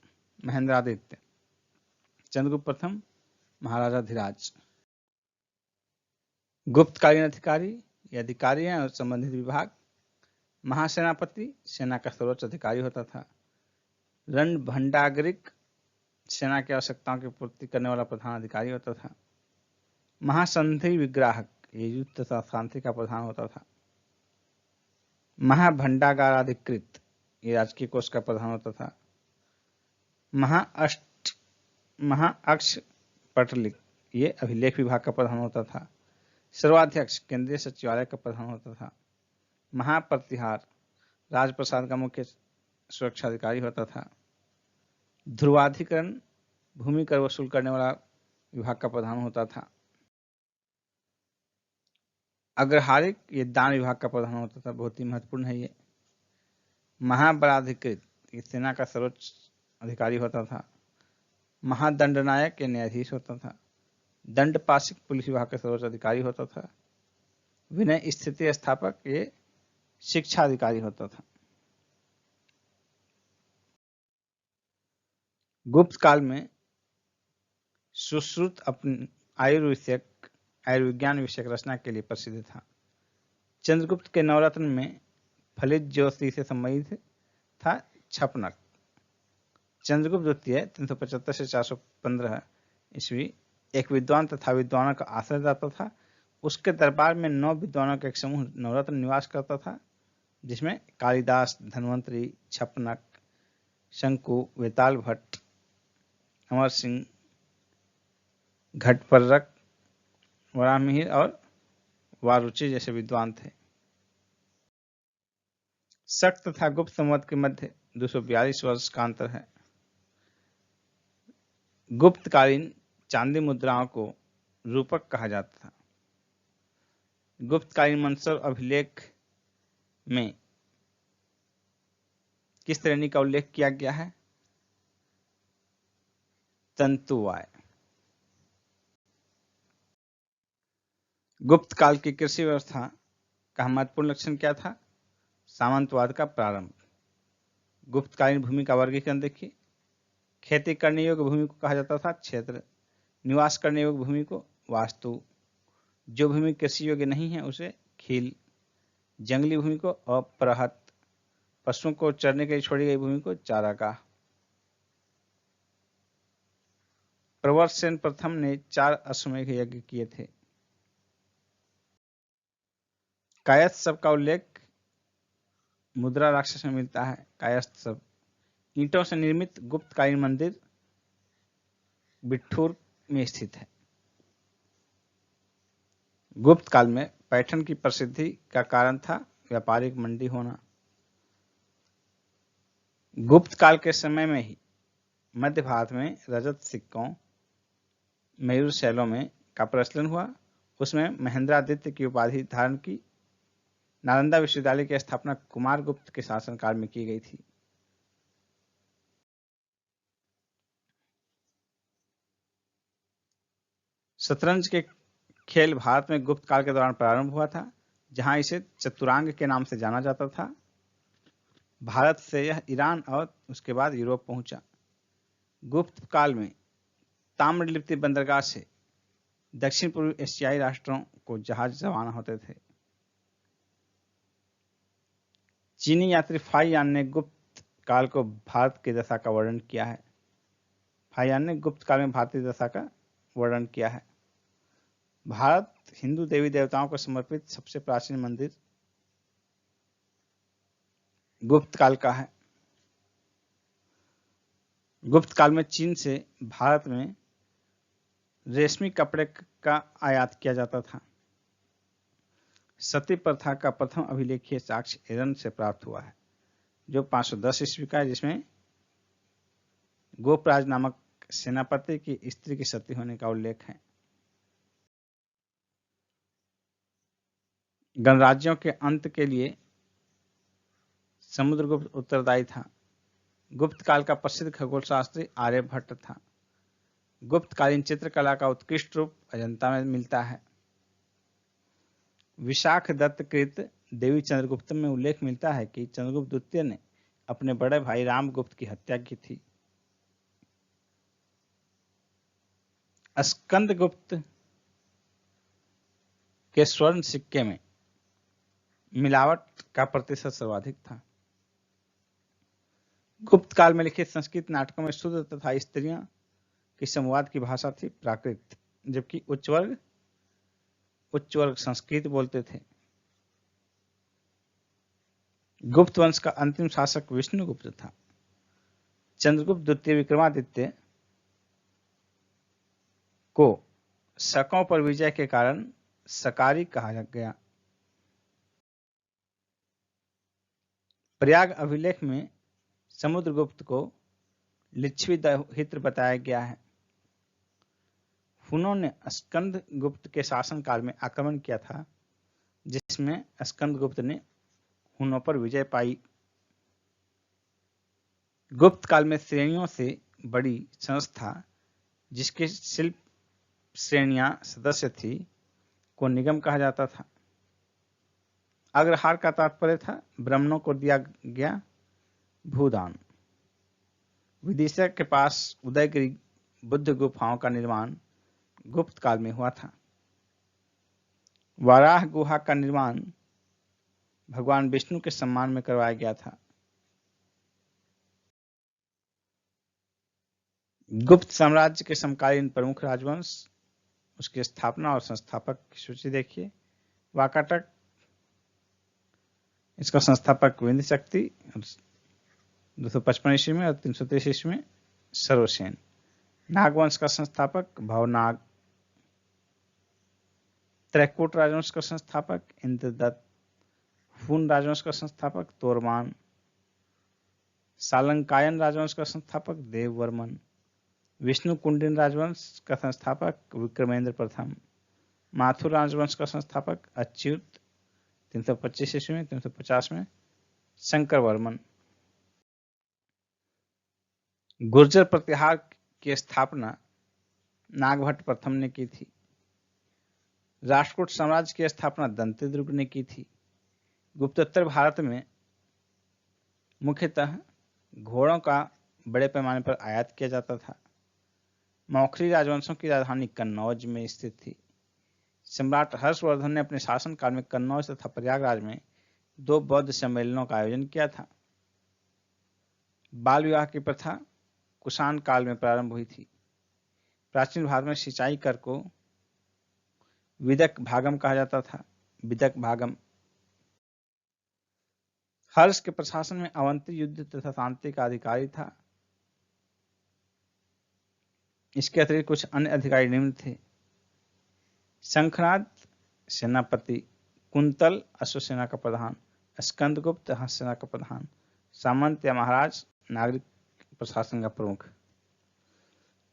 महेंद्रादित्य। चंद्रगुप्त प्रथम महाराजा धीराज। गुप्तकालीन अधिकारी ये अधिकारी हैं और संबंधित विभाग। महासेनापति सेना का सर्वोच्च अधिकारी होता था। रणभंडारिक सेना की आवश्यकताओं की पूर्ति करने वाला प्रधान अधिकारी होता था। महासंधि विग्राहक ये युद्ध तथा शांति का प्रधान होता था। महाभंडागाराधिकृत ये राजकीय कोष का प्रधान होता था। महाअक्ष पटलिक ये अभिलेख विभाग का प्रधान होता था। सर्वाध्यक्ष केंद्रीय सचिवालय का प्रधान होता था। महाप्रतिहार राजप्रसाद का मुख्य सुरक्षा अधिकारी होता था। ध्रुवाधिकरण भूमि कर वसूल करने वाला विभाग का प्रधान होता था। अग्रहारिक ये दान विभाग का प्रधान होता था, बहुत ही महत्वपूर्ण है ये। महाबलाधिकृत ये सेना का सर्वोच्च अधिकारी होता था। महादंडनायक ये न्यायाधीश होता था। दंडपाशिक पुलिस विभाग का सर्वोच्च अधिकारी होता था। विनय स्थिति स्थापक ये शिक्षा अधिकारी होता था। गुप्त काल में सुश्रुत अपनी आयुर्विज्ञान विषयक रचना के लिए प्रसिद्ध था। चंद्रगुप्त के नवरत्न में फलित ज्योति से संबंधित था छपनक। चंद्रगुप्त द्वितीय 375 से 415 ईस्वी एक विद्वान तथा विद्वानों का आश्रयदाता था। उसके दरबार में 9 विद्वानों का एक समूह नवरत्न निवास करता था, जिसमें कालिदास, धन्वंतरी, छपनक, शंकु, वेताल भट्ट, अमर सिंह, घटपर्रक, वराहमिहिर और वारुचि जैसे विद्वान थे। शक तथा गुप्त संवत के मध्य 242 वर्ष का अंतर है। गुप्तकालीन चांदी मुद्राओं को रूपक कहा जाता था। गुप्तकालीन मंत्सर अभिलेख में किस श्रेणी का उल्लेख किया गया है? तंतुवाय। गुप्त काल की कृषि व्यवस्था का महत्वपूर्ण लक्षण क्या था? सामंतवाद का प्रारंभ। गुप्तकालीन भूमि का वर्गीकरण देखिए। खेती करने योग्य भूमि को कहा जाता था क्षेत्र, निवास करने योग्य भूमि को वास्तु, जो भूमि कृषि योग्य नहीं है उसे खील, जंगली भूमि को अपरहत, पशुओं को चरने के लिए छोड़ी गई भूमि को चारागाह। प्रवरसेन प्रथम ने 4 अश्वमेध यज्ञ किए थे। कायस्थव का उल्लेख मुद्रा राक्षस में मिलता है। कायस्थव ईंटों से निर्मित गुप्तकालीन मंदिर बिठूर में स्थित है। गुप्त काल में पैठन की प्रसिद्धि का कारण था व्यापारिक मंडी होना। गुप्त काल के समय में ही मध्य भारत में रजत सिक्कों, मयूर शैलों में का प्रचलन हुआ। उसमें महेंद्रादित्य की उपाधि धारण की। नालंदा विश्वविद्यालय की स्थापना कुमार गुप्त के शासनकाल में की गई थी। शतरंज के खेल भारत में गुप्त काल के दौरान प्रारंभ हुआ था, जहां इसे चतुरांग के नाम से जाना जाता था। भारत से यह ईरान और उसके बाद यूरोप पहुंचा। गुप्त काल में ताम्रलिप्ति बंदरगाह से दक्षिण पूर्वी एशियाई राष्ट्रों को जहाज रवाना होते थे। चीनी यात्री फाइयान ने गुप्त काल को भारत की दशा का वर्णन किया है। फाइयान ने गुप्त काल में भारतीय दशा का वर्णन किया है। भारत हिंदू देवी देवताओं को समर्पित सबसे प्राचीन मंदिर गुप्त काल का है। गुप्त काल में चीन से भारत में रेशमी कपड़े का आयात किया जाता था। सती प्रथा का प्रथम अभिलेखीय साक्ष्य ईरान से प्राप्त हुआ है, जो 510 ईस्वी का है, जिसमें गोपराज नामक सेनापति की स्त्री की सती होने का उल्लेख है। गणराज्यों के अंत के लिए समुद्रगुप्त उत्तरदायी था। गुप्त काल का प्रसिद्ध खगोल शास्त्री आर्यभट्ट था। गुप्तकालीन चित्रकला का उत्कृष्ट रूप अजंता में मिलता है। विशाख दत्त कृत देवी चंद्रगुप्त में उल्लेख मिलता है कि चंद्रगुप्त द्वितीय ने अपने बड़े भाई रामगुप्त की हत्या की थी। स्कंदगुप्त के स्वर्ण सिक्के में मिलावट का प्रतिशत सर्वाधिक था। गुप्त काल में लिखित संस्कृत नाटकों में शुद्ध तथा स्त्रियों की संवाद की भाषा थी प्राकृत, जबकि उच्च वर्ग संस्कृत बोलते थे। गुप्त वंश का अंतिम शासक विष्णुगुप्त था। चंद्रगुप्त द्वितीय विक्रमादित्य को शकों पर विजय के कारण सकारी कहा गया। प्रयाग अभिलेख में समुद्रगुप्त को लिच्छवी दहित्र बताया गया है। हुनों ने स्कंदगुप्त के शासनकाल में आक्रमण किया था, जिसमें स्कंदगुप्त ने हुनों पर विजय पाई। गुप्त काल में श्रेणियों से बड़ी संस्था, जिसके शिल्प श्रेणियां सदस्य थी, को निगम कहा जाता था। अग्रहार का तात्पर्य था ब्राह्मणों को दिया गया भूदान। विदिशा के पास उदयगिरी बुद्ध गुफाओं का निर्माण गुप्त काल में हुआ था। वाराह गुहा का निर्माण भगवान विष्णु के सम्मान में करवाया गया था। गुप्त साम्राज्य के समकालीन प्रमुख राजवंश, उसकी स्थापना और संस्थापक की सूची देखिए। वाकाटक, इसका संस्थापक विंध्य शक्ति 255 ईस्वी में और 330 ईस्वी में सर्वसेन। नागवंश का संस्थापक भवनाग। त्रैकूट राजवंश का संस्थापक इंद्रदत्त। हुन राजवंश का संस्थापक तोरमान। सालंकायन राजवंश का संस्थापक देववर्मन। विष्णु कुंडिन राजवंश का संस्थापक विक्रमेंद्र प्रथम। माथुर राजवंश का संस्थापक अच्युत 325 ईस्वी में, 350 में। शंकर वर्मन। गुर्जर प्रतिहार की स्थापना नागभट्ट प्रथम ने की थी। राष्ट्रकूट साम्राज्य की स्थापना दंतेद्रुप ने की थी। गुप्तोत्तर भारत में मुख्यतः घोड़ों का बड़े पैमाने पर आयात किया जाता था। मौखरी राजवंशों की राजधानी कन्नौज में स्थित थी। सम्राट हर्षवर्धन ने अपने शासनकाल में कन्नौज तथा प्रयागराज में 2 बौद्ध सम्मेलनों का आयोजन किया था। बाल विवाह की प्रथा कुषाण काल में प्रारंभ हुई थी। प्राचीन भारत में सिंचाई कर को विदक भागम कहा जाता था। विदक भागम। हर्ष के प्रशासन में अवंती युद्ध तथा शांति का अधिकारी था। इसके अतिरिक्त कुछ अन्य अधिकारी निम्न थे: शंखनाद सेनापति, कुंतल अश्वसेना का प्रधान, स्कंदगुप्त हस्तसेना का प्रधान, सामंत या महाराज नागरिक प्रशासन का प्रमुख।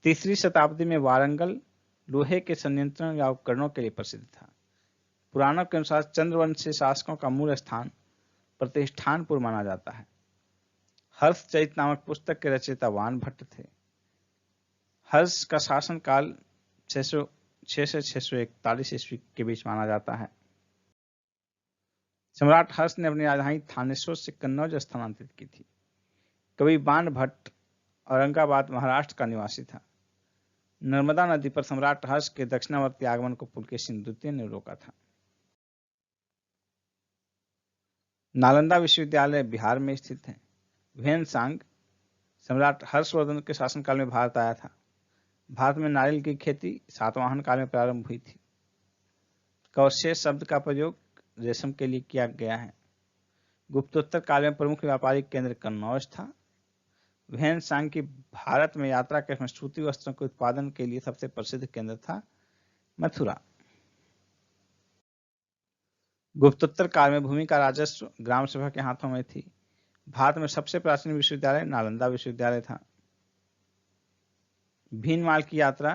3री शताब्दी में वारंगल लोहे के संयंत्रण या उपकरणों के लिए प्रसिद्ध था। पुराणों के अनुसार चंद्रवंशी शासकों का मूल स्थान प्रतिष्ठानपुर माना जाता है। हर्षचरित नामक पुस्तक के रचयिता वान भट्ट थे। हर्ष का शासनकाल 600 से 641 ईस्वी के बीच माना जाता है। सम्राट हर्ष ने अपनी राजधानी थानेश्वर से कन्नौज स्थानांतरित की थी। कवि बाण भट्ट औरंगाबाद महाराष्ट्र का निवासी था। नर्मदा नदी पर सम्राट हर्ष के दक्षिणावर्ती आगमन को पुलकेशिन द्वितीय ने रोका था। नालंदा विश्वविद्यालय बिहार में स्थित है। व्हेनसांग सम्राट हर्षवर्धन के शासनकाल में भारत आया था। भारत में नारियल की खेती सातवाहन काल में प्रारंभ हुई थी। कौशेय शब्द का प्रयोग रेशम के लिए किया गया है। गुप्तोत्तर काल में प्रमुख व्यापारिक केंद्र कन्नौज था। व्हेनसांग की भारत में यात्रा के समय सूती वस्त्रों के उत्पादन के लिए सबसे प्रसिद्ध केंद्र था मथुरा। गुप्तोत्तर काल में भूमि का राजस्व ग्राम सभा के हाथों में थी। भारत में सबसे प्राचीन विश्वविद्यालय नालंदा विश्वविद्यालय था। भीनमाल की यात्रा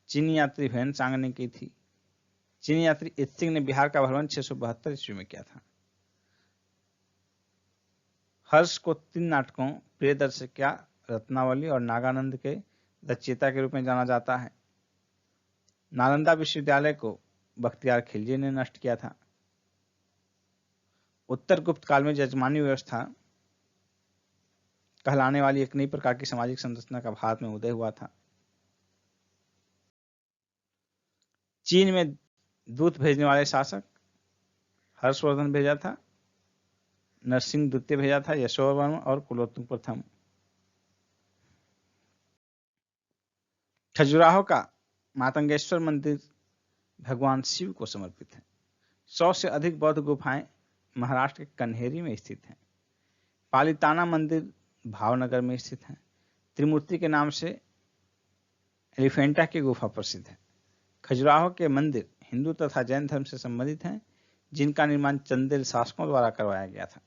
चीनी यात्री व्हेनसांग ने की थी। चीनी यात्री इत्सिंग ने बिहार का भ्रमण 672 ईस्वी में किया था। हर्ष को 3 नाटकों प्रियदर्शिका, रत्नावली और नागानंद के रचयिता के रूप में जाना जाता है। नालंदा विश्वविद्यालय को बख्तियार खिलजी ने नष्ट किया था। उत्तर गुप्त काल में जजमानी व्यवस्था कहलाने वाली एक नई प्रकार की सामाजिक संरचना का भारत में उदय हुआ था। चीन में दूत भेजने वाले शासक हर्षवर्धन भेजा था, नरसिंह द्वितीय भेजा था, यशोवर्मन और कुलोत्तुंग प्रथम। खजुराहो का मातंगेश्वर मंदिर भगवान शिव को समर्पित है। 100 से अधिक बौद्ध गुफाएं महाराष्ट्र के कन्हेरी में स्थित हैं। पालिताना मंदिर भावनगर में स्थित है। त्रिमूर्ति के नाम से एलिफेंटा की गुफा प्रसिद्ध है। खजुराहो के मंदिर हिंदू तथा जैन धर्म से संबंधित हैं, जिनका निर्माण चंदेल शासकों द्वारा करवाया गया था।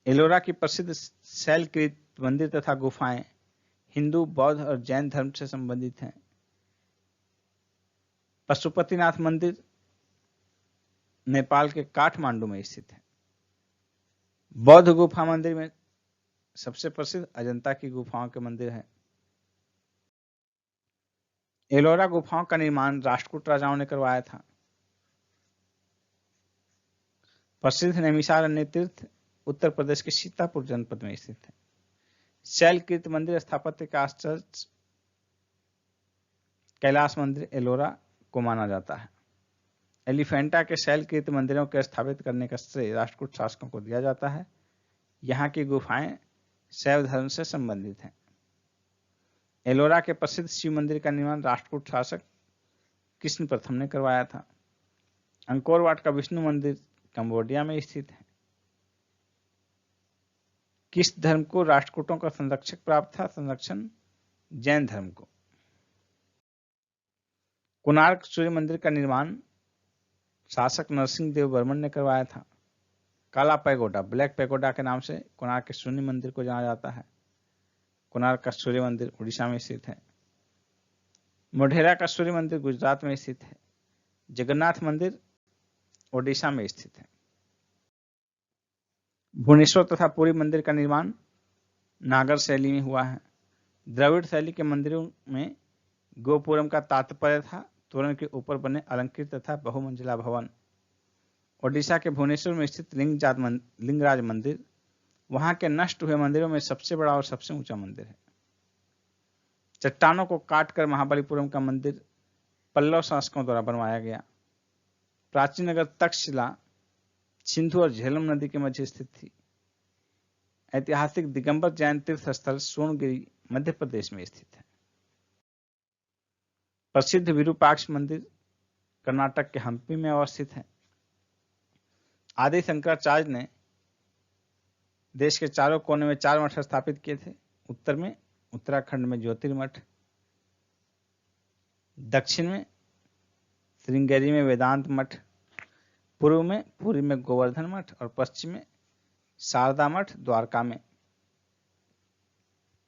एलोरा की प्रसिद्ध शैलकृत मंदिर तथा गुफाएं हिंदू, बौद्ध और जैन धर्म से संबंधित हैं। पशुपतिनाथ मंदिर नेपाल के काठमांडू में स्थित है। बौद्ध गुफा मंदिर में सबसे प्रसिद्ध अजंता की गुफाओं के मंदिर है। एलोरा गुफाओं का निर्माण राष्ट्रकूट राजाओं ने करवाया था। प्रसिद्ध नैमिषारण्य तीर्थ उत्तर प्रदेश के सीतापुर जनपद में स्थित है। शैलकृत मंदिर स्थापत्य का आश्चर्य कैलाश मंदिर एलोरा को माना जाता है। एलिफेंटा के शैलकृत मंदिरों के स्थापित करने का श्रेय राष्ट्रकूट शासकों को दिया जाता है। यहाँ की गुफाएं शैव धर्म से संबंधित हैं। एलोरा के प्रसिद्ध शिव मंदिर का निर्माण राष्ट्रकूट शासक कृष्ण प्रथम ने करवाया था। अंकोर वाट का विष्णु मंदिर कंबोडिया में स्थित है। किस धर्म को राष्ट्रकूटों का संरक्षक प्राप्त था? संरक्षण जैन धर्म को। कोणार्क सूर्य मंदिर का निर्माण शासक नरसिंह देव वर्मन ने करवाया था। काला पैगोडा, ब्लैक पैगोडा के नाम से कोणार्क के सूर्य मंदिर को जाना जाता है। कोणार्क का सूर्य मंदिर उड़ीसा में स्थित है। मोढेरा का सूर्य मंदिर गुजरात में स्थित है। जगन्नाथ मंदिर ओडिशा में स्थित है। भुवनेश्वर तथा पुरी मंदिर का निर्माण नागर शैली में हुआ है। द्रविड़ शैली के मंदिरों में गोपुरम का तात्पर्य था तोरण के ऊपर बने अलंकृत तथा बहुमंजिला भवन। ओडिशा के भुवनेश्वर में स्थित लिंगराज मंदिर वहां के नष्ट हुए मंदिरों में सबसे बड़ा और सबसे ऊंचा मंदिर है। चट्टानों को काटकर महाबलीपुरम का मंदिर पल्लव शासकों द्वारा बनवाया गया। प्राचीन नगर तक्षशिला सिंधु और झेलम नदी के मध्य स्थित थी। ऐतिहासिक दिगंबर जैन तीर्थ स्थल सोनगिरी मध्य प्रदेश में स्थित है। प्रसिद्ध विरूपाक्ष मंदिर कर्नाटक के हम्पी में अवस्थित है। आदि शंकराचार्य ने देश के चारों कोने में 4 मठ स्थापित किए थे। उत्तर में उत्तराखंड में ज्योतिर्मठ, दक्षिण में श्रृंगेरी में वेदांत मठ, पूर्व में पुरी में गोवर्धन मठ और पश्चिम में शारदा मठ द्वारका में।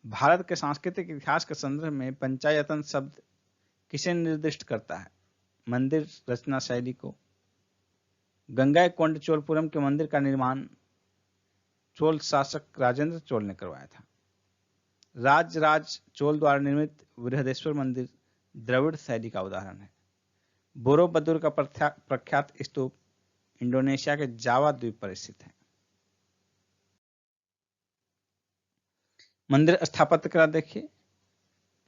भारत के सांस्कृतिक इतिहास के संदर्भ में पंचायतन शब्द किसे निर्दिष्ट करता है? मंदिर रचना शैली को। गंगाईकोंड चोलपुरम के मंदिर का निर्माण चोल शासक राजेंद्र चोल ने करवाया था। राज चोल द्वारा निर्मित बृहदेश्वर मंदिर द्रविड़ शैली का उदाहरण है। बोरोबदुर का प्रख्यात स्तूप इंडोनेशिया के जावा द्वीप पर स्थित है। मंदिर स्थापत्य कला देखिए।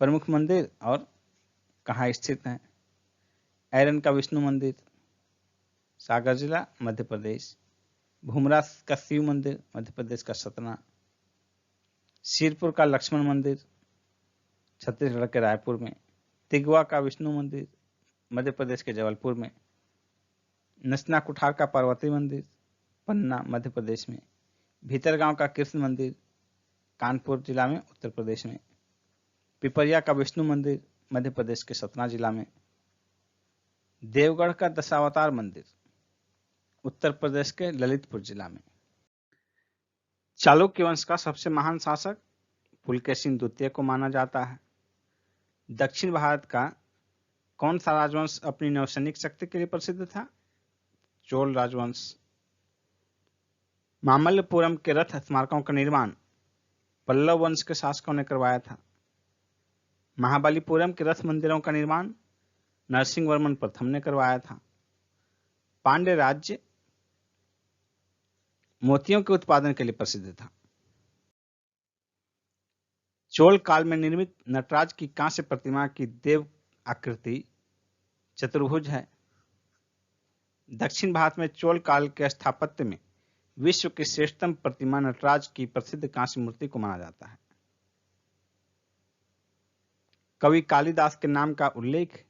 प्रमुख मंदिर और कहाँ स्थित है। ऐरन का विष्णु मंदिर सागर जिला मध्य प्रदेश। भूमरा का शिव मंदिर मध्य प्रदेश का सतना। सिरपुर का लक्ष्मण मंदिर छत्तीसगढ़ के रायपुर में। तिगवा का विष्णु मंदिर मध्य प्रदेश के जबलपुर में। नसना कुठार का पार्वती मंदिर पन्ना मध्य प्रदेश में। भीतरगांव का कृष्ण मंदिर कानपुर जिला में उत्तर प्रदेश में। पिपरिया का विष्णु मंदिर मध्य प्रदेश के सतना जिला में। देवगढ़ का दशावतार मंदिर उत्तर प्रदेश के ललितपुर जिला में। चालुक्य वंश का सबसे महान शासक पुलकेशिन द्वितीय को माना जाता है। दक्षिण भारत का कौन सा राजवंश अपनी नौसैनिक शक्ति के लिए प्रसिद्ध था? चोल राजवंश। मामल्लपुरम के रथ स्मारकों का निर्माण पल्लव वंश के शासकों ने करवाया था। महाबलीपुरम के रथ मंदिरों का निर्माण नरसिंह वर्मन प्रथम ने करवाया था। पांड्य राज्य मोतियों के उत्पादन के लिए प्रसिद्ध था। चोल काल में निर्मित नटराज की कांस्य प्रतिमा की देव आकृति चतुर्भुज है। दक्षिण भारत में चोल काल के स्थापत्य में विश्व की श्रेष्ठतम प्रतिमा नटराज की प्रसिद्ध कांस्य मूर्ति को माना जाता है। कवि कालिदास के नाम का उल्लेख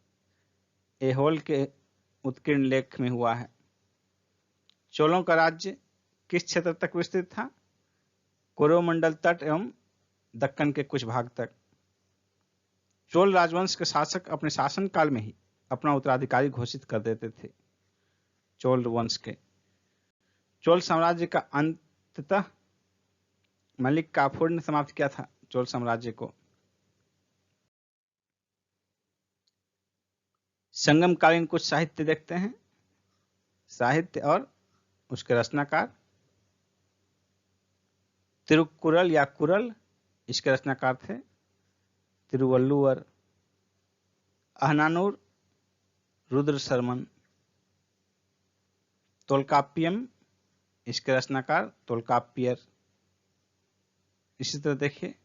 ऐहोल के उत्कीर्ण लेख में हुआ है। चोलों का राज्य किस क्षेत्र तक विस्तृत था? कोरोमंडल तट एवं दक्कन के कुछ भाग तक। चोल राजवंश के शासक अपने शासन काल में ही अपना उत्तराधिकारी घोषित कर देते थे। चोल वंश के चोल साम्राज्य का अंततः मलिक काफूर ने समाप्त किया था चोल साम्राज्य को। संगमकालीन कुछ साहित्य देखते हैं। साहित्य और उसके रचनाकार। तिरुकुरल या कुरल इसके रचनाकार थे तिरुवल्लुवर। अहनानूर रुद्र शर्मन। तोलकाप्पियम इसके रचनाकार तोलकाप्पियर। इसी तरह देखिए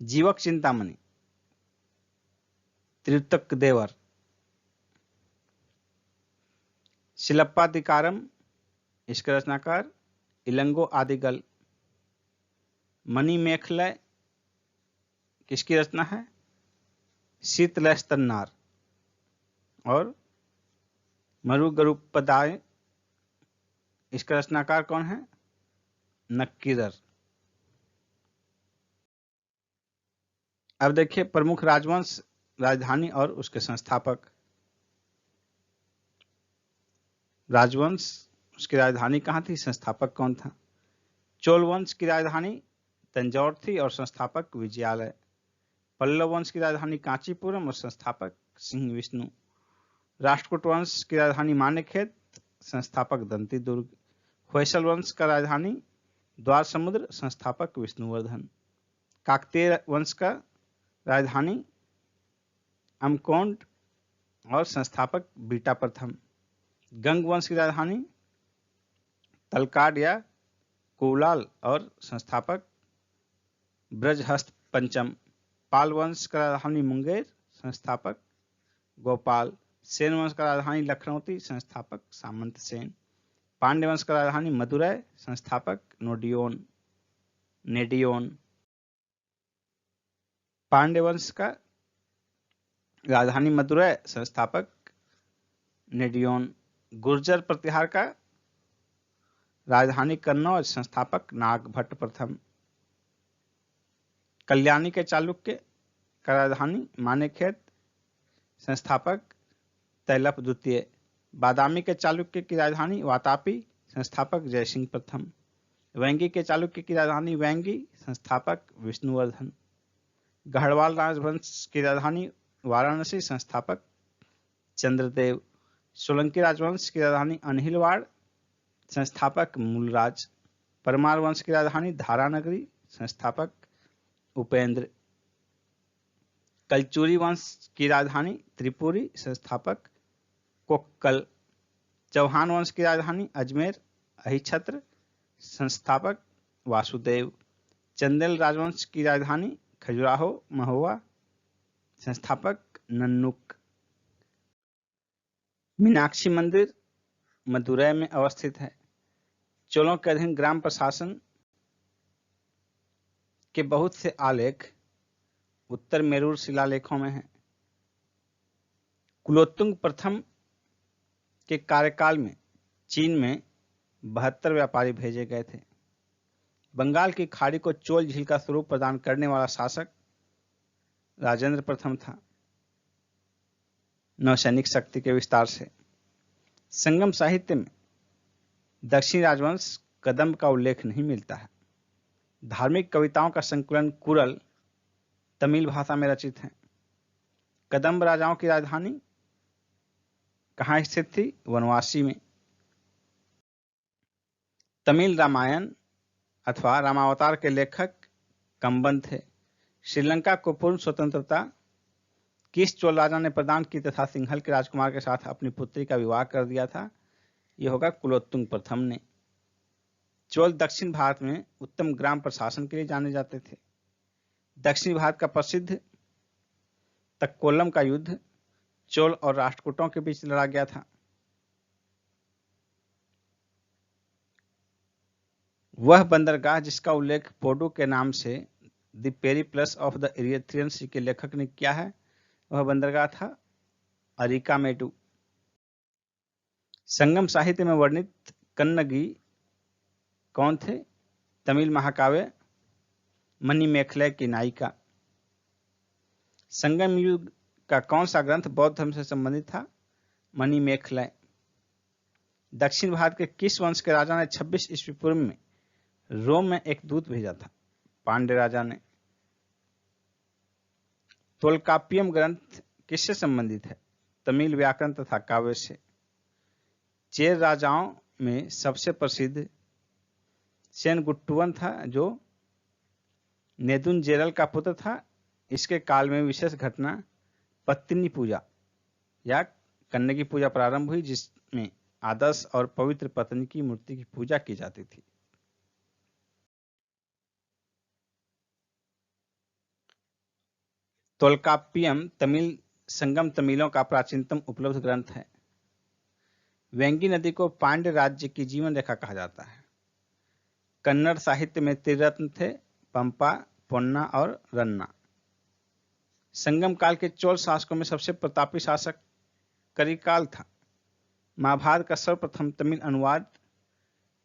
जीवक चिंतामणि त्रितक देवर। शिलप्पाधिकारम इसके रचनाकार इलंगो आदिगल। मणिमेखलय किसकी रचना है? शीतलस्तन्नार। और मरुगरुपदाय इसका रचनाकार कौन है? नक्कीरर। अब देखिए प्रमुख राजवंश, राजधानी और उसके संस्थापक। राजवंश उसकी राजधानी कहाँ थी? संस्थापक कौन था? चोल वंश की राजधानी तंजौर थी और संस्थापक विजयालय। पल्लव वंश की राजधानी कांचीपुरम और संस्थापक सिंह विष्णु। राष्ट्रकूट वंश की राजधानी मानेखेत, संस्थापक दंती दुर्ग। होयसल वंश का राजधानी द्वार समुद्र, संस्थापक विष्णुवर्धन। काकतीय वंश का राजधानी अमकोंड और संस्थापक बीटा प्रथम। गंग वंश की राजधानी तलकाड या कोलाल और संस्थापक ब्रजहस्त पंचम। पाल वंश का राजधानी मुंगेर, संस्थापक गोपाल। सेन वंश का राजधानी लखनौती, संस्थापक सामंत सेन। पांड्य वंश का राजधानी मदुरै, संस्थापक नेडियोन। पांड्य वंश का राजधानी मदुरै, संस्थापक नेडियोन। गुर्जर प्रतिहार का राजधानी कन्नौज, संस्थापक नागभट्ट प्रथम। कल्याणी के चालुक्य का राजधानी मानेखेत, संस्थापक तैलप द्वितीय। बादामी के चालुक्य की राजधानी वातापी, संस्थापक जयसिंह प्रथम। वेंगी के चालुक्य की राजधानी वेंगी, संस्थापक विष्णुवर्धन। गढ़वाल राजवंश की राजधानी वाराणसी, संस्थापक चंद्रदेव। सोलंकी राजवंश की राजधानी अनहिलवाड़, संस्थापक मूलराज। परमार वंश की राजधानी धारानगरी, संस्थापक उपेंद्र। कलचुरी वंश की राजधानी त्रिपुरी, संस्थापक कोक्कल। चौहान वंश की राजधानी अजमेर, अहिछत्र, संस्थापक वासुदेव। चंदेल राजवंश की राजधानी खजुराहो, महुआ, संस्थापक नन्नुक। मीनाक्षी मंदिर मदुरै में अवस्थित है। चोलों के अधीन ग्राम प्रशासन के बहुत से आलेख उत्तर मेरूर शिलालेखों में हैं। कुलोत्तुंग प्रथम के कार्यकाल में चीन में 72 व्यापारी भेजे गए थे। बंगाल की खाड़ी को चोल झील का स्वरूप प्रदान करने वाला शासक राजेंद्र प्रथम था, नौसैनिक शक्ति के विस्तार से। संगम साहित्य में दक्षिण राजवंश कदम्ब का उल्लेख नहीं मिलता है। धार्मिक कविताओं का संकलन कुरल तमिल भाषा में रचित है। कदम्ब राजाओं की राजधानी कहाँ स्थित थी? वनवासी में। तमिल रामायण अथवा रामावतार के लेखक कंबन थे। श्रीलंका को पूर्ण स्वतंत्रता किस चोल राजा ने प्रदान की तथा सिंहल के राजकुमार के साथ अपनी पुत्री का विवाह कर दिया था? यह होगा कुलोत्तुंग प्रथम ने। चोल दक्षिण भारत में उत्तम ग्राम प्रशासन के लिए जाने जाते थे। दक्षिण भारत का प्रसिद्ध तक्कोलम का युद्ध चोल और राष्ट्रकूटों के बीच लड़ा गया था। वह बंदरगाह जिसका उल्लेख पोडू के नाम से the Periplus of the Erythraean Sea के लेखक ने किया है, वह बंदरगाह था अरिकामेडू। संगम साहित्य में वर्णित कन्नगी कौन थे? तमिल महाकाव्य मणिमेखलय की नायिका। संगम युग का कौन सा ग्रंथ बौद्ध धर्म से संबंधित था? मणिमेखलय। दक्षिण भारत के किस वंश के राजा ने 26 ईस्वी पूर्व में रोम में एक दूत भेजा था? पांड्य राजा ने। तोलकाप्पियम ग्रंथ किससे संबंधित है? तमिल व्याकरण तथा काव्य से। चेर राजाओं में सबसे प्रसिद्ध सेनगुट्टुवन था, जो नेदुनजेरल का पुत्र था। इसके काल में विशेष घटना पत्नी पूजा या कन्या की पूजा प्रारंभ हुई, जिसमें आदर्श और पवित्र पत्नी की मूर्ति की पूजा की जाती थी। तोलकाप्पियम तमिल संगम तमिलों का प्राचीनतम उपलब्ध ग्रंथ है। वेंगी नदी को पांड्य राज्य की जीवन रेखा कहा जाता है। कन्नड़ साहित्य में त्रिरत्न थे, पंपा, पोन्ना और रन्ना। संगम काल के चोल शासकों में सबसे प्रतापी शासक करिकाल था। महाभारत का सर्वप्रथम तमिल अनुवाद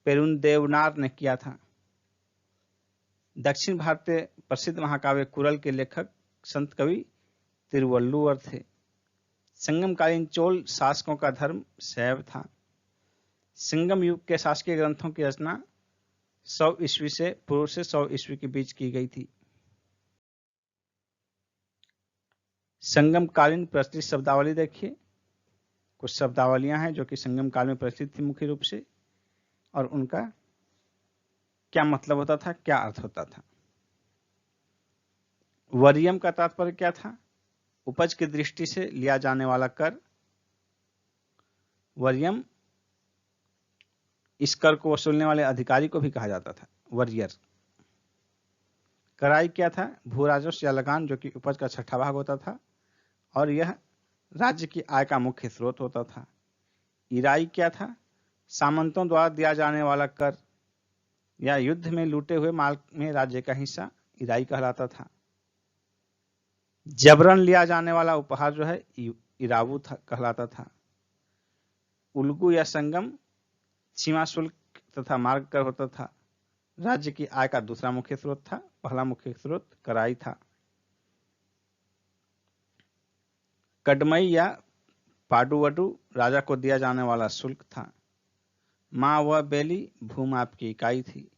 पेरुंदेवनार ने किया था। दक्षिण भारतीय प्रसिद्ध महाकाव्य कुरल के लेखक संत कवि तिरुवल्लुवर थे। संगमकालीन चोल शासकों का धर्म शैव था। संगम युग के शासकीय ग्रंथों की रचना 100 ईस्वी से पूर्व से 100 ईस्वी के बीच की गई थी। संगम कालीन प्रचलित शब्दावली देखिए, कुछ शब्दावलियां हैं जो कि संगम काल में प्रचलित थी मुख्य रूप से, और उनका क्या मतलब होता था, क्या अर्थ होता था। वरियम का तात्पर्य क्या था? उपज की दृष्टि से लिया जाने वाला कर। वरियम इस कर को वसूलने वाले अधिकारी को भी कहा जाता था, वरियर। कराई क्या था? भू राजस्व या लगान, जो कि उपज का छठा भाग होता था और यह राज्य की आय का मुख्य स्रोत होता था। इराई क्या था? सामंतों द्वारा दिया जाने वाला कर या युद्ध में लूटे हुए माल में राज्य का हिस्सा इराई कहलाता था। जबरन लिया जाने वाला उपहार जो है इरावू कहलाता था। उल्गू या संगम सीमा शुल्क तथा मार्ग कर होता था। राज्य की आय का दूसरा मुख्य स्रोत था, पहला मुख्य स्रोत कराई था। कदमई या पाडुवडु राजा को दिया जाने वाला शुल्क था। माँ व बेली भूमाप की इकाई थी।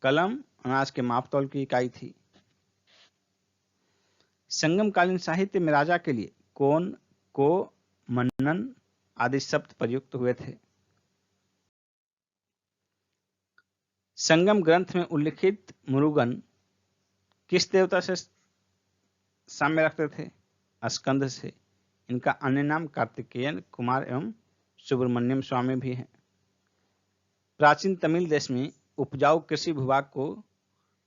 कलम अनाज के मापतौल की इकाई थी। संगमकालीन साहित्य में राजा के लिए कोन, को, मन्नन आदि शब्द प्रयुक्त हुए थे। संगम ग्रंथ में उल्लिखित मुरुगन किस देवता से साम्य रखते थे? स्कंद से। इनका अन्य नाम कार्तिकेयन, कुमार एवं सुब्रमण्यम स्वामी भी हैं। प्राचीन तमिल देश में उपजाऊ कृषि भूभाग को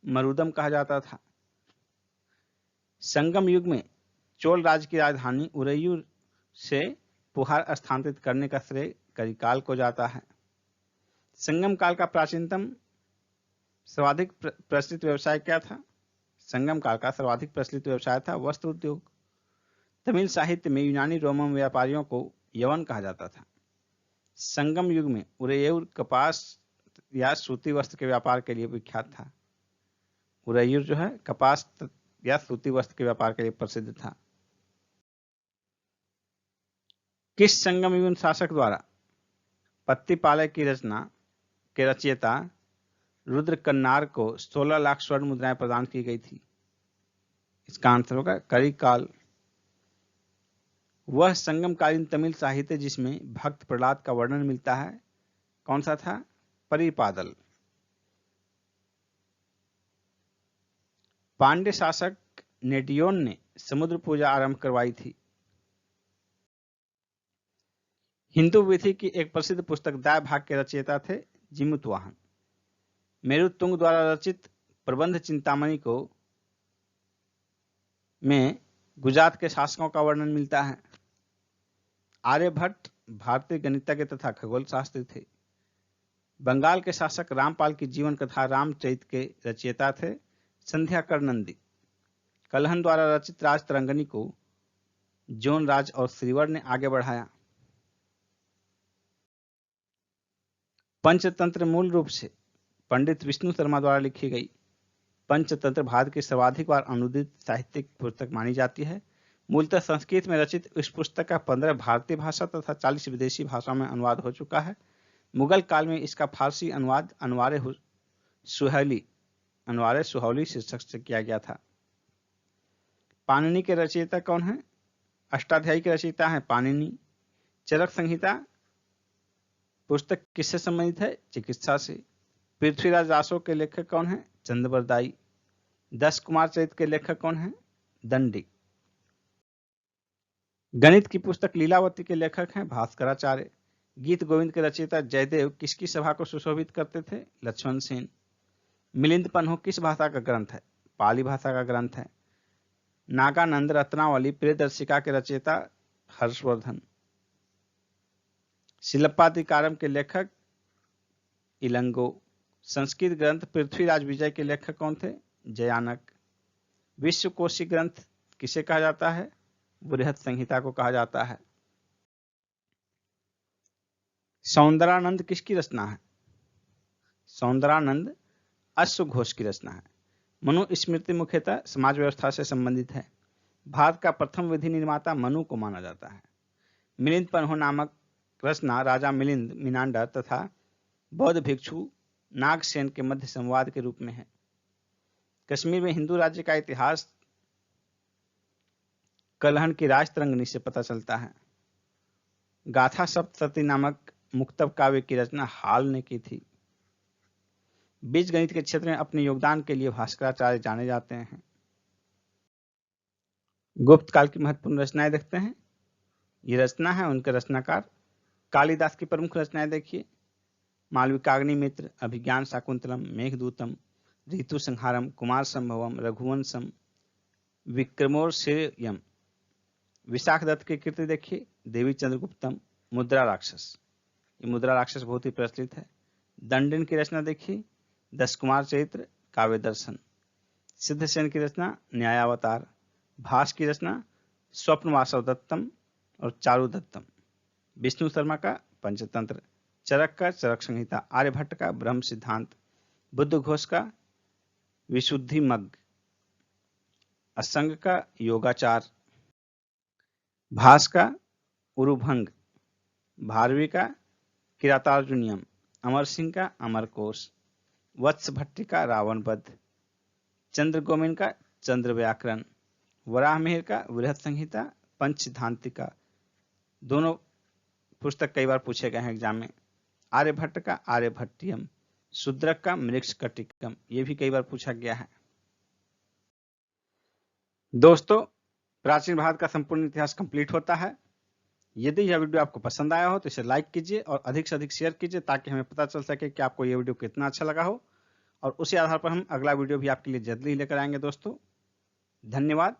मरुदम कहा जाता था। संगम युग में चोल राज्य की राजधानी उरैयूर से पुहार स्थानांतरित करने का श्रेय करिकाल को जाता है। संगम काल का प्राचीनतम सर्वाधिक प्रचलित व्यवसाय क्या था? संगम काल का सर्वाधिक प्रचलित व्यवसाय था वस्त्र उद्योग। तमिल साहित्य में यूनानी रोमन व्यापारियों को यवन कहा जाता था। संगम युग में उरैयूर कपास या सूती वस्त्र के व्यापार के लिए विख्यात था। उरैयूर जो है कपास या सूती वस्त्र के व्यापार के लिए प्रसिद्ध था। किस संगम युग शासक द्वारा पत्तीपाले की रचना के रचयिता रुद्र कन्नार को 16 लाख स्वर्ण मुद्राएं प्रदान की गई थी? इसका आंसर होगा करिकाल। वह संगमकालीन तमिल साहित्य जिसमें भक्त प्रहलाद का वर्णन मिलता है कौन सा था? परिपादल। पांड्य शासक नेडियोन ने समुद्र पूजा आरंभ करवाई थी। हिंदू विधि की एक प्रसिद्ध पुस्तक दाय भाग के रचयिता थे जिमुतवाहन। मेरुतुंग द्वारा रचित प्रबंध चिंतामणि को में गुजरात के शासकों का वर्णन मिलता है। आर्यभट्ट भारतीय गणितज्ञ तथा खगोल शास्त्री थे। बंगाल के शासक रामपाल की जीवन कथा रामचरित के रचयिता थे संध्याकर नंदी। कलहन द्वारा रचित राज तरंगनी को जोन राज और श्रीवर ने आगे बढ़ाया। पंचतंत्र मूल रूप से पंडित विष्णु शर्मा द्वारा लिखी गई पंचतंत्र भारत की सर्वाधिक बार अनुदित साहित्यिक पुस्तक मानी जाती है। मूलतः संस्कृत में रचित इस पुस्तक का 15 भारतीय भाषा तथा 40 विदेशी भाषाओं में अनुवाद हो चुका है। मुगल काल में इसका फारसी अनुवाद अनवारे सुहौली शीर्षक से किया गया था। पाणिनि के रचयिता कौन है? अष्टाध्यायी के रचयिता हैं पाणिनि। चरक संहिता पुस्तक किससे संबंधित है? चिकित्सा से। पृथ्वीराज रासो के लेखक कौन है? चंद्रबरदाई। 10 कुमार चरित के लेखक कौन है? दंडी। गणित की पुस्तक लीलावती के लेखक हैं भास्कराचार्य। गीत गोविंद के रचयिता जयदेव किसकी सभा को सुशोभित करते थे? लक्ष्मण सेन। मिलिंद पन्हो किस भाषा का ग्रंथ है? पाली भाषा का ग्रंथ है। नागानंद रत्नावली प्रियदर्शिका के रचयिता हर्षवर्धन। शिल्पाधिकारम के लेखक इलंगो। संस्कृत ग्रंथ पृथ्वीराज विजय के लेखक कौन थे? जयानक। विश्वकोशी ग्रंथ किसे कहा जाता है? बृहद संहिता को कहा जाता है। सौंदरानंद किसकी रचना है? सौंदरानंद अश्वघोष की रचना है। मनुस्मृति मुख्यतः समाज व्यवस्था से संबंधित है। भारत का प्रथम विधि निर्माता मनु को माना जाता है। मिलिंद पन्हो नामक रचना राजा मिलिंद मिनांडर तथा बौद्ध भिक्षु नागसेन के मध्य संवाद के रूप में है। कश्मीर में हिंदू राज्य का इतिहास कलहन की राजतरंगिणी से पता चलता है। गाथा सप्तशती नामक मुक्तब काव्य की रचना हाल ने की थी। बीज गणित के क्षेत्र में अपने योगदान के लिए भास्कराचार्य जाने जाते हैं। गुप्त काल की महत्वपूर्ण रचनाएं देखते हैं। ये रचना है उनके रचनाकार कालिदास की प्रमुख रचनाएं देखिए। मालविकाग्निमित्र, अभिज्ञान शाकुंतलम, मेघदूतम, ऋतु संहारम, कुमार संभवम, रघुवंशम, विक्रमोर्वशीयम। विशाख दत्त की कृति देखिए, देवी चंद्रगुप्तम, मुद्रा राक्षस। ये मुद्रा राक्षस बहुत ही प्रचलित है। दंडिन की रचना देखिए, 10 कुमार चरित्र, काव्य दर्शन। सिद्धसेन की रचना न्यायावतार। भास की रचना स्वप्न वासव दत्तम और चारु दत्तम। विष्णु शर्मा का पंचतंत्र। चरक का चरक संहिता। आर्यभट्ट का ब्रह्म सिद्धांत। बुद्ध घोष का विशुद्धि मग्ग। असंग का योगाचार। भास का उरुभंग। भारवी का किरातार्जुनियम। अमर सिंह का अमरकोश। वत्स भट्टी का रावण वध। चंद्र गोविंद का चंद्र व्याकरण। वराह मिहिर का वृहत संहिता, पंच सिद्धांतिका। दोनों पुस्तक कई बार पूछे गए हैं एग्जाम में। आर्यभट्ट का आर्यभट्टियम। शूद्रक का मृक्ष कटिकम, ये भी कई बार पूछा गया है। दोस्तों, प्राचीन भारत का संपूर्ण इतिहास कंप्लीट होता है। यदि यह वीडियो आपको पसंद आया हो तो इसे लाइक कीजिए और अधिक से अधिक शेयर कीजिए ताकि हमें पता चल सके कि आपको यह वीडियो कितना अच्छा लगा हो, और उसी आधार पर हम अगला वीडियो भी आपके लिए जल्दी ही लेकर आएंगे। दोस्तों, धन्यवाद।